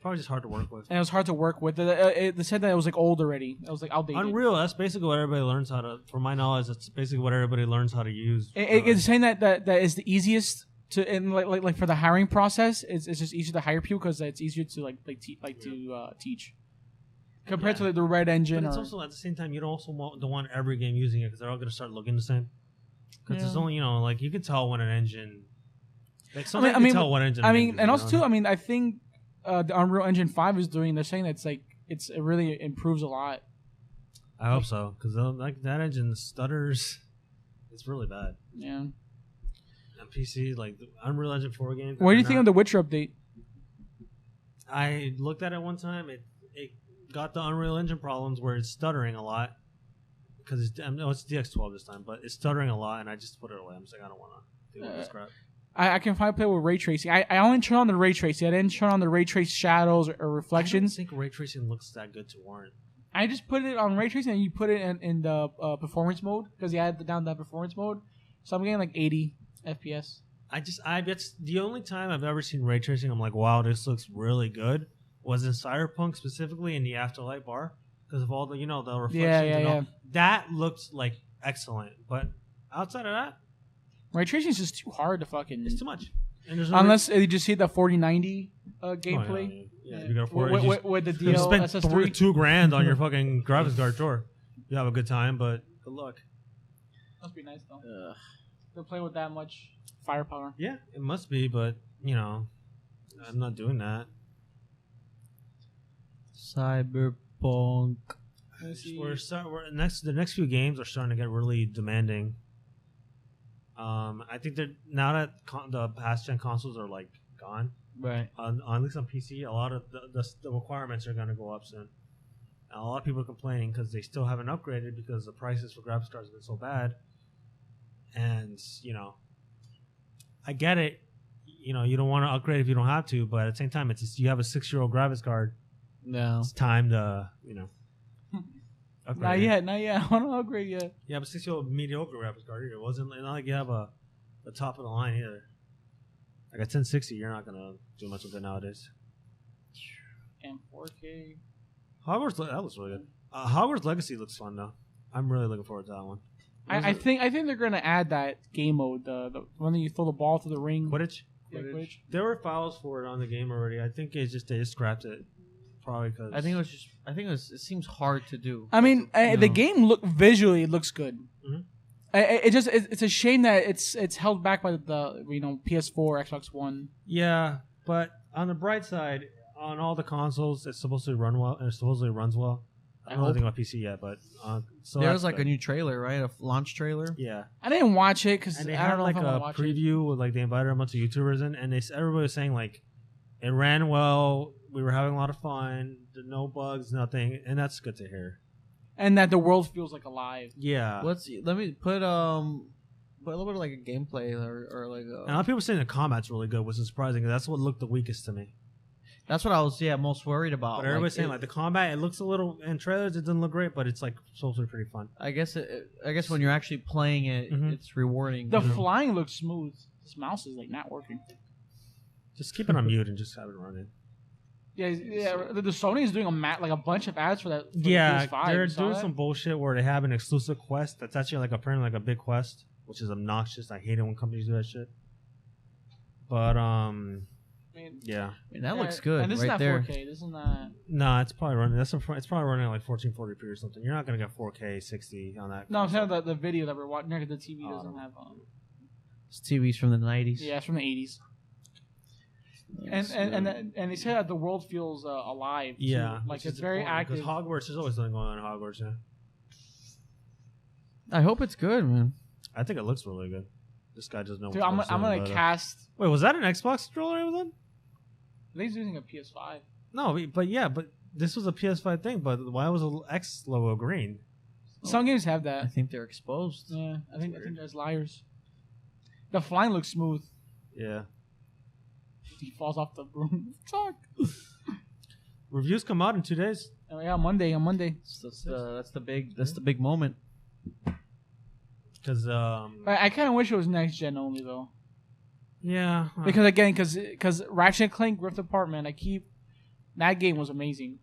Probably just hard to work with. And it was hard to work with. They said that it was like old already. It was like outdated. Unreal, that's basically what everybody learns how to, from my knowledge, that's basically what everybody learns how to use. It's saying that is the easiest to, and like for the hiring process, it's just easier to hire people because it's easier to teach. Compared to the Red engine. But it's also, at the same time, you don't want every game using it because they're all going to start looking the same. Because there's only, like, you can tell when an engine, like, sometimes you can tell what engine. And also, too, I think, the Unreal Engine 5 is doing. They're saying that it really improves a lot. I hope so, because like that engine stutters. It's really bad. Yeah. On PC, like the Unreal Engine 4 game. What do you think of the Witcher update? I looked at it one time. It got the Unreal Engine problems where it's stuttering a lot. Because it's DX12 this time, but it's stuttering a lot, and I just put it away. I'm just like, I don't want to deal with this crap. I can finally play with ray tracing. I only turn on the ray tracing. I didn't turn on the ray trace shadows or reflections. I don't think ray tracing looks that good to warrant. I just put it on ray tracing, and you put it in the performance mode because you had down that performance mode. So I'm getting like 80 FPS. That's the only time I've ever seen ray tracing. I'm like, wow, this looks really good. Was in Cyberpunk, specifically in the Afterlight bar, because of all the the reflections. Yeah. That looks like excellent, but outside of that. Ray tracing is just too hard to fucking. It's too much. Unless you just see the 4090 gameplay. Yeah. You got with the DL spend SS3. $2,000 on your fucking graphics card. Sure, you have a good time, but good luck. Must be nice though. To play with that much firepower. Yeah, it must be, but I'm not doing that. Cyberpunk. The next few games are starting to get really demanding. I think that now that the past gen consoles are like gone, right? At least on PC, a lot of the requirements are going to go up soon. And a lot of people are complaining because they still haven't upgraded because the prices for graphics cards have been so bad. And I get it. You don't want to upgrade if you don't have to, but at the same time, you have a 6-year-old graphics card. No, it's time to Not yet. I want to upgrade yet. You have a 6-year-old mediocre graphics card either. It wasn't not like you have a top of the line either. Like a 1060, you're not gonna do much with it nowadays. And 4K. That looks really good. Hogwarts Legacy looks fun though. I'm really looking forward to that one. I think they're gonna add that game mode, the one that you throw the ball to the ring. Quidditch. Quidditch. There were files for it on the game already. I think they just scrapped it. Probably because it seems hard to do. The game visually looks good. Mm-hmm. It's a shame that it's held back by the PS4, Xbox One. Yeah, but on the bright side, on all the consoles, it's supposed to run well. And it supposedly runs well. I don't know anything about PC yet, but there was like a new trailer, right? A launch trailer. Yeah, I didn't watch it because they had like a preview with like they invited a bunch of YouTubers in, and everybody was saying like it ran well. We were having a lot of fun. No bugs, nothing, and that's good to hear. And that the world feels like alive. Yeah. Let me put but a little bit like a gameplay or like. And a lot of people saying the combat's really good, which is surprising. 'Cause that's what looked the weakest to me. That's what I was most worried about. But everybody's saying the combat, it looks a little in trailers. It doesn't look great, but it's like supposed to be pretty fun. I guess when you're actually playing it, it's rewarding. The flying looks smooth. This mouse is like not working. Just keep it on mute and just have it running. Yeah. The Sony is doing a bunch of ads for that. For yeah, the PS5. they're doing some bullshit where they have an exclusive quest that's actually like apparently like a big quest, which is obnoxious. I hate it when companies do that shit. But yeah. I mean, that looks good. And this right is not there. 4K. This is not. No, it's probably running. It's probably running at like 1440p or something. You're not gonna get 4K 60 on that. No, I'm saying the video that we're watching. The TV doesn't have. This TV's from the 90s. Yeah, it's from the 80s. And they say that the world feels alive. Too. Yeah, like it's very active. Because Hogwarts, there's always something going on in Hogwarts. Yeah. I hope it's good, man. I think it looks really good. This guy doesn't know. Dude, I'm gonna cast. Wait, was that an Xbox controller it was on? He's using a PS5. No, but this was a PS5 thing. But why was the X logo green? Some games have that. I think they're exposed. Yeah, I think there's liars. The flying looks smooth. Yeah. He falls off the broom. Talk. Reviews come out in 2 days. Oh, yeah, Monday. That's the big moment. Because I kind of wish it was next gen only though. Yeah. Because again, because Ratchet and Clank Rift Apart, man, that game was amazing.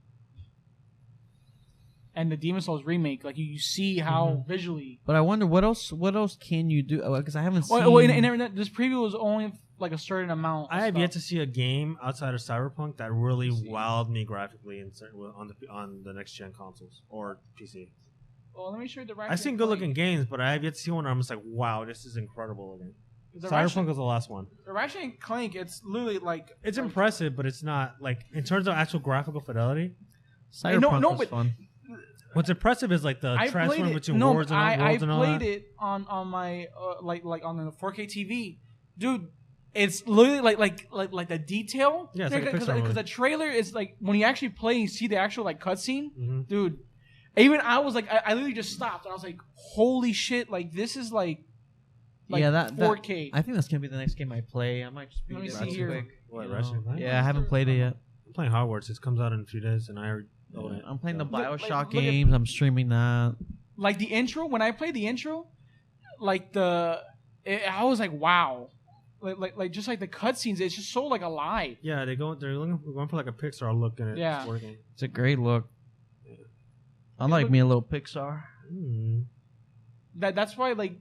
And the Demon's Souls remake, like you see how visually. But I wonder what else can you do? Because I haven't seen. Well, in this preview was only like a certain amount. I have yet to see a game outside of Cyberpunk that really wowed me graphically on the next gen consoles or PC. Well, let me show you the Ratchet. I've seen good looking games, but I have yet to see one where I'm just like, wow, this is incredible looking. Cyberpunk was the last one. The Ratchet and Clank, it's literally like it's impressive, but it's not like in terms of actual graphical fidelity. Cyberpunk was fun. What's impressive is like the transfer between worlds and worlds and all that. I played it on my like on the 4K TV, dude. It's literally like the detail. Yeah, because the trailer is like when you actually play, and you see the actual like cutscene, dude. Even I was like, I literally just stopped. I was like, holy shit! Like this is like that 4K. I think that's gonna be the next game I play. I might just be. Let me see here. What, Ratchet & Clank? Yeah, I haven't played it yet. I'm playing Hogwarts. It comes out in a few days, and I already own it. I'm playing the BioShock Look games. I'm streaming that. Like the intro, when I played the intro, like I was like, wow. Like just like the cutscenes, it's just so like alive. Yeah, they're going for like a Pixar look in it. Yeah. It's working. It's a great look. Yeah. I like me a little Pixar. That's why like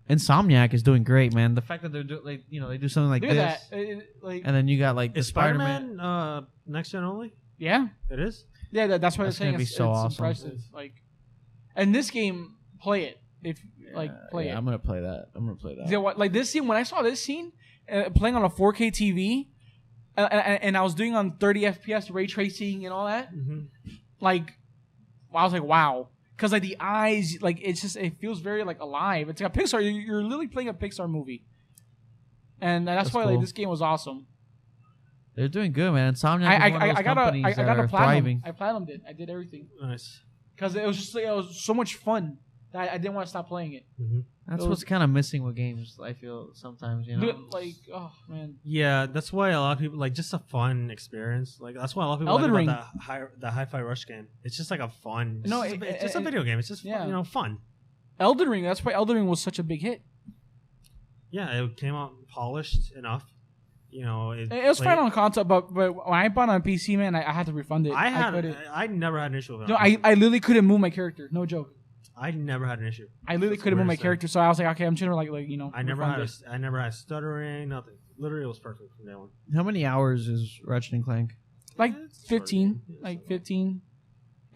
Insomniac is doing great, man. The fact that they're they do something like look this, at that. and then you got like is the Spider-Man. Spider-Man next gen only? Yeah, it is. Yeah, that's why I'm saying be it's awesome. impressive. Like, and this game, play it play it. I'm gonna play that. You know what? Like this scene, when I saw this scene playing on a 4K TV, and I was doing on 30 FPS ray tracing and all that, like I was like, wow. Because like the eyes, like it feels very like alive. It's like a Pixar. You're literally playing a Pixar movie, and that's why cool. Like this game was awesome. They're doing good, man. Insomniac is one of those companies that are thriving. I platinumed it. I did everything. Nice. Because it was just it was so much fun that I didn't want to stop playing it. That's what's kind of missing with games. I feel sometimes, like oh man. Yeah, that's why a lot of people like just a fun experience. Like that's why a lot of people Elden Ring. like about the Hi-Fi Rush game. It's just like a fun. It's just a video game. It's just fun. Elden Ring. That's why Elden Ring was such a big hit. Yeah, it came out polished enough. It was fine on console, but when I bought it on PC, man, I had to refund it. I never had an issue with it. No, I literally couldn't move my character. No joke. I never had an issue. I literally couldn't move my character, so I was like, okay, I'm trying to like I never had stuttering, nothing. Literally, it was perfect from day one. How many hours is Ratchet and Clank? Like 15. Like 15.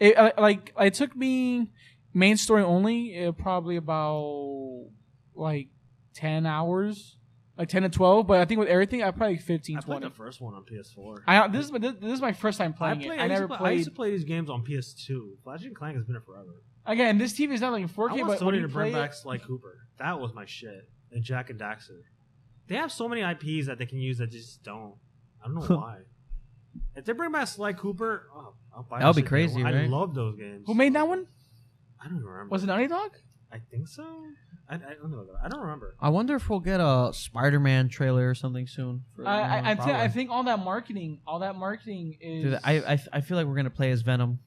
It took me main story only. Probably about like 10 hours. Like 10 to 12, but I think with everything, I probably 15, 20. I played the first one on PS4. This is my first time playing it. I used to play these games on PS2. Ratchet and Clank has been there forever. Again, this TV is not like 4K, I but Sony to bring back Sly Cooper. That was my shit. And Jack and Daxter. They have so many IPs that they can use that just don't. I don't know why. If they bring back Sly Cooper, I'll buy that. That would be crazy, right? I love those games. Who made that one? I don't even remember. Was it Naughty Dog? I think so. I don't remember. I wonder if we'll get a Spider-Man trailer or something soon. I think all that marketing is. Dude, I feel like we're gonna play as Venom.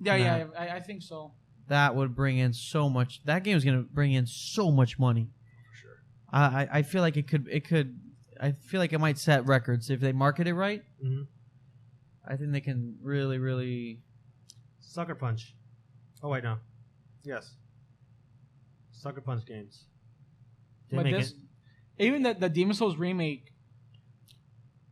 Yeah, I think so. That would bring in so much. That game is gonna bring in so much money. For sure. I feel like it could. I feel like it might set records if they market it right. Mm-hmm. I think they can really. Sucker Punch. Oh wait, no. Yes. Sucker Punch games. But even the Demon Souls remake.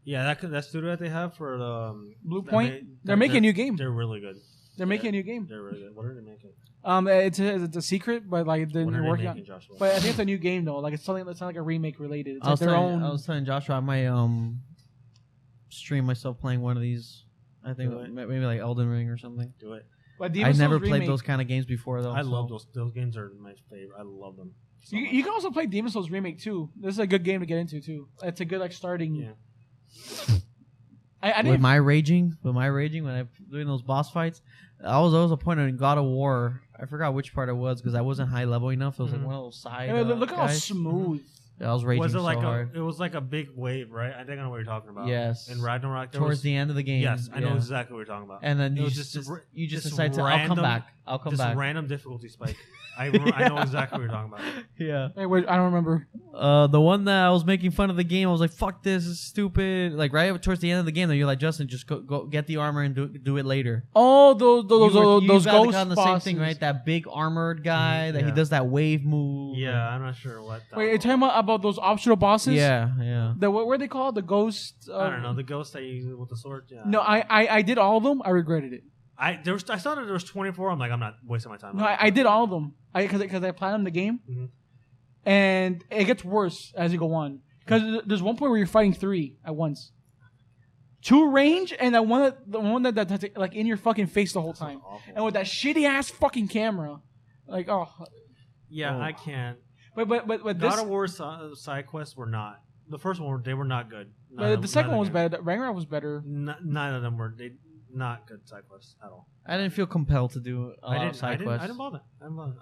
Yeah, that studio that they have for the Blue Point, they're making a new game. They're really good. They're making a new game. They're really good. What are they making? It's a secret, but like they're working on. Joshua? But I think it's a new game though. Like it's something that's not like a remake related. It's I like their own. was telling Joshua I might stream myself playing one of these. I think maybe like Elden Ring or something. Do it. But I never played those kind of games before though. I love those. Those games are my favorite. I love them. So you can also play Demon Souls remake too. This is a good game to get into too. It's a good like starting. Yeah. With my raging when I'm doing those boss fights, I was always a point in God of War. I forgot which part it was because I wasn't high level enough. It was like one of those side. Look how smooth. Yeah, I was raging was it like hard. It was like a big wave, right? I think I know what you're talking about. Yes. In Ragnarok, towards the end of the game. Yes, I know exactly what you're talking about. And then you just decide to. I'll come back. Just random difficulty spike. I know exactly what you're talking about. Yeah. Hey, wait, I don't remember. The one that I was making fun of the game, I was like, "Fuck this, is stupid." Like right towards the end of the game, though, you're like, "Justin, just go get the armor and do it later." Oh, those ghost on the bosses. same thing, right? That big armored guy that he does that wave move. Yeah, I'm not sure what. Wait, you're talking about those optional bosses? Yeah. What were they called? The ghost. I don't know. The ghost that you use with the sword. Yeah. No, I did all of them. I regretted it. I saw that there was 24. I'm like, I'm not wasting my time. No, I did all of them. Because I platinumed the game, and it gets worse as you go on. Because there's one point where you're fighting 3 at once, 2 range, and the one that's like in your fucking face the whole time, and with that shitty ass fucking camera, like I can't. But God this of War side quests were not. The first one they were not good. But the second one was better. Ragnarok was better. None of them were. Not good side quests at all. I didn't feel compelled to do a lot of side quests. I didn't bother.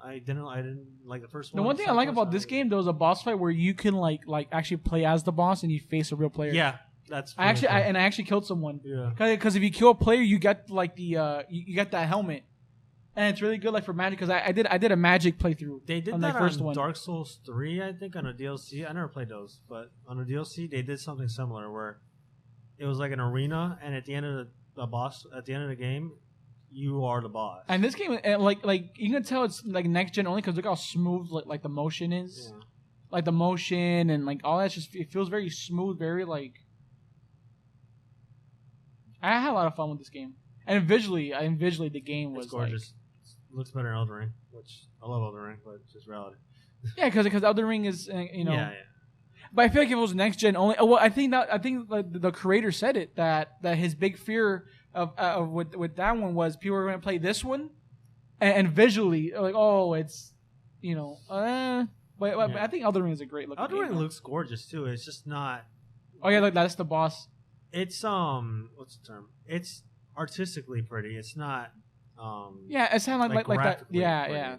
I didn't like the first one. The one thing I like about this game, there was a boss fight where you can like actually play as the boss and you face a real player. Yeah, that's. I actually killed someone. Yeah. Because if you kill a player, you get like the you get that helmet, and it's really good like for magic. Because I did a magic playthrough. They did on that first on one. Dark Souls 3, I think, on a DLC. I never played those, but on a DLC they did something similar where it was like an arena, and at the end of the boss at the end of the game, you are the boss. And this game, like you can tell it's like next gen only because look how smooth like the motion is, like the motion and like all that. Just it feels very smooth, very like. I had a lot of fun with this game, and visually the game was gorgeous. Looks better than Elden Ring, which I love Elden Ring, but it's just reality. Yeah, because Elden Ring is Yeah. But I feel like if it was next gen only, well, I think the creator said it that his big fear of with that one was people were going to play this one, and visually like it's, but I think Elden Ring is a great looking. Elden Ring looks gorgeous too. It's just not. Oh yeah, look, that's the boss. It's what's the term? It's artistically pretty. It's not. Yeah, it sounded like that. Yeah.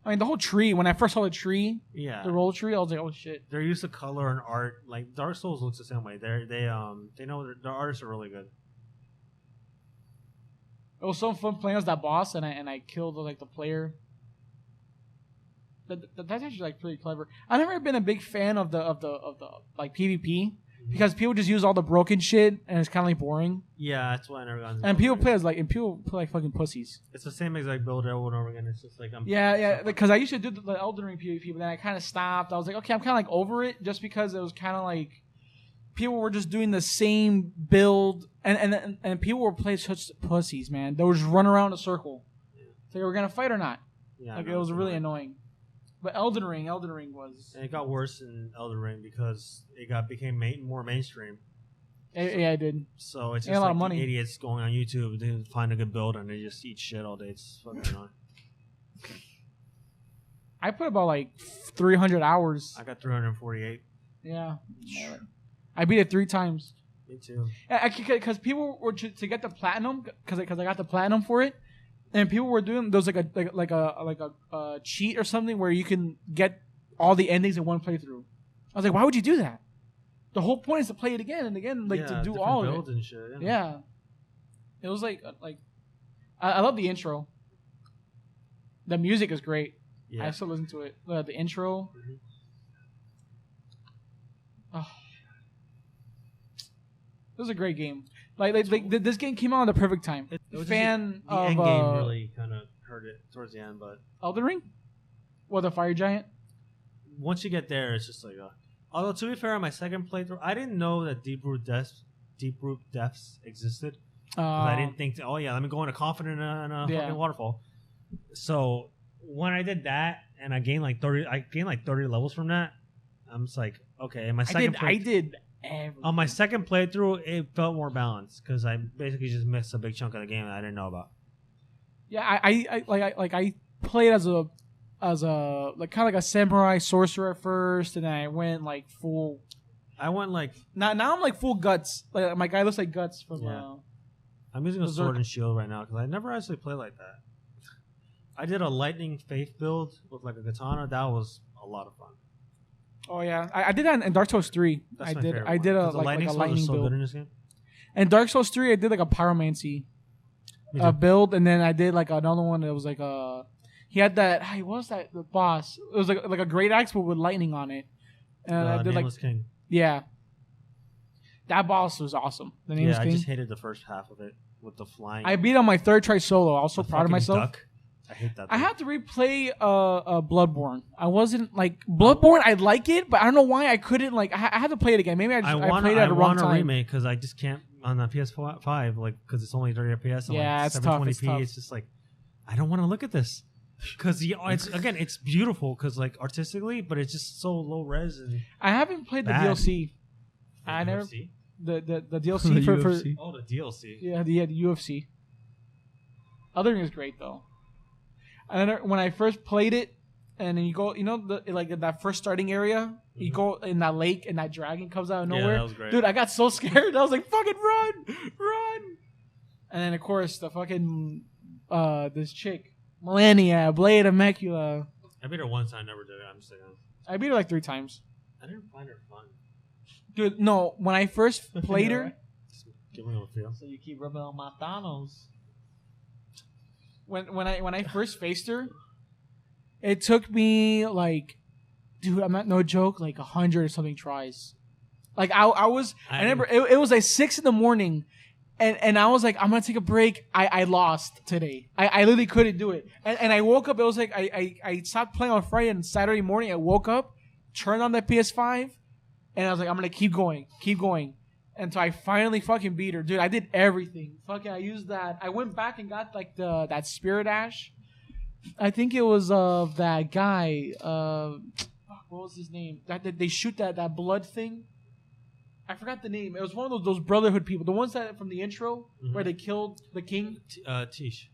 I mean, the whole tree. When I first saw the tree, the roll tree, I was like, "Oh shit!" Their use of color and art, like Dark Souls, looks the same way. They know their artists are really good. It was so fun playing as that boss, and I killed like the player. That's actually like pretty clever. I've never been a big fan of the like PvP. Because people just use all the broken shit and it's kind of like boring. Yeah, that's why I never got into And people play like fucking pussies. It's the same exact build over and over again. It's just like because I used to do the Elden Ring PvP, but then I kind of stopped. I was like, okay, I'm kind of like over it, just because it was kind of like people were just doing the same build, and people were playing such pussies, man. They would just run around a circle. So we're gonna fight or not? Yeah, it was really annoying. But Elden Ring was... And it got worse in Elden Ring because it became more mainstream. Yeah, it did. So it's just a lot like of money. Idiots going on YouTube to find a good build and they just eat shit all day. It's fucking annoying. I put about like 300 hours. I got 348. Yeah. I beat it 3 times. Me too. Because people were to get the platinum, because I got the platinum for it, and people were doing those like a cheat or something where you can get all the endings in one playthrough. I was like, why would you do that? The whole point is to play it again and again, like to do all of it. And shit, yeah. It was like I love the intro. The music is great. Yeah. I still listen to it. The intro. Mm-hmm. Oh. It was a great game. This game came out at the perfect time. It was Fan the of end game really kind of hurt it towards the end, but Elden Ring. What, the fire giant? once you get there, it's just like. Although to be fair, on my second playthrough, I didn't know that deep root depths existed. I didn't think. Let me go in a confident in a fucking waterfall. So when I did that and I gained like 30 levels from that. I'm just like, okay. And my second I did everything. On my second playthrough, it felt more balanced because I basically just missed a big chunk of the game that I didn't know about. Yeah, I played as a like kind of like a samurai sorcerer at first, and then I went like full. I went like now I'm like full guts. Like my guy looks like Guts from. Yeah. I'm using a sword and shield right now because I never actually played like that. I did a lightning faith build with like a katana. That was a lot of fun. Oh yeah, I did that in Dark Souls 3. That's I my did. favorite I did one. a The like a sword lightning is so build. good in this game. And Dark Souls 3, I did like a pyromancy build, and then I did like another one that was like a. He had that. Hey, what was that? The boss. It was like a great axe, but with lightning on it. And I did Nameless King. Yeah. That boss was awesome. The Nameless King. I just hated the first half of it with the flying. I beat on my third try solo. I was so proud of myself. Duck. I hate that. I had to replay Bloodborne. I wasn't like Bloodborne. I like it, but I don't know why I couldn't like. I had to play it again. Maybe I played it at the wrong time. I want a remake because I just can't on the PS5 like because it's only 30 FPS. And yeah, like it's tough. 720p. It's just like I don't want to look at this because it's beautiful because like artistically, but it's just so low res and. I haven't played bad. the DLC. I never the DLC for the DLC. Yeah, the UFC. Other thing is great though. And then when I first played it, and then you go, like that first starting area, you go in that lake, and that dragon comes out of nowhere. Yeah, that was great. Dude, I got so scared. I was like, "Fucking run!" And then of course the fucking this chick, Melania, Blade of Mecula. I beat her once. I never did it. I'm just saying. I beat her like 3 times. I didn't find her fun. Dude, no. When I first played her, just give me a feel. So you keep rubbing on my Thanos. When I first faced her, it took me like, dude, I'm not no joke, like 100 or something tries. Like I remember it was like 6 a.m. and I was like, I'm gonna take a break. I lost today. I literally couldn't do it. And I woke up. It was like I stopped playing on Friday and Saturday morning. I woke up, turned on the PS5, and I was like, I'm gonna keep going. Until I finally fucking beat her. Dude, I did everything. Fucking, I used that. I went back and got like that Spirit Ash. I think it was of that guy. What was his name? That they shoot that blood thing. I forgot the name. It was one of those Brotherhood people. The ones that from the intro where they killed the king. Tish.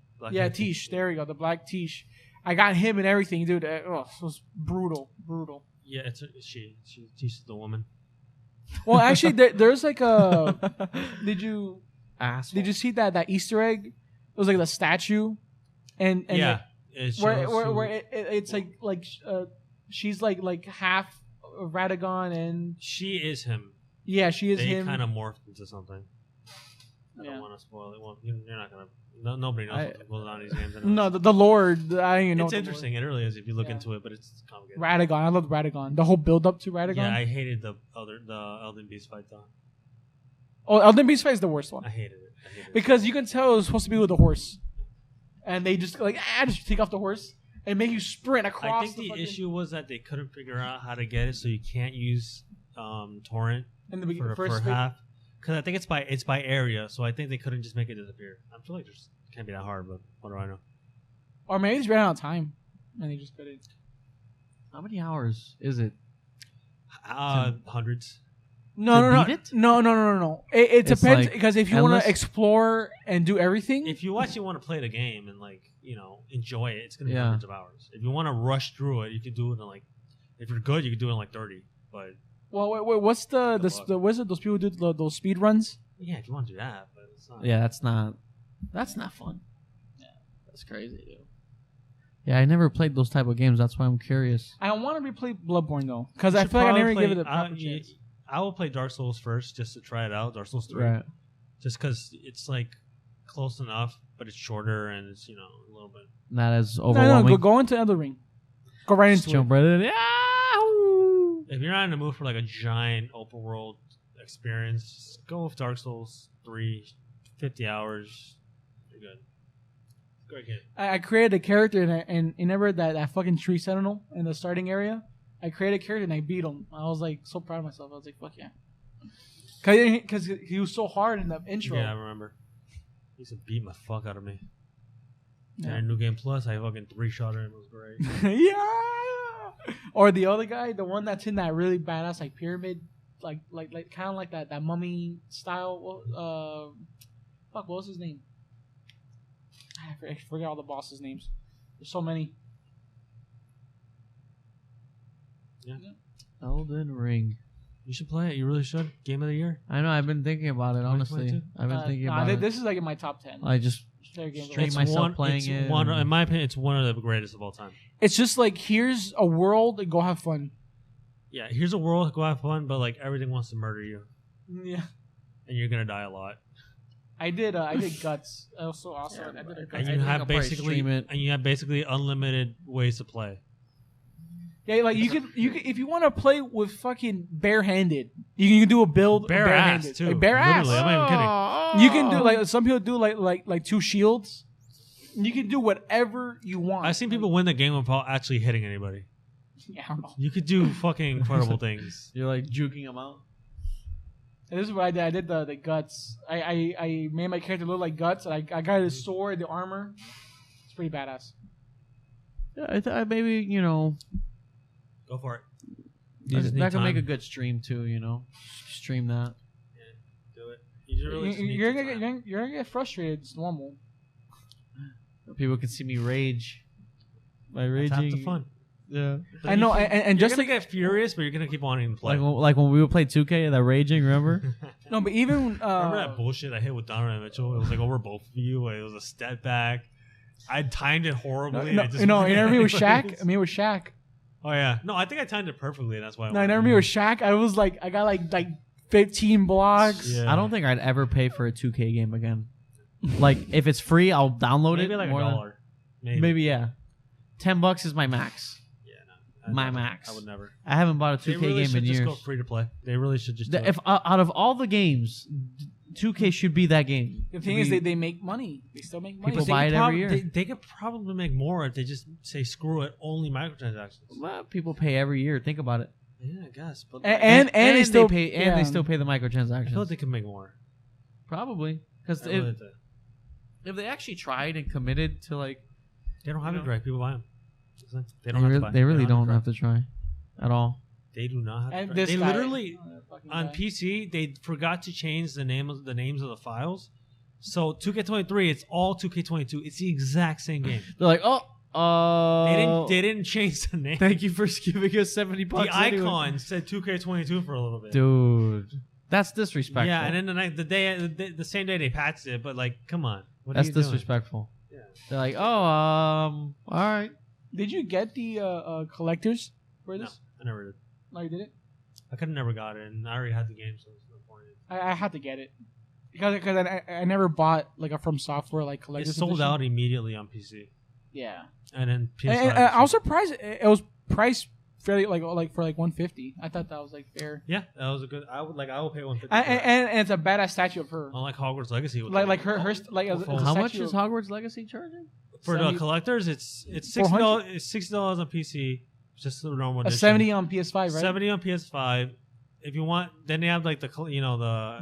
Tish. There we go. The Black Tish. I got him and everything, dude. It was brutal. Yeah, she. She's the woman. Well, actually, there's like a. Did you see that Easter egg? It was like the statue, and yeah, where it's like she's like half Radagon and she is him. Yeah, she is him. They kind of morphed into something. I don't want to spoil it. Well, you're not gonna. Nobody knows what goes on in these games. Anyways. No, the Lord. I don't even know. It's interesting. It really is if you look into it, but it's complicated. Radagon. I love Radagon. The whole build up to Radagon. Yeah, I hated the Elden Beast fight though. Oh, Elden Beast fight is the worst one. I hated it. Because you can tell it was supposed to be with a horse, and they just just take off the horse and make you sprint across. I think the issue was that they couldn't figure out how to get it, so you can't use torrent in the first half. Because I think it's by area, so I think they couldn't just make it disappear. I feel like it can't be that hard, but what do I know? Or maybe they just ran out of time, and they just couldn't. How many hours is it? Hundreds. No. It depends like because if you want to explore and do everything, if you actually want to play the game and enjoy it, it's gonna be hundreds of hours. If you want to rush through it, you can do it in if you're good, you can do it in 30. But well, wait, what's the wizard? Those people who do those speed runs? Yeah, if you want to do that, but it's not. Yeah, that's not fun. That's crazy, dude. Yeah, I never played those type of games. That's why I'm curious. I want to replay Bloodborne though, because You I should feel like I probably never play- give it a proper chance. I will play Dark Souls first just to try it out. Dark Souls 3. Right. Just because it's like close enough, but it's shorter and it's, you know, a little bit. Not as No, overwhelming. go into Elden Ring. Go right Just into jump it. right in. Yahoo! If you're not in the mood for like a giant open world experience, just go with Dark Souls 3, 50 hours. You're good. Great game. I created a character and whenever that fucking tree sentinel in the starting area, I created a character and I beat him. I was like so proud of myself. I was like, fuck yeah. Because he was so hard in the intro. Yeah, I remember. He used to beat my fuck out of me. Yeah. And in New Game Plus, I fucking 3-shot him. It was great. Yeah. Or the other guy, the one that's in that really badass like pyramid, like kind of like that mummy style. Fuck, what was his name? I forget all the bosses' names. There's so many. Yeah. Elden Ring. You should play it. You really should. Game of the year. I know. I've been thinking about it. Honestly, 2022? I've been thinking about it. This is like in my top 10. I just Their games of Straight all my- time. myself playing it's it One, and- in my opinion, it's one of the greatest of all time. It's just like here's a world and go have fun. Yeah, here's a world, go have fun, but like everything wants to murder you, Yeah. and you're gonna die a lot. I did guts. I did a guts. And I you think have I'll probably stream it. basically unlimited ways to play. Yeah, like you could if you want to play with fucking barehanded, you can do a build Bare barehanded. ass too. Like bare ass. Literally, I'm not even kidding. You can do like some people do like two shields. You can do whatever you want. I've seen people win the game without actually hitting anybody. Yeah, I don't know. You could do fucking incredible things. You're like juking them out. And this is what I did. I did the guts. I made my character look like guts. And I got his sword, the armor. It's pretty badass. Yeah, I maybe Go for it. that can make a good stream too. Stream that. Do it. You really just need You're some gonna time. get frustrated. It's normal. People can see me rage. By That's raging. half the fun. Yeah. I know, and You're just gonna get furious, but you're gonna keep wanting to play. Like when we would play 2K, that raging. Remember? no, but even Remember that bullshit I hit with Donovan Mitchell? It was like over both of you. Like, it was a step back. I timed it horribly. and No, I just you never meet with anyways. Shaq. I mean, with Shaq. Oh yeah, no, I think I timed it perfectly. And that's why. No, I never meet with Shaq. I was like, I got like 15 blocks. Yeah. I don't think I'd ever pay for a 2K game again. Like if it's free, I'll download Maybe it. like more than- $1. Maybe yeah. $10 is my max. Yeah, no, My never. max. I would never. I haven't bought a They 2K really game should in just years. go free to play. They really should just. Do it. If out of all the games, 2K should be that game. The thing is, they make money. They still make money. People They buy could it every year. They could probably make more if they just say screw it, only microtransactions. Well, people pay every year. Think about it. Yeah, I guess. But And they still pay. And they still pay the microtransactions. I feel like they could make more. Probably because I really do. if they actually tried and committed to like, They don't have you it know. right. People buy them. They they, don't have to buy. they really don't to have to try at all. They do not have And to. this They guy- literally fucking on guy. PC they forgot to change the names of the files. So 2K23, it's all 2K22. It's the exact same game. They're like, They didn't change the name. Thank you for giving us $70. The icon said 2K22 for a little bit. Dude, that's disrespectful. Yeah, and then the same day they patched it, but like, come on, what that's are you doing? disrespectful. Yeah. They're like, all right. Did you get the collectors for No, this? I never did. No, you didn't. I could have never got it, and I already had the game, so it's no point. I had to get it because I never bought like a From Software like It collector's sold edition. out immediately on PC, Yeah, and then PS5. and I was surprised it was priced fairly like for like $150. I thought that was like fair. Yeah, that was a good. I will pay $150. And it's a badass statue of her. Unlike Hogwarts Legacy, with Like her like as a How much statue is of- Hogwarts Legacy charging? for the 70 collectors, it's $60. 400? It's $60 on PC, just the normal a edition. 70 on PS5, right? 70 on PS5. If you want, then they have like the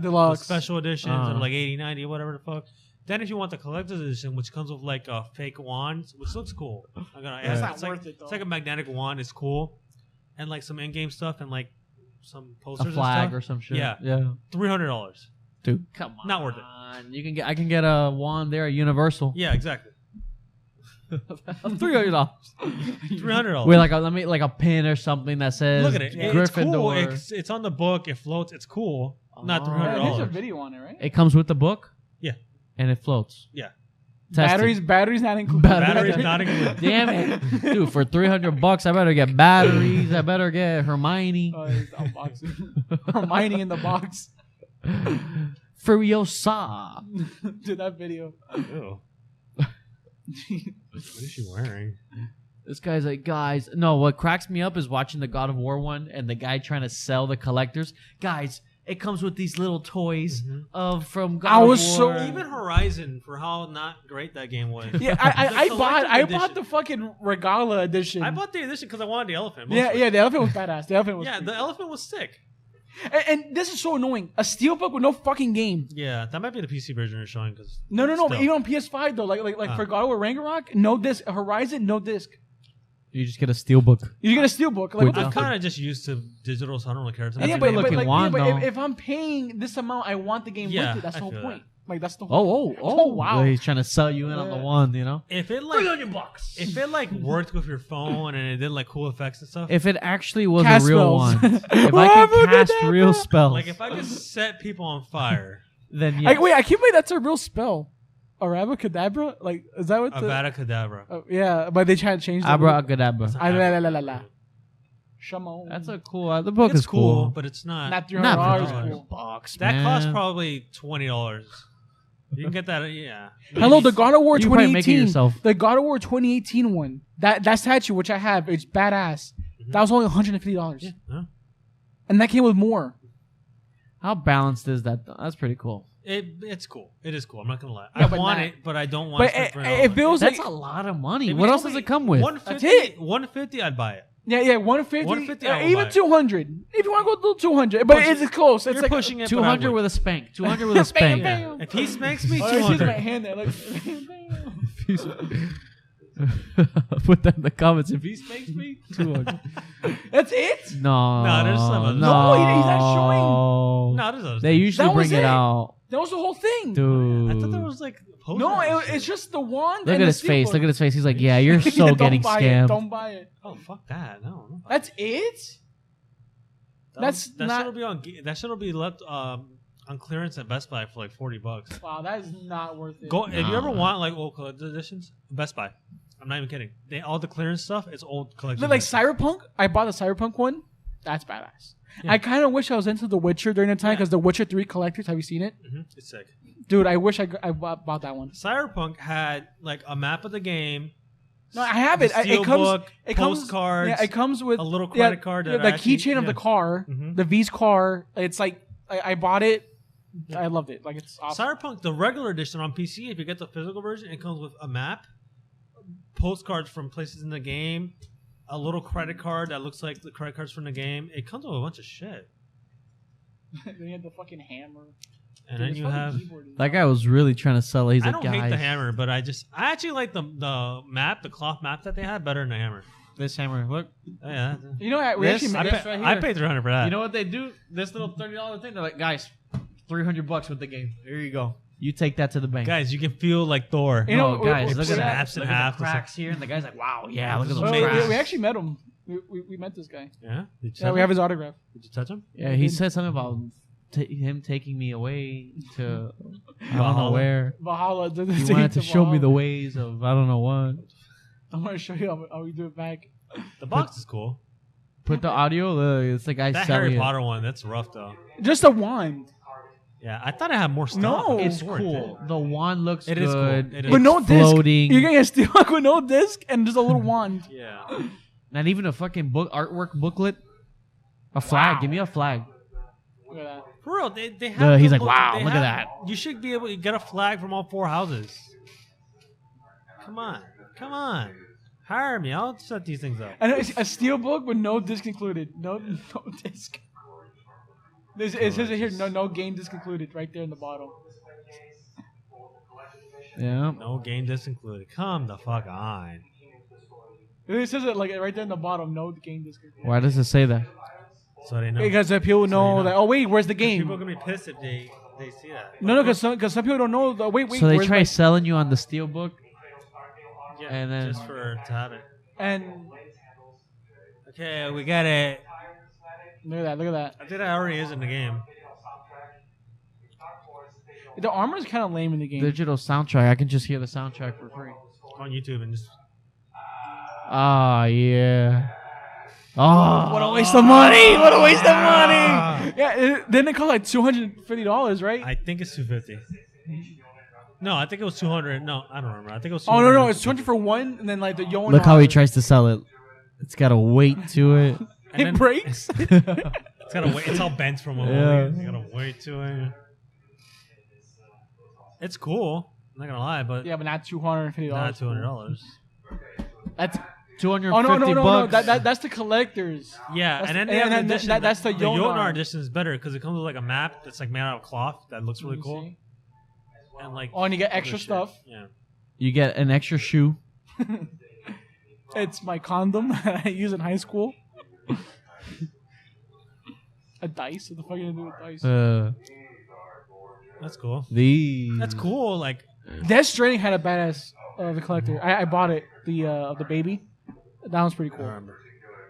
Deluxe. special editions Uh-huh. of like 80, 90, whatever the fuck. Then if you want the collector's edition, which comes with like a fake wand, which looks cool. I'm gonna That's ask. not It's worth like, it, though. it's like a magnetic wand. It's cool, and like some in-game stuff and like some A posters flag and or stuff. some shit. Yeah. $300. $300. Dude, come on. Not worth it. I can get a wand there at Universal. Yeah, exactly. $300. $300. With like a pin or something that says Look at it. It's Gryffindor. cool. It's on the book. It floats. It's cool. Not Oh. Yeah, there's a $300. video on it, right? It comes with the book. Yeah. And it floats. Yeah. Batteries not included. Batteries not included. Damn it, dude! For $300, I better get batteries. I better get Hermione. It's unboxing. Hermione in the box. Furiosa. Dude, that video. Ew. What is she wearing? This guy's like, guys. No, what cracks me up is watching the God of War one and the guy trying to sell the collectors. Guys, it comes with these little toys from God of War. so Even Horizon, for how not great that game was. Yeah, I bought the fucking Regala edition. I bought the edition because I wanted the elephant. Yeah, the elephant was badass. The elephant was the elephant was sick. And this is so annoying. A steelbook with no fucking game. Yeah, that might be the PC version you're showing. Cause No. But even on PS5 though, like for God of War Ragnarok, no disc. Horizon, no disc. You just get a steelbook. You get a steelbook. Like, I'm kind of just used to digital, so I don't really care. But if I'm paying this amount, I want the game with it. That's the whole point. Like that's the whole. Oh, wow. He's trying to sell you in on the one, you know. If it like worked with your phone and it did like cool effects and stuff. If it actually was Cast a real spells. one, if I could cast real spells, like if I could set people on fire, then yes. Wait, I can't believe that's a real spell. Abracadabra? Like, is that what? Avada Kedavra. Yeah, but they try to change. Abracadabra. Shamo. That's a cool. The book is cool, but it's not. Not $300. Cool. Box. That costs probably $20. You can get that. Yeah. Hello, the God of War you 2018. The God of War 2018 one. That statue, which I have, it's badass. That was only $150. Yeah. Huh? And that came with more. How balanced is that, though? That's pretty cool. It's cool. It is cool. I'm not gonna lie. No, I want it, but I don't want it. It feels that's like a lot of money. What else does it come with? 150, That's it. 150, I'd buy it. Yeah, 150. 150, I will Even buy it. 200. If you want to go to 200, but it's close. It's You're like pushing it. 200 with a spank. 200 with a spank. Bam, bam. If he spanks me, Oh, she's my 200. hand there. Like, Put that in the comments. If he spanks me, 200. that's it? No. No, there's some other- No, he's not showing. No, there's other They things. usually That was bring it it. out. That was the whole thing. Dude. I thought there was like posters No, and shit. it's just the wand. Look and at the his face. steelbook. Look at his face. He's like, yeah, you're so Don't getting buy scammed. It. Don't buy it. Oh fuck that! No. That's it? That not- shit'll be on. That shit'll be left on clearance at Best Buy for like $40. Wow, that is not worth it. Go if you Nah. ever want like old collector's editions, Best Buy. I'm not even kidding. All the clearance stuff, it's old collection. Look, like Cyberpunk, I bought the Cyberpunk one. That's badass. Yeah. I kind of wish I was into The Witcher during the time because The Witcher 3 collectors. Have you seen it? It's sick. Dude, I wish I bought that one. Cyberpunk had like a map of the game. No, I have it. The It comes. steelbook, It comes. postcards. Yeah, it comes with a little credit card. The That actually- keychain of the car, Mhm. the V's car. It's like I bought it. I loved it. Like it's awesome. Cyberpunk, the regular edition on PC, if you get the physical version, it comes with a map, postcards from places in the game, a little credit card that looks like the credit cards from the game. It comes with a bunch of shit. Then you have the fucking hammer. And Dude, then this you fucking have. keyboard is That guy was really trying to sell it. He's I like, don't hate guys, the hammer, but I actually like the map, the cloth map that they had better than the hammer. this hammer. Look. Oh, yeah. You know what? We This- actually I made bet- this. I paid $300 for that. You know what they do? This little $30 thing. They're like, guys, $300 with the game. Here you go. You take that to the bank. Guys, you can feel like Thor. You know, No, guys, we- look we- at that. snaps in Look at half. the cracks here, and the guy's like, "Wow, yeah, look at those Oh, we cracks." actually met him. We met this guy. Yeah? Did you Yeah, touch we have him? his autograph. Did you touch him? Yeah, he said something about him taking me away to I don't know Valhalla. where. Valhalla. He wanted to show me the ways of I don't know what. I'm gonna show you how we do it back. The box is cool. Put the audio. Look, it's the guy That selling Harry it. Potter one, that's rough though. Just a wand, Yeah, I thought it had more stuff. No. I It's swore it cool. did. The wand looks It good. is cool. It is. It's but no disc. floating. You're getting a steel with no disc and just a little wand. Yeah. Not even a fucking book artwork booklet. A flag. Wow. Give me a flag. Look at that. For real, they have. He's the like, wow, they look at have- You should be able to get a flag from all 4 houses. Come on. Hire me. I'll set these things up. And it's a steel book with no disc included. No disc. It says it here. No game disc included. Right there in the bottom. Yeah. No game disc included. Come the fuck on. It says it like right there in the bottom. No game disc included. Why does it say that? So they know. Because people know you know. that. Oh wait, where's the People game? are gonna be pissed if they see that. No, because some people don't know. Wait. So they where's try my- selling you on the steel book. Yeah, And then- just to have it. And Okay, we got it. look at that. Look at that. I think that already is in the game. The armor is kind of lame in the game. Digital soundtrack. I can just hear the soundtrack for free. Go on YouTube and just. Ah, yeah. Oh, What a waste of money! What a waste of money! Yeah, then it cost like $250, right? I think it's $250. No, I think it was $200. No, I don't remember. I think it was. Oh $200. no, it's $200 for one, and then like the Yonar. look how he tries to sell it. It's got a weight to it. And It then- breaks. It's gotta wait. It's all bent from a Yeah. You gotta wait to it. It's cool. I'm not gonna lie, but Yeah, but not $250. not $200. That's 250 Oh no, bucks. that's the collectors. Yeah, That's and then the- they have and the then edition. that's the the Yonar. Yonar edition is better because it comes with like a map that's like made out of cloth that looks really You cool. see? And like Oh, and you get other extra shit. stuff. Yeah. You get an extra shoe. It's my condom that I use in high school. A dice? What the fuck are you gonna do with dice? That's cool. These. That's cool. Like Death Stranding had a badass the collector. I bought it. The baby. That was pretty I cool. remember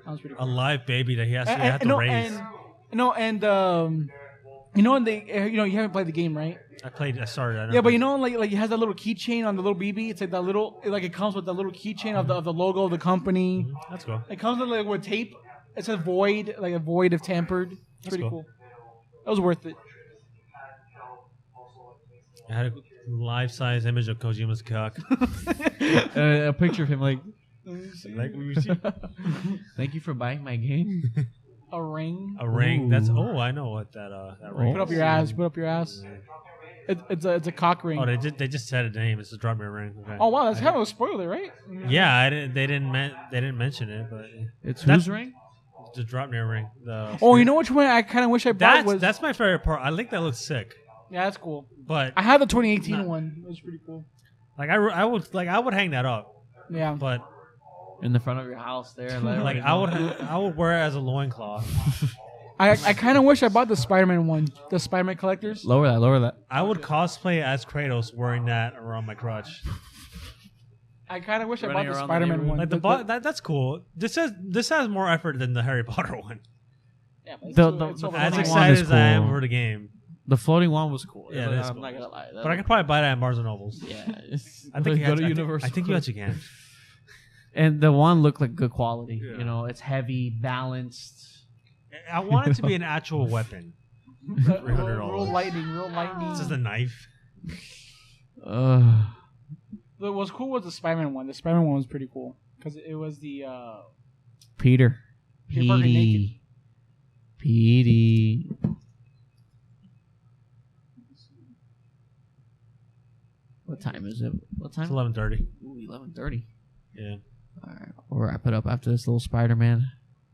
That was pretty a cool. live baby that he has to, And- have to no, raise. and they you haven't played the game, right? I started. I Yeah, never- but like it has that little keychain on the little BB. It's like that little like it comes with the little keychain of the logo of the company. That's cool. It comes with like with tape. It says void, like a void if tampered. It's That's pretty cool. cool. That was worth it. I had a life-size image of Kojima's cock. A picture of him like, Like we see thank you for buying my game. A ring. a ring. That's Ooh. I know what that ring. Put up is. your ass. Put up your ass. It's a cock ring. Oh, they just said a name. It's a drop me a ring. Okay. Oh wow, that's kind of a spoiler, right? Yeah, they didn't mention it, but It's That's- whose ring? the drop me a ring. The Oh, you know which one I kind of wish I bought was. that's my favorite part. I think that looks sick, Yeah, that's cool. but I had the 2018 Nah. one. It was pretty cool. like I would hang that up, Yeah. but In the front of your house there. like I would wear it as a loincloth. I kind of wish I bought the Spider-Man one, the Spider-Man collectors. Lower that. I would cosplay as Kratos wearing that around my crotch. I kind of wish I Running bought the around the Spider-Man neighborhood. one. Like that's cool. This has more effort than the Harry Potter one. Yeah, but it's The- so- the- it's the over As floating nice. one excited is as I am cool. for the game, The floating one was cool. Yeah, that's I'm cool. not gonna lie. but I could probably buy that at Barnes and Nobles. Yeah, it's, I think go to Universal. I think you actually can. And the one looked like good quality. Yeah. You know, it's heavy, balanced. I want it to be an actual weapon. $300. Real lightning. It's just a knife. What was cool was the Spider-Man one. The Spider-Man one was pretty cool because it was the Peter. Peter Parker naked. Petey. What time is it? What It's time? 11:30. Ooh, 11:30. Yeah. All right, we'll wrap it up after this little Spider-Man.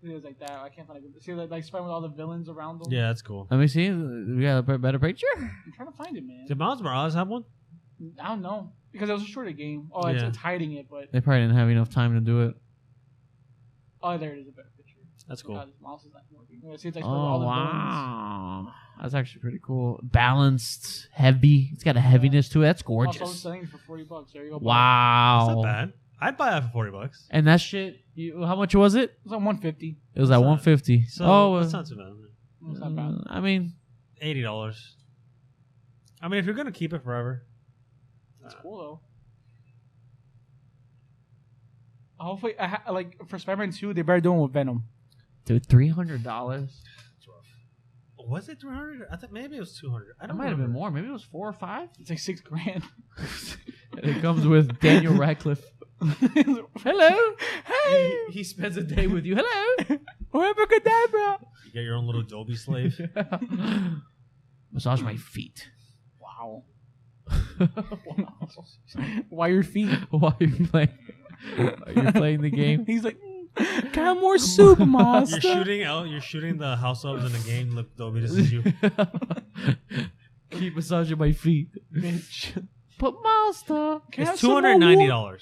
it was like that. I can't find it. See like Spider-Man with all the villains around them. Yeah, that's cool. Let me see. We got a better picture. I'm trying to find it, man. Did Miles Morales have one? I don't know because it was a shorter game. Oh, Yeah. it's hiding it, but They probably didn't have enough time to do it. oh, there it is. A better picture. That's cool. God, this mouse is not working. Yeah, see, it's like all Oh the villains. wow, that's actually pretty cool. Balanced, heavy. It's got a heaviness to it. That's Also, I'm gorgeous. selling it for $40. There you go. That's Wow. not bad. I'd buy that for $40. And that shit. How much was it? It's on 150. It was at That's not- 150. So that's not too bad. It's not bad. I mean, $80. I mean, if you're gonna keep it forever, It's cool though. Hopefully, like for Spider-Man 2, they better do it with Venom. dude, $300. was it 300? I thought maybe it was 200. I That don't might have been remember. more. Maybe it was 4 or 5. It's like $6,000. And it comes with Daniel Radcliffe. Hello. Hey, He spends a day with you. Hello. Abracadabra. You get your own little Dolby slave. Massage my feet. Wow. Why your feet? While you're playing, the game. He's like, got more soup, You're master. shooting the house subs in the game. Look, Dolby, this is you. Keep massaging my feet. Bitch. But master. Can I have It's some more $290. wool?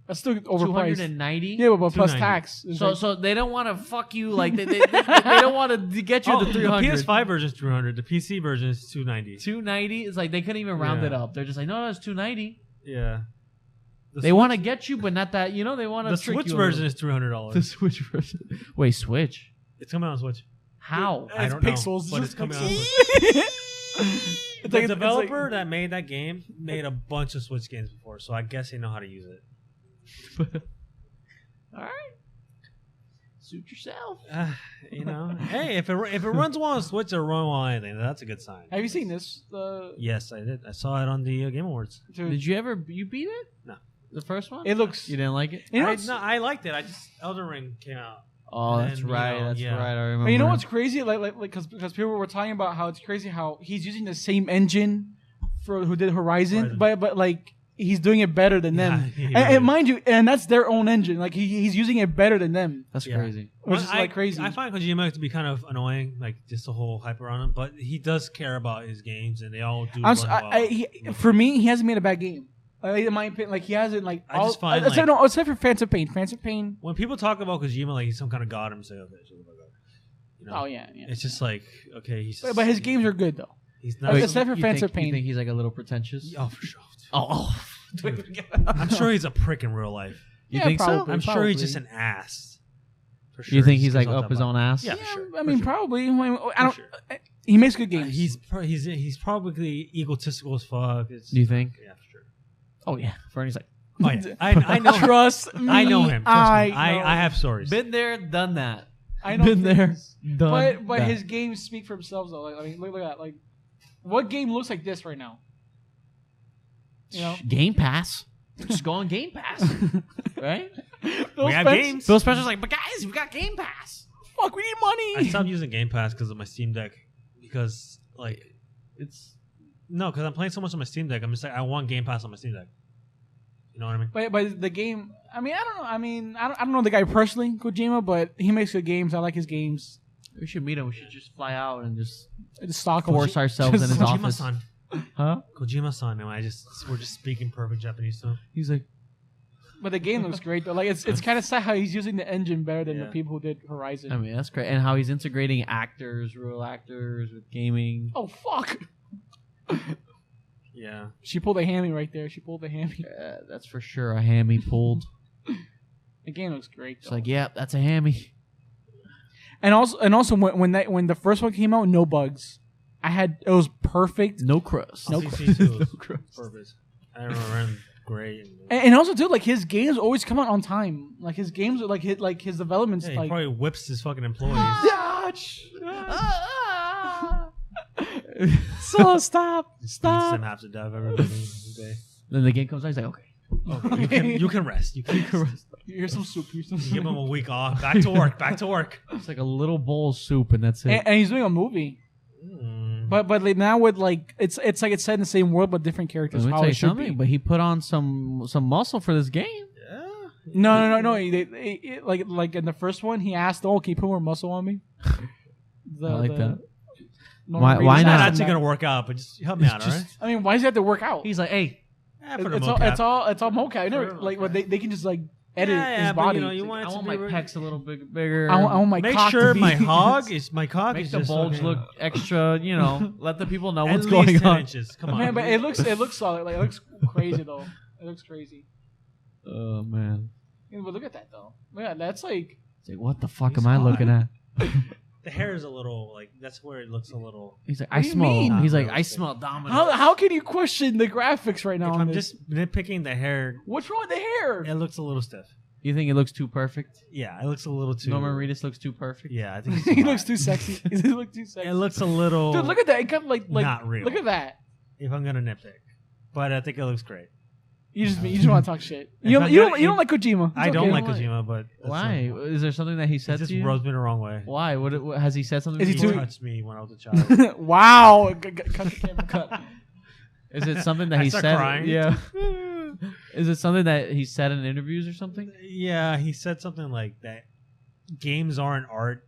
That's still overpriced. 290. Yeah, but plus $290. tax. It's So like- so they don't want to fuck you like they don't want to get you Oh, the 300. The PS5 version is 300. The PC version is 290. 290 is like they couldn't even round Yeah. it up. They're just like, no, it's 290. Yeah. They want to get you, but not that. You know, they want to. The Switch version is $300. the Switch version. Wait, Switch? It's coming on Switch. How? I It's don't know, pixels. but it's coming on Switch. The developer that made that game made a bunch of Switch games before, so I guess they know how to use it. All right. Suit yourself. Hey, if it runs well on Switch or run well on anything, that's a good sign. Have you seen this? Yes, I did. I saw it on the Game Awards. Did you beat it? No. The first one? It looks. You didn't like it? I liked it. Elden Ring came out. Oh, that's right. That's right. I remember. But you know what's crazy? Because people were talking about how it's crazy how he's using the same engine for who did Horizon. But like he's doing it better than them. And mind you, and that's their own engine. Like he's using it better than them. That's crazy. Which is like crazy. I find Kojima to be kind of annoying, like just the whole hype around him. But he does care about his games, and they all do. For me, he hasn't made a bad game. In my opinion, like he hasn't like. I just find except for Phantom Pain. Phantom Pain. When people talk about Kojima, like he's some kind of god himself. Oh yeah. It's just like okay, he's. But his games are good though. He's not. Except for Phantom Pain. You think he's like a little pretentious? Oh, for sure. Oh. I'm sure he's a prick in real life. You think probably, so? I'm sure he's just an ass. For sure. You think he's like up his own ass? Yeah, for sure. I mean, probably. I don't. He makes good games. He's probably egotistical as fuck. Do you think? Yeah, for sure. Oh yeah. Fernie's like. Oh yeah. I know. Trust me. I know him. Trust me. know. I have stories. Been there, done that. I know. Been there, done. But that. his games speak for themselves though. Like, I mean, look at that. Like, what game looks like this right now? You know, Game Pass. Just go on Game Pass, right? We have games. Phil Spencer's like, but guys, we got Game Pass. Fuck, we need money. I stopped using Game Pass because of my Steam Deck. Because like because I'm playing so much on my Steam Deck. I'm just like I want Game Pass on my Steam Deck. You know what I mean? But the game. I mean, I don't know. I mean, I don't know the guy personally, Kojima, but he makes good games. I like his games. We should meet him. We should just fly out and just stalk him. Force ourselves in his office. Kojima-san. Huh? Kojima-san. And we're just speaking perfect Japanese to him. He's like. But the game looks great though. Like it's kind of sad how he's using the engine better than the people who did Horizon. I mean, that's great, and how he's integrating real actors with gaming. Oh fuck. Yeah. She pulled a hammy right there. She pulled a hammy. That's for sure a hammy pulled. The game looks great. It's like, yeah, that's a hammy. And also when the first one came out, no bugs. It was perfect. No crust. No crust. No crust. Perfect. I don't know. Great. And also, dude, like his games always come out on time. Like his games are like his development's he like probably whips his fucking employees. So stop. Beats them half to death every day. Then the game comes out. He's like, okay, you can rest. You can rest. Here's some soup. Give him a week off. Back to work. Back to work. It's like a little bowl of soup, and that's it. And he's doing a movie. But like now with like it's like it's set in the same world but different characters. Let me tell you something. But he put on some muscle for this game. Yeah. No. Like in the first one, he asked, "Oh, can you put more muscle on me?" I like that. Why not? It's not actually gonna work out, but just help me out, all right? I mean, why does he have to work out? He's like, hey, it's all mocap. I never like they can just like edit his body. But, you want I want my pecs a little bit bigger. I want my make cock sure to be my cock is make is the just bulge okay. look extra. You know, let the people know At what's least going 10 on. Inches. Come on, man. But it looks solid. Like it looks crazy though. It looks crazy. Oh man. Yeah, but look at that though. Look at that. That's like. It's like, what the fuck am I looking at? The hair is a little like that's where it looks a little. He's like, What do you mean? He's like, Not I smell dominant. How can you question the graphics right now? If on I'm this? just nitpicking the hair, What's wrong with the hair? it looks a little stiff. You think it looks too perfect? Yeah, it looks a little too. Norman Reedus looks too perfect. Yeah, I think He looks too sexy. He looks too sexy. It looks a little. Dude, look at that. It got like not real. Look at that. If I'm gonna nitpick, but I think it looks great. You just want to talk shit. You don't like Kojima. It's I don't okay. like Kojima, but Why? Is there something that he it said just to you? rubs me the wrong way. Why? What has he said something? Is to he you? He too- touched me when I was a child. Wow. Cut the camera. Cut. Is it something that I he start said? crying. Yeah. Is it something that he said in interviews or something? Yeah, he said something like that. Games aren't art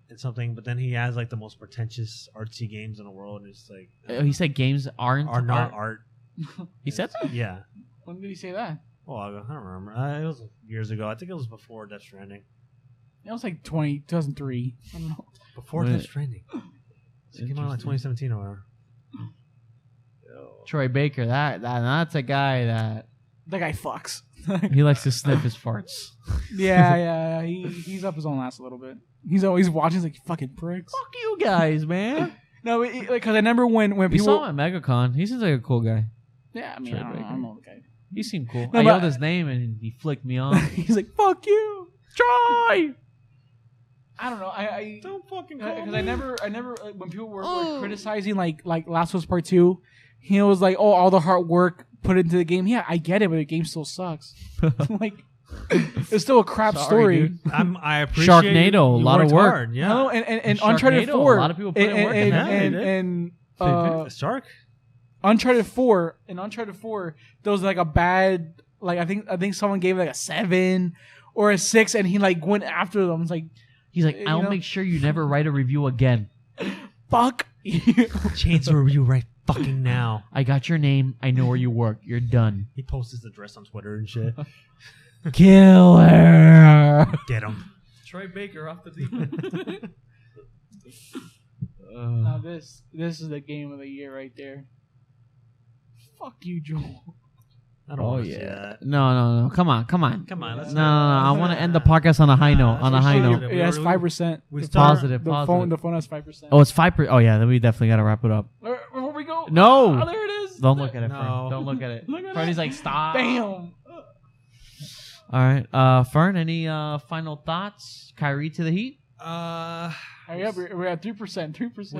and something, but then he has like the most pretentious artsy games in the world. And it's like He said games are not art. He said that? Yeah. When did he say that? Well, I don't remember. It was years ago. I think it was before Death Stranding. It was like 2003. I don't know. Before Wait. Death Stranding. It came out in like 2017 or whatever. Troy Baker. That's a guy that That guy fucks. he likes to sniff his farts. Yeah. He's up his own ass a little bit. He's always watching. He's like, fucking pricks. Fuck you guys, man. No, because I remember when We people. saw him at MegaCon. He seems like a cool guy. Yeah, I mean, I don't know the guy. He seemed cool. No, I but- yelled his name and he flicked me off. He's like, "Fuck you, try." I don't know. I Don't fucking call because me. I never when people were criticizing like Last of Us Part 2, he was like, "Oh, all the hard work put into the game." Yeah, I get it, but the game still sucks. Like, it's still a crap Sorry, story. dude. I appreciate Sharknado, you a lot of worked work. hard, yeah. No, and Sharknado, Uncharted a 4. lot of people put in work in that. And A shark. Uncharted 4. In Uncharted 4, there was like a bad, like I think someone gave like a 7 or a 6, and he like went after them. It's like, He's like, You I'll know? make sure you never write a review again. fuck you. Change the review right fucking now. I got your name. I know where you work. You're done. He posts his address on Twitter and shit. Killer. Get him. Troy Baker off the team. Now this is the game of the year right there. Fuck you, Joel. I don't Oh want to see yeah. that. No. Come on. Come on, let's No. I want to end the podcast on a high note. On a high note. It has 5%. We The start- Positive. The phone has 5%. Oh, it's 5%. Oh yeah. Then we definitely gotta wrap it up. Where we go? No. Oh, there it is. Don't look at it, No. Fern. Don't look at it. Look at Ferny's it. like, stop. Bam. All right. Fern, any final thoughts? Kyrie to the Heat? Hurry up, we're at 3%. 3%.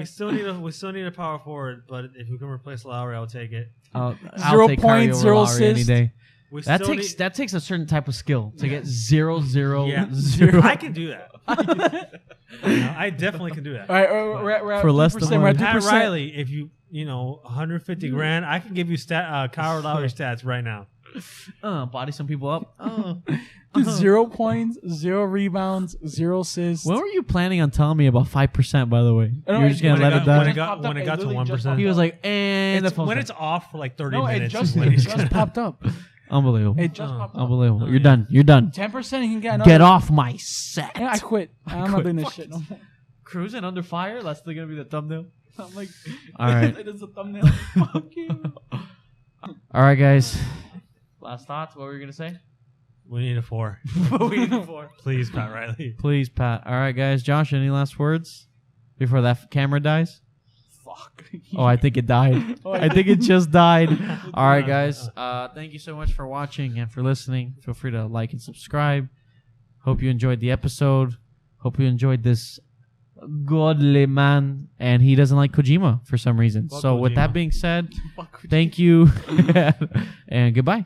we still need a power forward, but if we can replace Lowry, I'll take it. I'll 0 take Kyrie points, over 0 Lowry any assists. day. We That still takes a certain type of skill to get 0, 0, Yeah. 0. I can do that. I definitely can do that. All right, we're at For less than 3%. We're at one. Pat 3%. Riley, if you 150 grand, I can give you Kyle Lowry stats right now. Body some people up. 0 points, 0 rebounds, 0 assists. When were you planning on telling me about 5%, by the way? I don't You're know, just going to when let it it got- die? when it got to literally just 1%. popped He was up. like, and the It's, phone's when done. it's off for like 30 No, it minutes. just, is when it he's just gonna- popped up. Unbelievable. It just popped up. Unbelievable. You're yeah. done. You're done. 10% he can get another. Get off my set. Yeah, I quit. I'm not quit. doing this Fuck shit no more. Cruising under fire? That's still going to be the thumbnail? I'm like, All right. it is a thumbnail. Fuck you. All right, guys. Last thoughts? What were you going to say? We need a 4. Please, Pat Riley. Please, Pat. All right, guys. Josh, any last words before that camera dies? Fuck. Oh, I think it died. I think it just died. All right, guys. Thank you so much for watching and for listening. Feel free to like and subscribe. Hope you enjoyed the episode. Hope you enjoyed this godly man. And he doesn't like Kojima for some reason. Fuck So with that Kojima. being said, Fuck. thank you and goodbye.